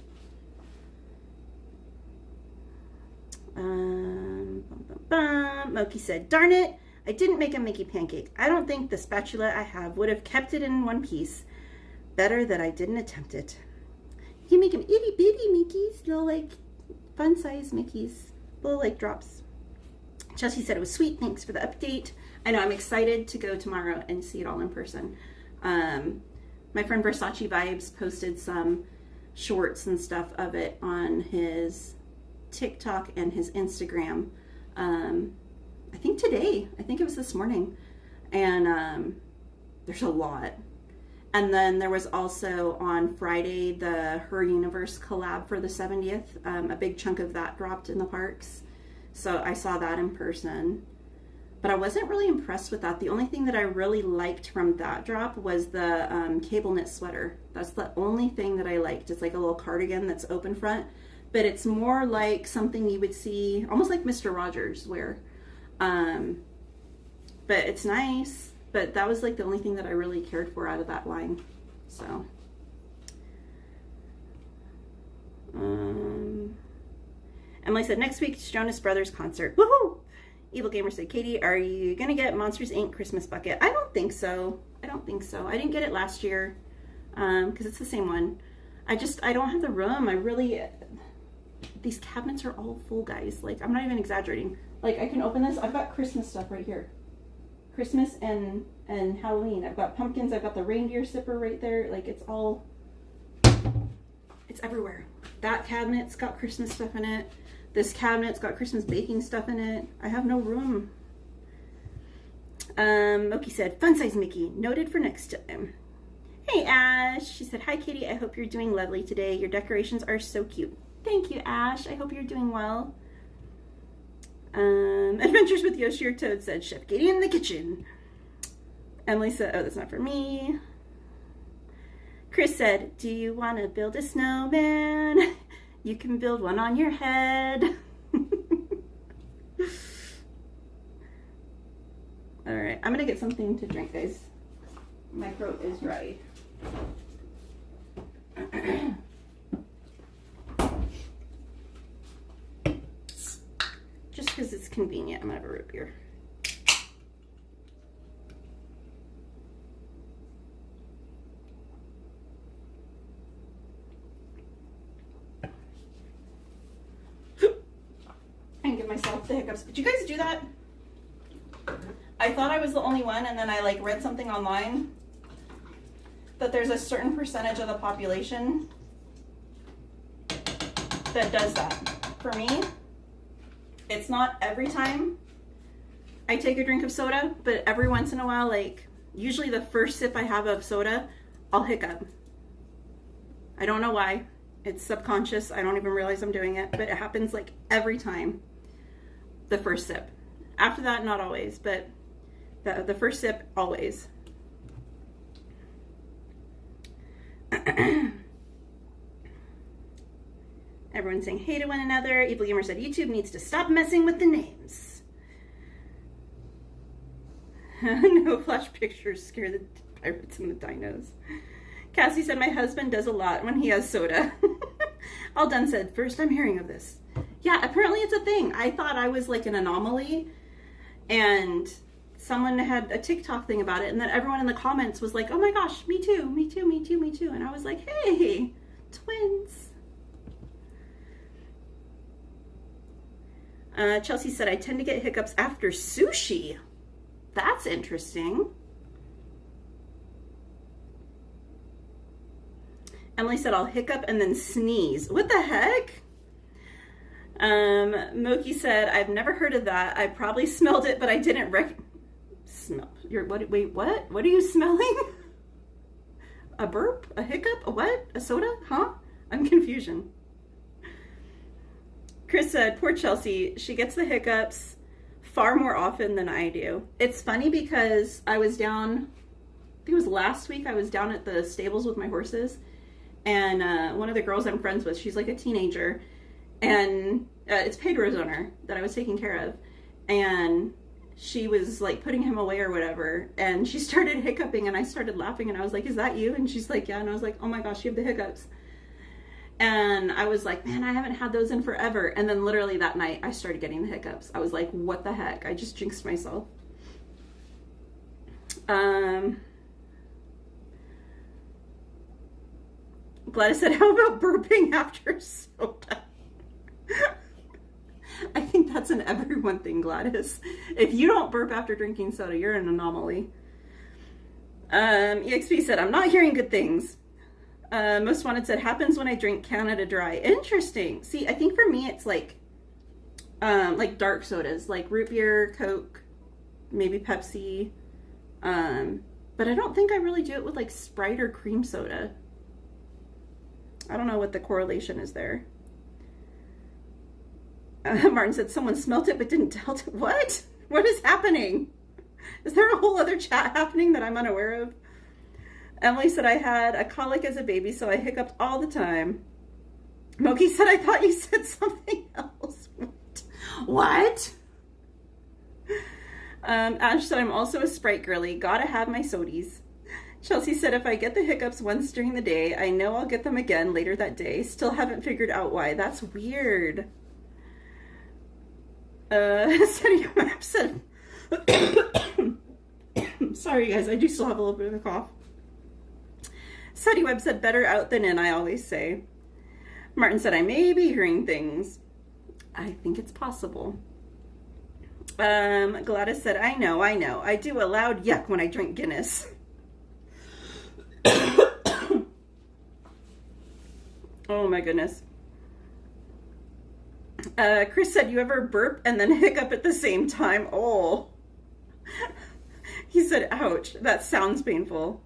Moki said, darn it, I didn't make a Mickey pancake. I don't think the spatula I have would have kept it in one piece. Better that I didn't attempt it. You can make them itty bitty Mickeys, little like fun size Mickeys, little like drops. Chelsea said it was sweet. Thanks for the update. I know, I'm excited to go tomorrow and see it all in person. My friend Versace Vibes posted some shorts and stuff of it on his TikTok and his Instagram. I think today, I think it was this morning, and there's a lot. And then there was also on Friday the Her Universe collab for the 70th. A big chunk of that dropped in the parks, so I saw that in person. But I wasn't really impressed with that. The only thing that I really liked from that drop was the cable knit sweater. That's the only thing that I liked. It's like a little cardigan that's open front, but it's more like something you would see, almost like Mr. Rogers wear. But it's nice, but that was like the only thing that I really cared for out of that line. So, Emily said, next week's Jonas Brothers concert. Woohoo! Evil Gamer said, Katie, are you gonna get Monsters Inc. Christmas bucket? I don't think so. I didn't get it last year, because it's the same one. I don't have the room. These cabinets are all full, guys. Like, I'm not even exaggerating. Like, I can open this. I've got Christmas stuff right here. Christmas and Halloween. I've got pumpkins. I've got the reindeer zipper right there. Like, it's everywhere. That cabinet's got Christmas stuff in it. This cabinet's got Christmas baking stuff in it. I have no room. Moki said, fun size Mickey, noted for next time. Hey, Ash. She said, hi, Katie. I hope you're doing lovely today. Your decorations are so cute. Thank you, Ash. I hope you're doing well. Adventures with Yoshi or Toad said, Chef Katie in the kitchen. Emily said, oh, that's not for me. Chris said, do you want to build a snowman? You can build one on your head. All right, I'm going to get something to drink, guys. My throat is dry. Just because it's convenient, I'm going to have a root beer. And give myself the hiccups. Did you guys do that? I thought I was the only one, and then I like read something online that there's a certain percentage of the population that does that. For me, it's not every time I take a drink of soda, but every once in a while, like usually the first sip I have of soda, I'll hiccup. I don't know why. It's subconscious. I don't even realize I'm doing it, but it happens like every time. The first sip. After that, not always, but the first sip, always. Everyone's saying hey to one another. Evil Gamer said YouTube needs to stop messing with the names. No flash pictures scare the pirates and the dinos. Cassie said my husband does a lot when he has soda. All Done said, first I'm hearing of this. Yeah, apparently it's a thing. I thought I was like an anomaly, and someone had a TikTok thing about it, and then everyone in the comments was like, oh my gosh, me too, me too, me too, me too. And I was like, hey, twins. Chelsea said, I tend to get hiccups after sushi. That's interesting. Emily said, I'll hiccup and then sneeze. What the heck? Moki said, I've never heard of that. I probably smelled it, but I didn't smell. Wait, what? What are you smelling? A burp? A hiccup? A what? A soda? Huh? I'm confusion. Chris said, poor Chelsea, she gets the hiccups far more often than I do. It's funny because I was down, I think it was last week, I was down at the stables with my horses, and one of the girls I'm friends with, she's like a teenager, and it's Pedro's owner that I was taking care of, and she was like putting him away or whatever, and she started hiccuping, and I started laughing, and I was like, is that you? And she's like, yeah. And I was like, oh my gosh, you have the hiccups. And I was like, man, I haven't had those in forever. And then literally that night I started getting the hiccups. I was like, what the heck? I just jinxed myself. Gladys said, how about burping after soda? I think that's an everyone thing, Gladys. If you don't burp after drinking soda, you're an anomaly. EXP said, I'm not hearing good things. Most Wanted said, happens when I drink Canada Dry. Interesting. See, I think for me it's like dark sodas, like root beer, Coke, maybe Pepsi. But I don't think I really do it with like Sprite or cream soda. I don't know what the correlation is there. Martin said someone smelt it but didn't tell it. What? What is happening? Is there a whole other chat happening that I'm unaware of? Emily said I had a colic as a baby, so I hiccuped all the time. Moki said, I thought you said something else. What? Ash said, I'm also a Sprite girly. Gotta have my sodies. Chelsea said, if I get the hiccups once during the day, I know I'll get them again later that day. Still haven't figured out why. That's weird. Setting up said, sorry guys, I do still have a little bit of a cough. Seti Webb said, better out than in, I always say. Martin said, I may be hearing things. I think it's possible. Gladys said, I know. I do a loud yuck when I drink Guinness. Oh my goodness. Chris said, you ever burp and then hiccup at the same time? Oh. He said, ouch, that sounds painful.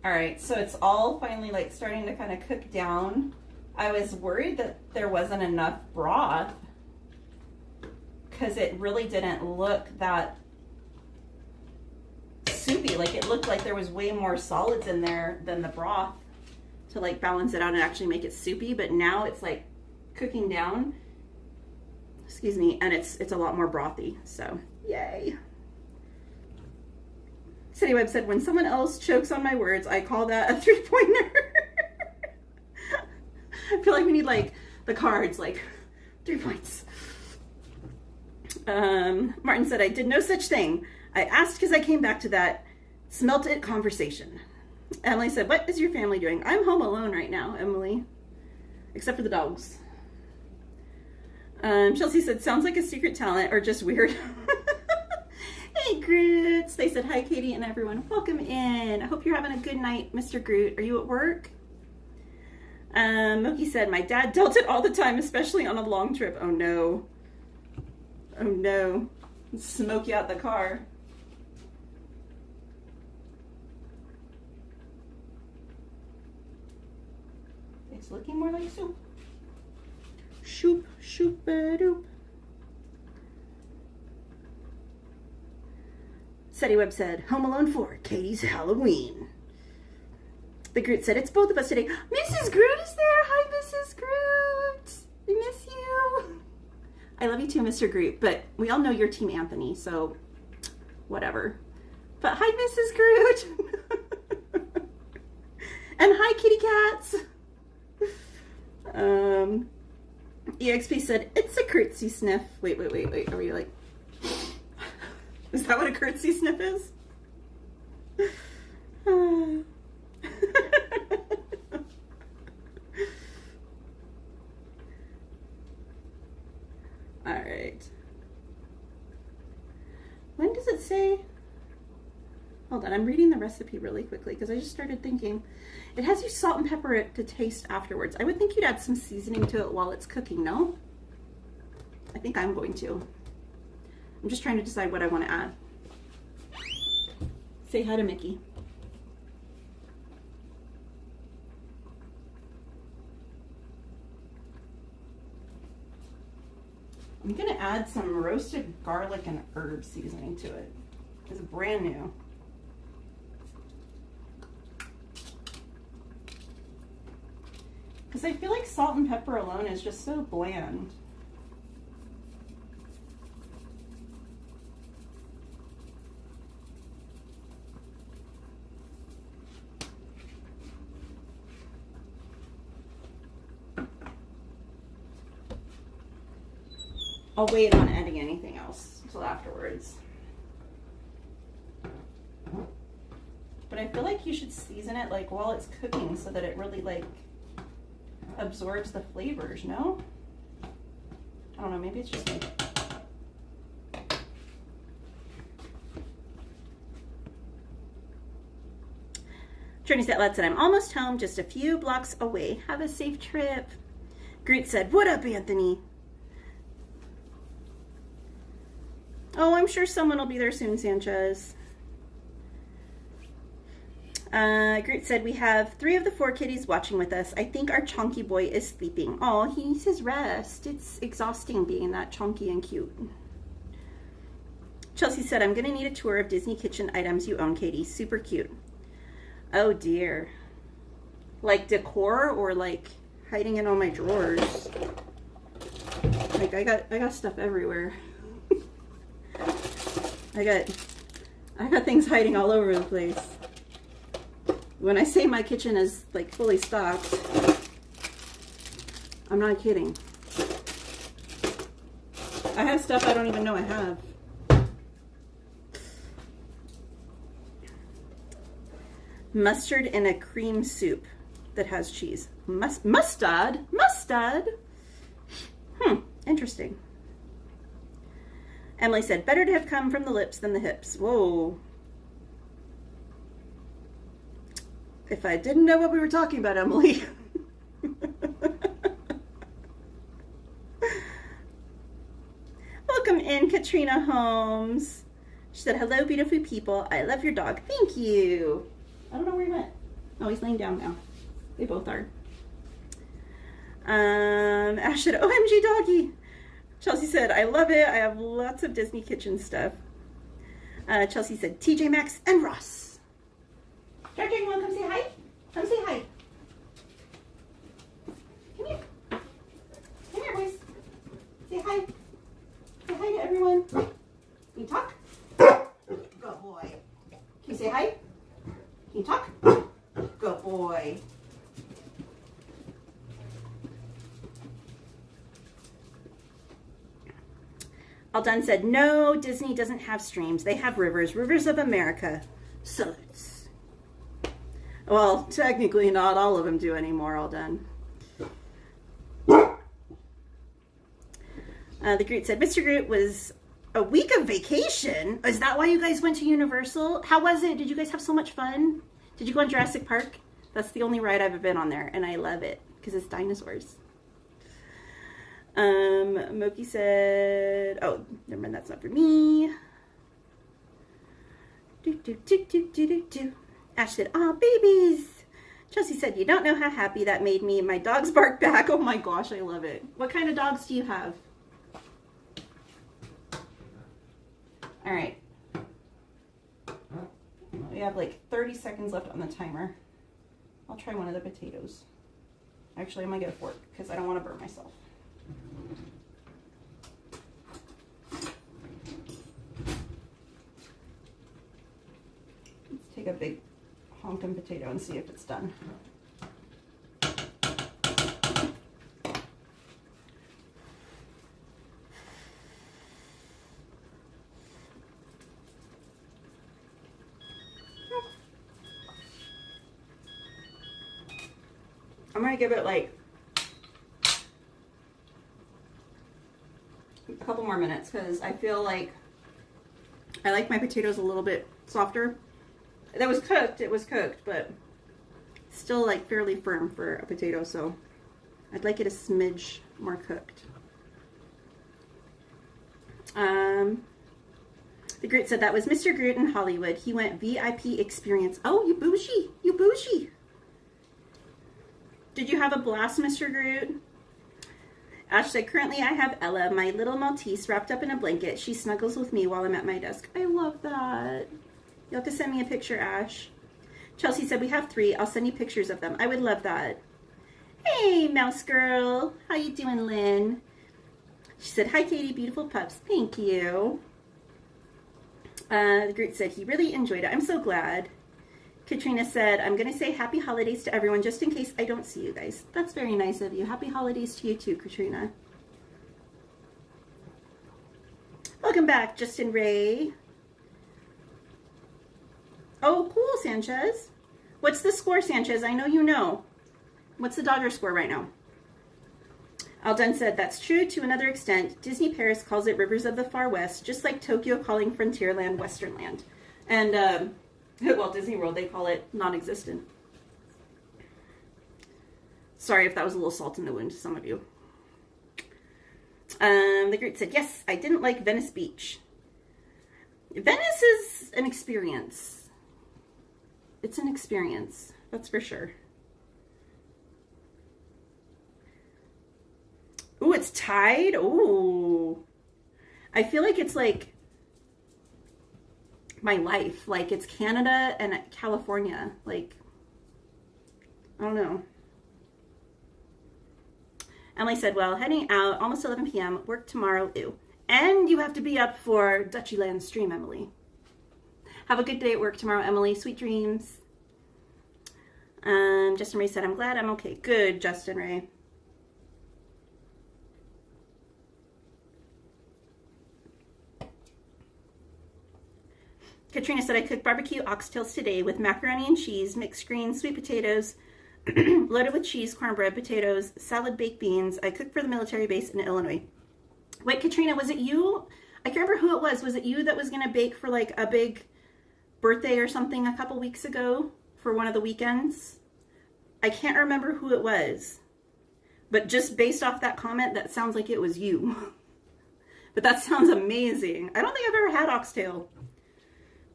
All right, so it's all finally like starting to kind of cook down. I was worried that there wasn't enough broth because it really didn't look that soupy. Like it looked like there was way more solids in there than the broth to like balance it out and actually make it soupy. But now it's like cooking down, excuse me, and it's a lot more brothy. So yay. City Web said, when someone else chokes on my words, I call that a 3-pointer. I feel like we need like the cards, like 3 points. Martin said, I did no such thing. I asked because I came back to that smelt it conversation. Emily said, what is your family doing? I'm home alone right now, Emily, except for the dogs. Chelsea said, sounds like a secret talent or just weird. Hey, Groots. They said, hi, Katie and everyone. Welcome in. I hope you're having a good night, Mr. Groot. Are you at work? Moki said, my dad dealt it all the time, especially on a long trip. Oh, no. Oh, no. Smoke you out the car. It's looking more like soup. Shoop, shoop, doop. City Web said, Home Alone 4, Katie's Halloween. The Groot said, it's both of us today. Mrs. Groot is there. Hi, Mrs. Groot. I miss you. I love you too, Mr. Groot, but we all know you're Team Anthony, so whatever. But hi, Mrs. Groot. And hi, kitty cats. EXP said, it's a curtsy sniff. Wait. Are we like... Is that what a curtsy sniff is? All right. When does it say? Hold on, I'm reading the recipe really quickly because I just started thinking. It has you salt and pepper it to taste afterwards. I would think you'd add some seasoning to it while it's cooking, no? I think I'm going to. I'm just trying to decide what I want to add. Say hi to Mickey. I'm going to add some roasted garlic and herb seasoning to it. It's brand new. Because I feel like salt and pepper alone is just so bland. I'll wait on adding anything else until afterwards. But I feel like you should season it like while it's cooking so that it really like absorbs the flavors, no? I don't know, maybe it's just me. Journey's that lad said, I'm almost home, just a few blocks away. Have a safe trip. Groot said, what up, Anthony? Oh, I'm sure someone will be there soon, Sanchez. Groot said, we have 3 of the 4 kitties watching with us. I think our chonky boy is sleeping. Oh, he needs his rest. It's exhausting being that chonky and cute. Chelsea said, I'm going to need a tour of Disney kitchen items you own, Katie. Super cute. Oh, dear. Like decor or like hiding in all my drawers? Like, I got stuff everywhere. I got things hiding all over the place. When I say my kitchen is like fully stocked, I'm not kidding. I have stuff I don't even know I have. Mustard in a cream soup that has cheese. Mustard? Mustard? Interesting. Emily said, better to have come from the lips than the hips. Whoa. If I didn't know what we were talking about, Emily. in Katrina Holmes. She said, hello, beautiful people. I love your dog. Thank you. I don't know where he went. Oh, he's laying down now. They both are. Ash said, OMG doggy. Chelsea said, I love it. I have lots of Disney kitchen stuff. Chelsea said, TJ Maxx and Ross. Georgia, you want to come say hi? Come say hi. Come here. Come here, boys. Say hi. Say hi to everyone. Can you talk? Good boy. Can you say hi? Can you talk? Good boy. Alden said, no, Disney doesn't have streams. They have rivers. Rivers of America. Salutes. Well, technically not all of them do anymore, Alden. The Groot said, Mr. Groot was a week of vacation. Is that why you guys went to Universal? How was it? Did you guys have so much fun? Did you go on Jurassic Park? That's the only ride I've been on there, and I love it because it's dinosaurs. Moki said, oh, never mind, that's not for me. Ash said, oh, babies. Chelsea said, you don't know how happy that made me. My dogs bark back. Oh my gosh, I love it. What kind of dogs do you have? All right. We have like 30 seconds left on the timer. I'll try one of the potatoes. Actually, I'm gonna get a fork because I don't want to burn myself. Let's take a big honkin' potato and see if it's done. I'm gonna give it like a couple more minutes because I feel like I like my potatoes a little bit softer. That was cooked, it was cooked, but still like fairly firm for a potato, so I'd like it a smidge more cooked. The Groot said that was Mr. Groot in Hollywood. He went VIP experience. Oh, you bougie, you bougie. Did you have a blast, Mr. Groot? Ash said, currently I have Ella, my little Maltese, wrapped up in a blanket. She snuggles with me while I'm at my desk. I love that. You'll have to send me a picture, Ash. Chelsea said, we have 3. I'll send you pictures of them. I would love that. Hey, mouse girl. How you doing, Lynn? She said, hi, Katie, beautiful pups. Thank you. The Groot said, he really enjoyed it. I'm so glad. Katrina said, I'm going to say happy holidays to everyone just in case I don't see you guys. That's very nice of you. Happy holidays to you too, Katrina. Welcome back, Justin Ray. Oh, cool, Sanchez. What's the score, Sanchez? I know you know. What's the Dodger score right now? Alden said, that's true to another extent. Disney Paris calls it Rivers of the Far West, just like Tokyo calling Frontierland Westernland. And, well, Disney World, they call it non-existent. Sorry if that was a little salt in the wound to some of you. The Groot said, yes, I didn't like Venice Beach. Venice is an experience. It's an experience, that's for sure. Ooh, it's tied. Ooh. I feel like it's like my life. Like it's Canada and California. Like, I don't know. Emily said, well, heading out, almost 11 p.m., work tomorrow, ew. And you have to be up for Dutchyland stream, Emily. Have a good day at work tomorrow, Emily. Sweet dreams. Justin Ray said, I'm glad I'm okay. Good, Justin Ray. Katrina said, I cooked barbecue oxtails today with macaroni and cheese, mixed greens, sweet potatoes, loaded with cheese, cornbread, potatoes, salad, baked beans. I cooked for the military base in Illinois. Wait, Katrina, was it you? I can't remember who it was. Was it you that was going to bake for like a big birthday or something a couple weeks ago for one of the weekends? I can't remember who it was. But just based off that comment, that sounds like it was you. But that sounds amazing. I don't think I've ever had oxtail.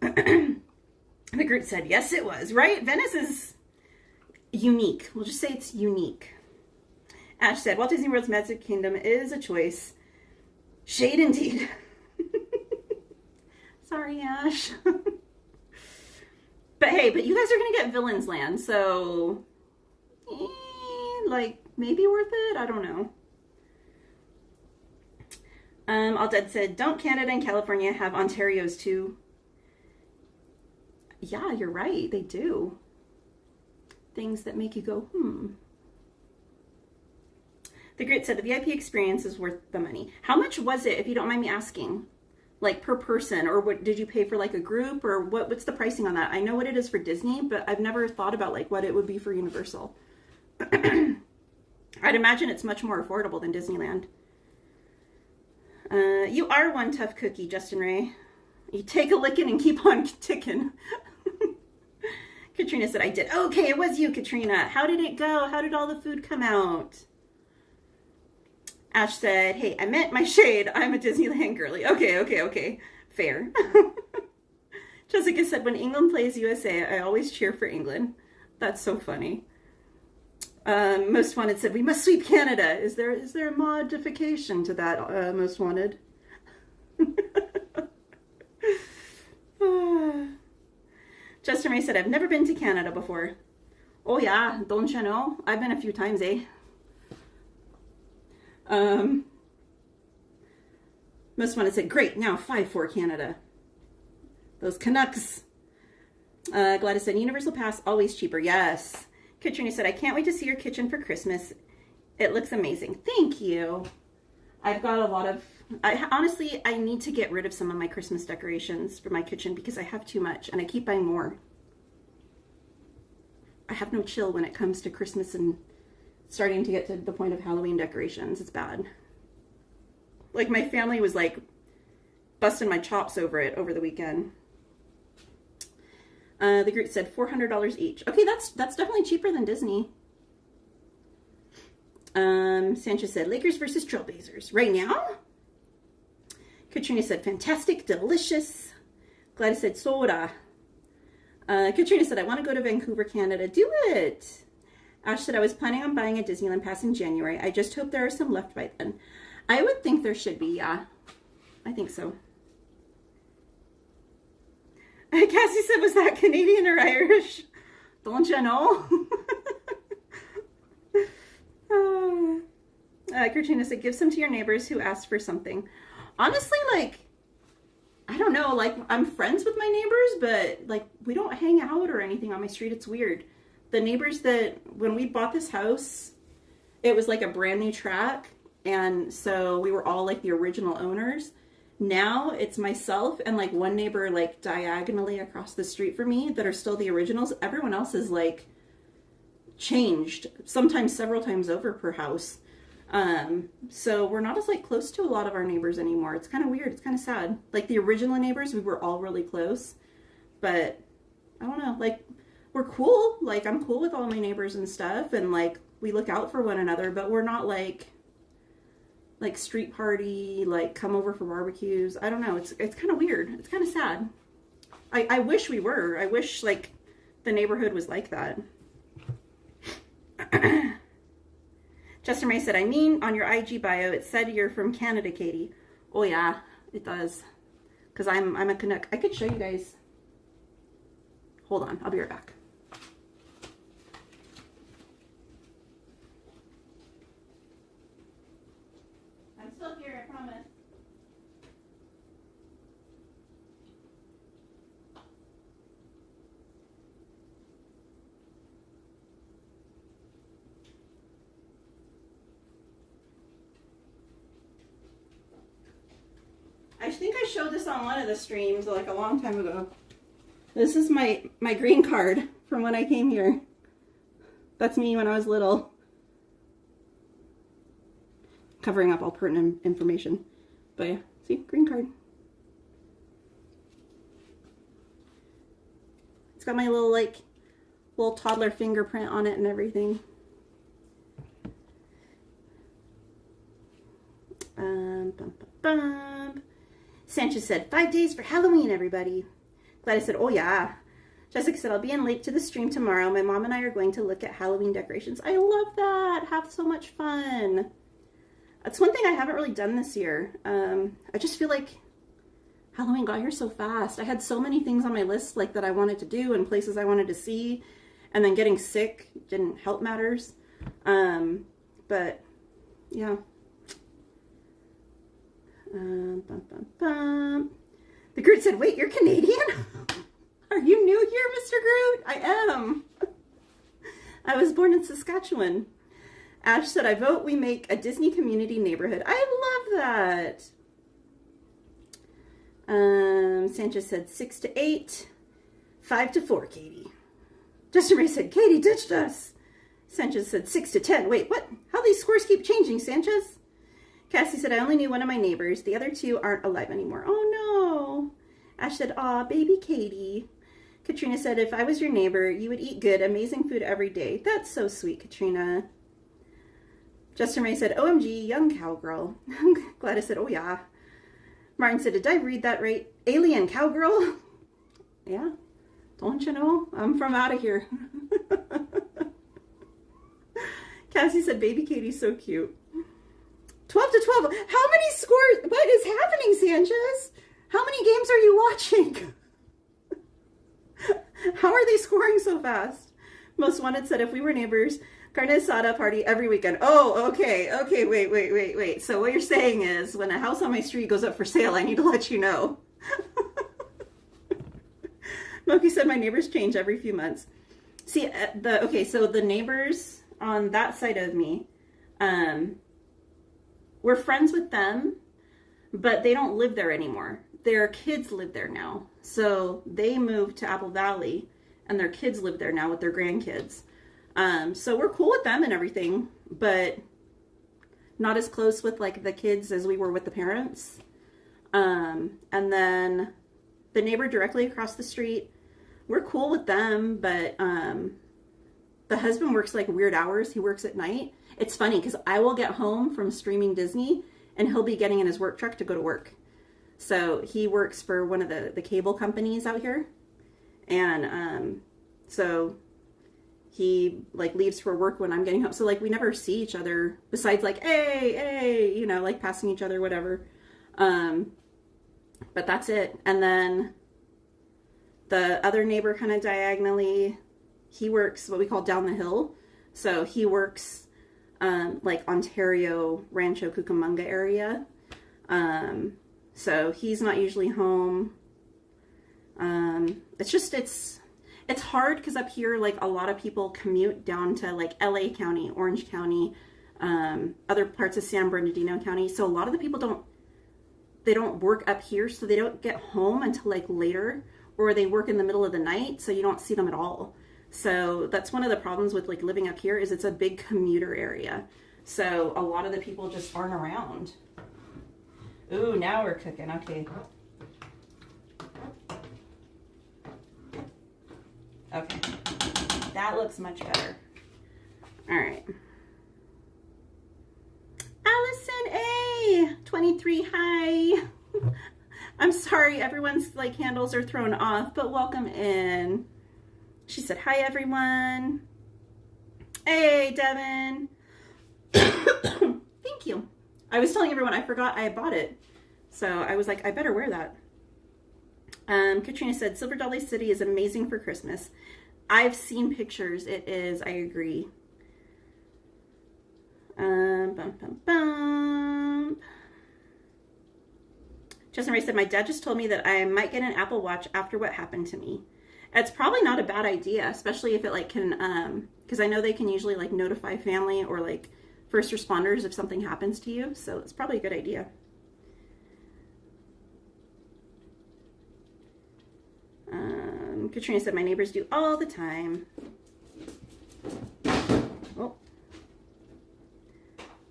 The group said, yes, it was, right? Venice is unique. We'll just say it's unique. Ash said, Walt Disney World's Magic Kingdom is a choice. Shade indeed. Sorry, Ash. But hey, but you guys are going to get Villains Land, so like maybe worth it? I don't know. All Dead said, don't Canada and California have Ontario's too? Yeah, you're right. They do. Things that make you go, The Grit said the VIP experience is worth the money. How much was it, if you don't mind me asking? Like per person, or what did you pay for, like a group, or what's the pricing on that? I know what it is for Disney, but I've never thought about like what it would be for Universal. I'd imagine it's much more affordable than Disneyland. You are one tough cookie, Justin Ray. You take a licking and keep on ticking. Katrina said, I did. Okay, it was you, Katrina. How did it go? How did all the food come out? Ash said, hey, I meant my shade. I'm a Disneyland girly. Okay. Fair. Jessica said, when England plays USA, I always cheer for England. That's so funny. Most Wanted said, we must sweep Canada. Is there a modification to that, Most Wanted? Justin Ray said, I've never been to Canada before. Oh yeah, don't you know? I've been a few times, eh? Most Wanted said, great, now 5-4 Canada. Those Canucks. Gladys said, Universal Pass, always cheaper. Yes. Katrina said, I can't wait to see your kitchen for Christmas. It looks amazing. Thank you. I've got a lot of, honestly, I need to get rid of some of my Christmas decorations for my kitchen because I have too much and I keep buying more. I have no chill when it comes to Christmas and starting to get to the point of Halloween decorations. It's bad. Like my family was like busting my chops over it over the weekend. The group said $400 each. Okay, that's definitely cheaper than Disney. Sanchez said Lakers versus Trailblazers right now. Katrina said fantastic, delicious. Gladys said soda. Katrina said I want to go to Vancouver, Canada. Do it. Ash said I was planning on buying a Disneyland pass in January. I just hope there are some left by then. I would think there should be, yeah. I think so. Cassie said, was that Canadian or Irish? Don't you know? Katrina said, give some to your neighbors who asked for something. Honestly, like, I don't know, like, I'm friends with my neighbors, but, like, we don't hang out or anything on my street. It's weird. The neighbors that, when we bought this house, it was, like, a brand new track, and so we were all, like, the original owners. Now it's myself and like one neighbor like diagonally across the street from me that are still the originals. Everyone else is like changed, sometimes several times over per house. So we're not as like close to a lot of our neighbors anymore. It's kind of weird. It's kind of sad. Like the original neighbors, we were all really close, but I don't know, like we're cool. Like I'm cool with all my neighbors and stuff. And like we look out for one another, but we're not like street party, like come over for barbecues. I don't know. It's kind of weird. It's kind of sad. I wish we were. I wish like the neighborhood was like that. Justin Ray said, I mean, on your IG bio, it said you're from Canada, Katie. Oh yeah, it does. Cause I'm a Canuck. I could show you guys. Hold on. I'll be right back. Here, I promise. I think I showed this on one of the streams like a long time ago. This is my green card from when I came here. That's me when I was little. Covering up all pertinent information. But yeah, see, green card. It's got my little toddler fingerprint on it and everything. bum. Sanchez said, 5 days for Halloween, everybody. Gladys said, oh yeah. Jessica said, I'll be in late to the stream tomorrow. My mom and I are going to look at Halloween decorations. I love that. Have so much fun. That's one thing I haven't really done this year. I just feel like Halloween got here so fast. I had so many things on my list like that I wanted to do and places I wanted to see, and then getting sick didn't help matters. But yeah. The Groot said, wait, you're Canadian? Are you new here, Mr. Groot? I am. I was born in Saskatchewan. Ash said, I vote we make a Disney community neighborhood. I love that. Sanchez said 6 to 8, 5 to 4, Katie. Justin Ray said, Katie ditched us. Sanchez said 6 to 10. Wait, what? How these scores keep changing, Sanchez? Cassie said, I only knew one of my neighbors. The other two aren't alive anymore. Oh, no. Ash said, aw, baby Katie. Katrina said, if I was your neighbor, you would eat good, amazing food every day. That's so sweet, Katrina. Justin Ray said, OMG, young cowgirl. Gladys said, oh, yeah. Martin said, did I read that right? Alien cowgirl? Yeah. Don't you know? I'm from out of here. Cassie said, baby Katie's so cute. 12 to 12. How many scores? What is happening, Sanchez? How many games are you watching? How are they scoring so fast? Most Wanted said, if we were neighbors, carne asada party every weekend. Oh, okay. Okay, wait. So what you're saying is when a house on my street goes up for sale, I need to let you know. Moki said, my neighbors change every few months. See, so the neighbors on that side of me, we're friends with them, but they don't live there anymore. Their kids live there now. So they moved to Apple Valley and their kids live there now with their grandkids. So we're cool with them and everything, but not as close with like the kids as we were with the parents. And then the neighbor directly across the street, we're cool with them, but the husband works like weird hours. He works at night. It's funny because I will get home from streaming Disney and he'll be getting in his work truck to go to work. So he works for one of the cable companies out here. And so he like leaves for work when I'm getting home. So like we never see each other besides like, hey, you know, like passing each other, whatever. But that's it. And then the other neighbor kind of diagonally, he works what we call down the hill. So he works like Ontario, Rancho Cucamonga area. So he's not usually home. It's hard because up here, like a lot of people commute down to like LA County, Orange County, other parts of San Bernardino County. So a lot of the people don't work up here. So they don't get home until like later, or they work in the middle of the night. So you don't see them at all. So that's one of the problems with like living up here is it's a big commuter area. So a lot of the people just aren't around. Ooh, now we're cooking. Okay. Okay. That looks much better. All right. Allison A. 23, hi. I'm sorry, everyone's like handles are thrown off, but welcome in. She said, hi, everyone. Hey, Devin. Thank you. I was telling everyone I forgot I bought it. So I was like, I better wear that. Katrina said, Silver Dolly City is amazing for Christmas. I've seen pictures. It is. I agree. Justin Ray said, my dad just told me that I might get an Apple Watch after what happened to me. It's probably not a bad idea, especially if it like can, because I know they can usually like notify family or like first responders if something happens to you. So it's probably a good idea. Katrina said, my neighbors do all the time. Oh.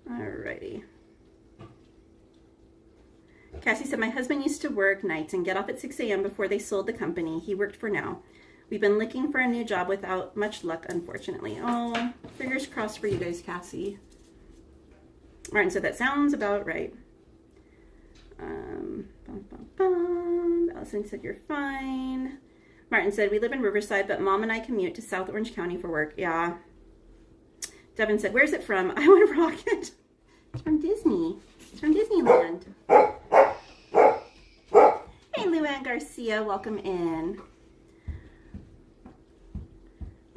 Alrighty. Cassie said, my husband used to work nights and get off at 6 a.m. before they sold the company he worked for now. We've been looking for a new job without much luck, unfortunately. Oh, fingers crossed for you guys, Cassie. Martin said, that sounds about right. Allison said you're fine. Martin said, we live in Riverside, but Mom and I commute to South Orange County for work. Yeah. Devin said, where's it from? I want to rock it. It's from Disney. It's from Disneyland. Hey, Luann Garcia, welcome in.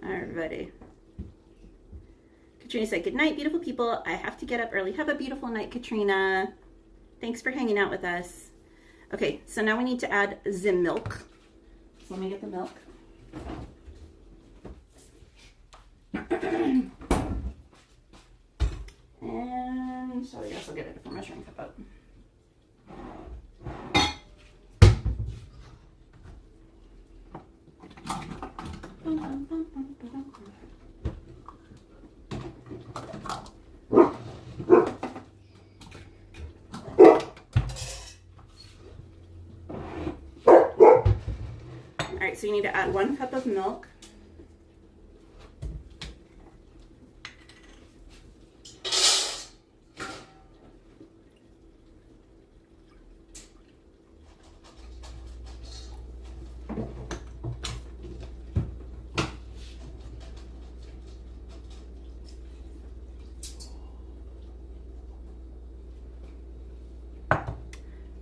Alrighty. Katrina said, good night, beautiful people. I have to get up early. Have a beautiful night, Katrina. Thanks for hanging out with us. Okay, so now we need to add the milk. So let me get the milk. And so I guess I'll get a different measuring cup out. Alright, so you need to add 1 cup of milk.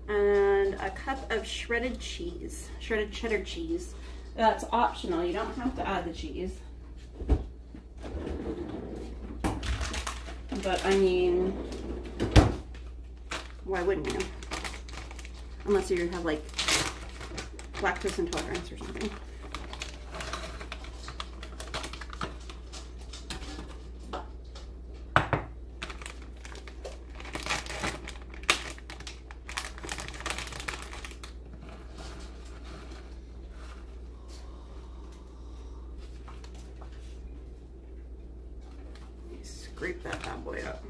And a cup of shredded cheese, shredded cheddar cheese. That's optional, you don't have to add the cheese. But I mean, why wouldn't you? Unless you have like lactose intolerance or something. Scrape that bad boy up.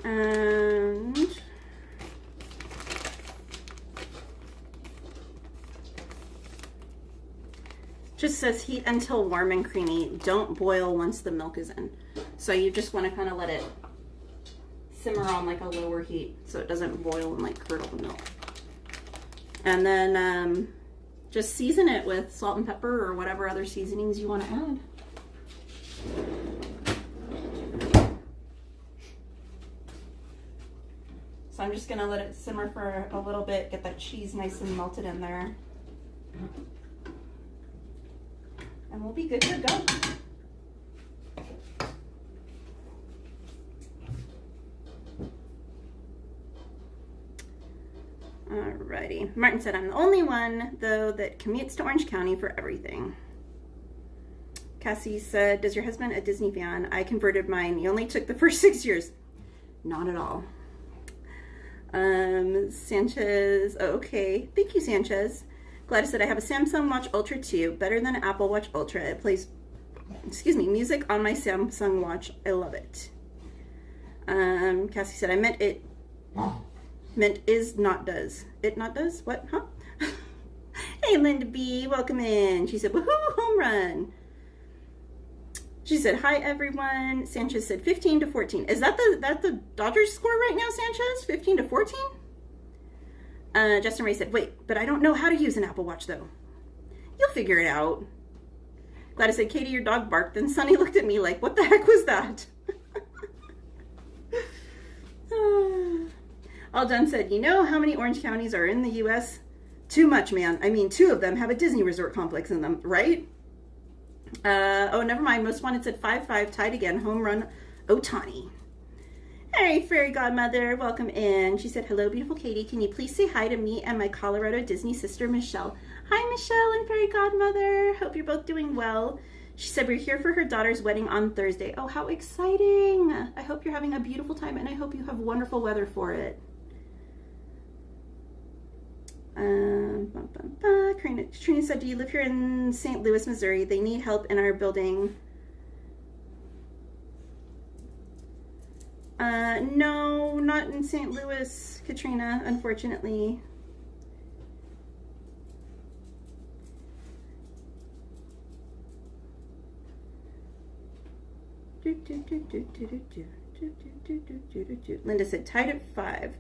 And just says heat until warm and creamy. Don't boil once the milk is in. So you just want to kind of let it simmer on like a lower heat so it doesn't boil and like curdle the milk. And then just season it with salt and pepper or whatever other seasonings you want to add. So I'm just going to let it simmer for a little bit, get that cheese nice and melted in there. And we'll be good to go. Alrighty. Martin said, I'm the only one, though, that commutes to Orange County for everything. Cassie said, does your husband a Disney fan? I converted mine. He only took the first 6 years. Not at all. Sanchez, oh, okay. Thank you, Sanchez. Gladys said, I have a Samsung Watch Ultra 2, better than an Apple Watch Ultra. It plays, music on my Samsung Watch. I love it. Cassie said, I meant it, meant is not does. It not does? What? Huh? Hey, Linda B, welcome in. She said, woohoo, home run. She said, hi, everyone. Sanchez said 15-14. Is that the Dodgers score right now, Sanchez? 15-14? Justin Ray said, wait, but I don't know how to use an Apple Watch, though. You'll figure it out. Gladys said, Katie, your dog barked. And Sonny looked at me like, what the heck was that? All Done said, you know how many orange counties are in the U.S.? Too much, man. I mean, 2 of them have a Disney resort complex in them, right? Oh, never mind. Most wanted said 5-5, tied again. Home run, Ohtani. Hey, fairy godmother, welcome in. She said, hello, beautiful Katie. Can you please say hi to me and my Colorado Disney sister, Michelle? Hi, Michelle and fairy godmother. Hope you're both doing well. She said we're here for her daughter's wedding on Thursday. Oh, how exciting. I hope you're having a beautiful time, and I hope you have wonderful weather for it. Trina said, do you live here in St. Louis, Missouri? They need help in our building. No, not in St. Louis, Katrina, unfortunately. Linda said, tied at 5.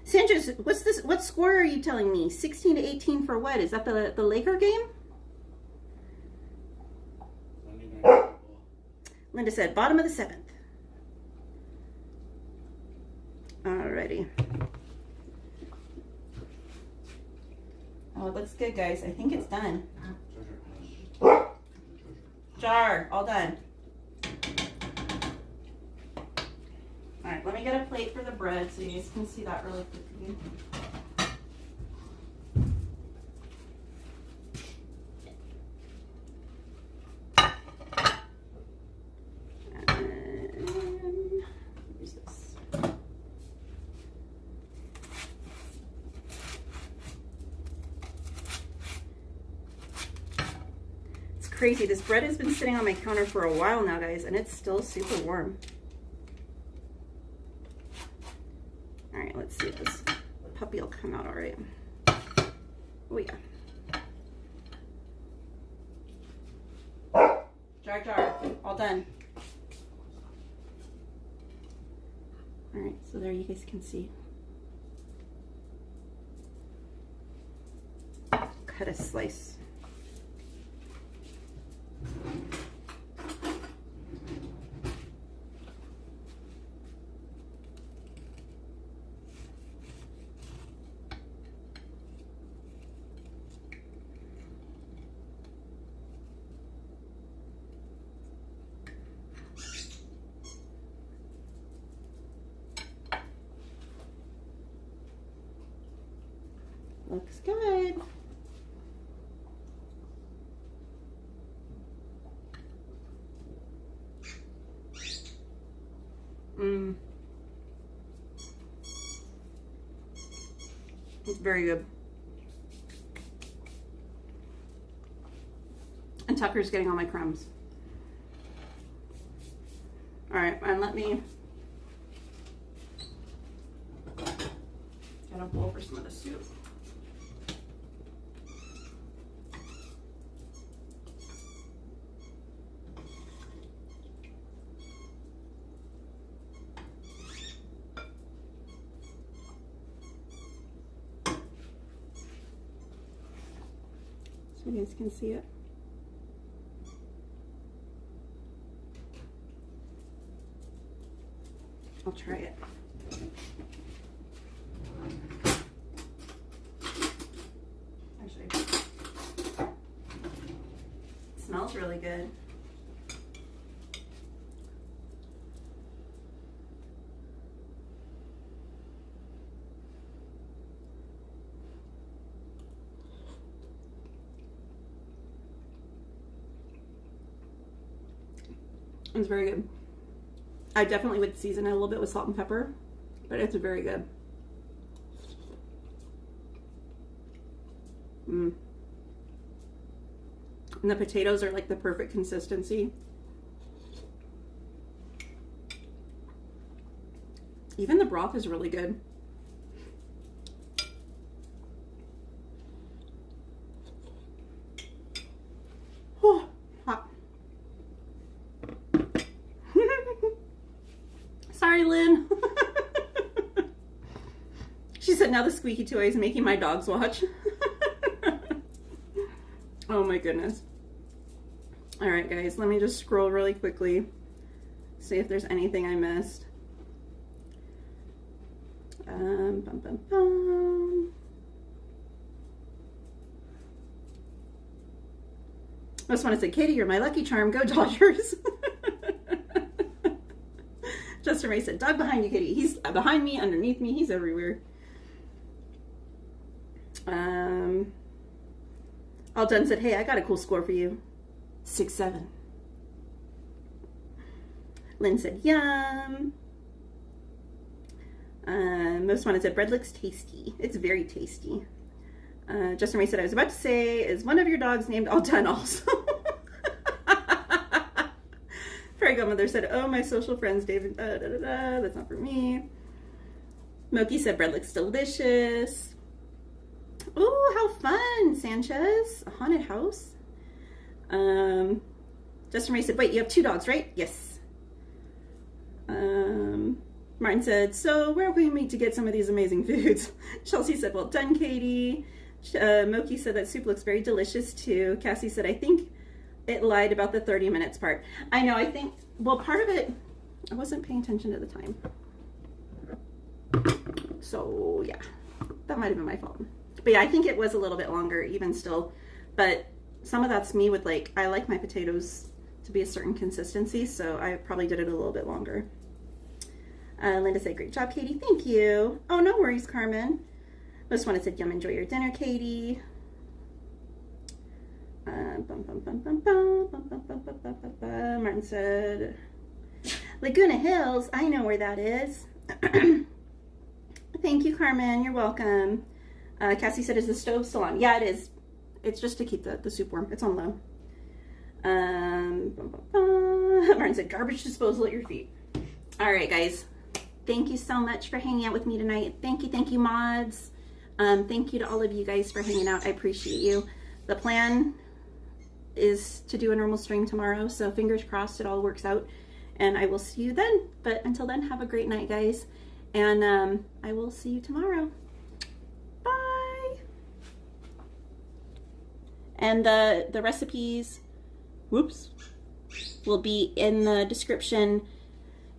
Sanchez, what's this? What score are you telling me? 16-18 for what? Is that the Laker game? Linda said, bottom of the 7th. Alrighty. Oh, it looks good, guys. I think it's done. Jar, all done. Alright, let me get a plate for the bread so you guys can see that really quickly. Where's this? It's crazy. This bread has been sitting on my counter for a while now, guys, and it's still super warm. All right, let's see if this puppy will come out all right. Oh, yeah. Jar, jar, all done. All right, so there you guys can see. Cut a slice. Looks good. It's very good. And Tucker's getting all my crumbs. All right, and let me get a bowl for some of the soup. So you guys can see it. I'll try it. Actually, it smells really good. It's very good. I definitely would season it a little bit with salt and pepper, but it's very good. And the potatoes are like the perfect consistency. Even the broth is really good. Oh, hot. Sorry, Lynn. She said, now the squeaky toy is making my dogs watch. Oh my goodness. All right, guys, let me just scroll really quickly, see if there's anything I missed. I just want to say, Katie, you're my lucky charm. Go Dodgers. Justin Ray said, dog behind you, Katie. He's behind me, underneath me. He's everywhere. All done said, hey, I got a cool score for you. 6-7. Lynn said, yum. Most wanted said, bread looks tasty. It's very tasty. Justin Ray said, I was about to say, is one of your dogs named All Done also? Fairy Godmother said, oh, my social friends, David, that's not for me. Moki said, bread looks delicious. Oh, how fun, Sanchez. A haunted house. Justin Ray said, wait, you have 2 dogs, right? Yes. Martin said, so where are we meet to get some of these amazing foods? Chelsea said, well done, Katie. Moki said that soup looks very delicious too. Cassie said, I think it lied about the 30 minutes part. I know, I think, well, part of it, I wasn't paying attention to the time. So yeah, that might have been my fault. But yeah, I think it was a little bit longer even still. But some of that's me with like, I like my potatoes to be a certain consistency, so I probably did it a little bit longer. Linda said, great job, Katie. Thank you. Oh, no worries, Carmen. Most one said, yum, enjoy your dinner, Katie. Martin said, Laguna Hills. I know where that is. Thank you, Carmen. You're welcome. Cassie said, is the stove still on? Yeah, it is. It's just to keep the soup warm. It's on low. Martin said, garbage disposal at your feet. All right, guys. Thank you so much for hanging out with me tonight. Thank you, mods. Thank you to all of you guys for hanging out. I appreciate you. The plan is to do a normal stream tomorrow, so fingers crossed it all works out. And I will see you then. But until then, have a great night, guys. And I will see you tomorrow. Bye. And the recipes, whoops, will be in the description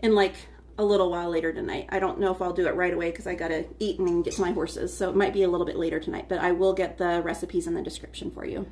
in like a little while later tonight. I don't know if I'll do it right away because I gotta eat and get to my horses, so it might be a little bit later tonight, but I will get the recipes in the description for you.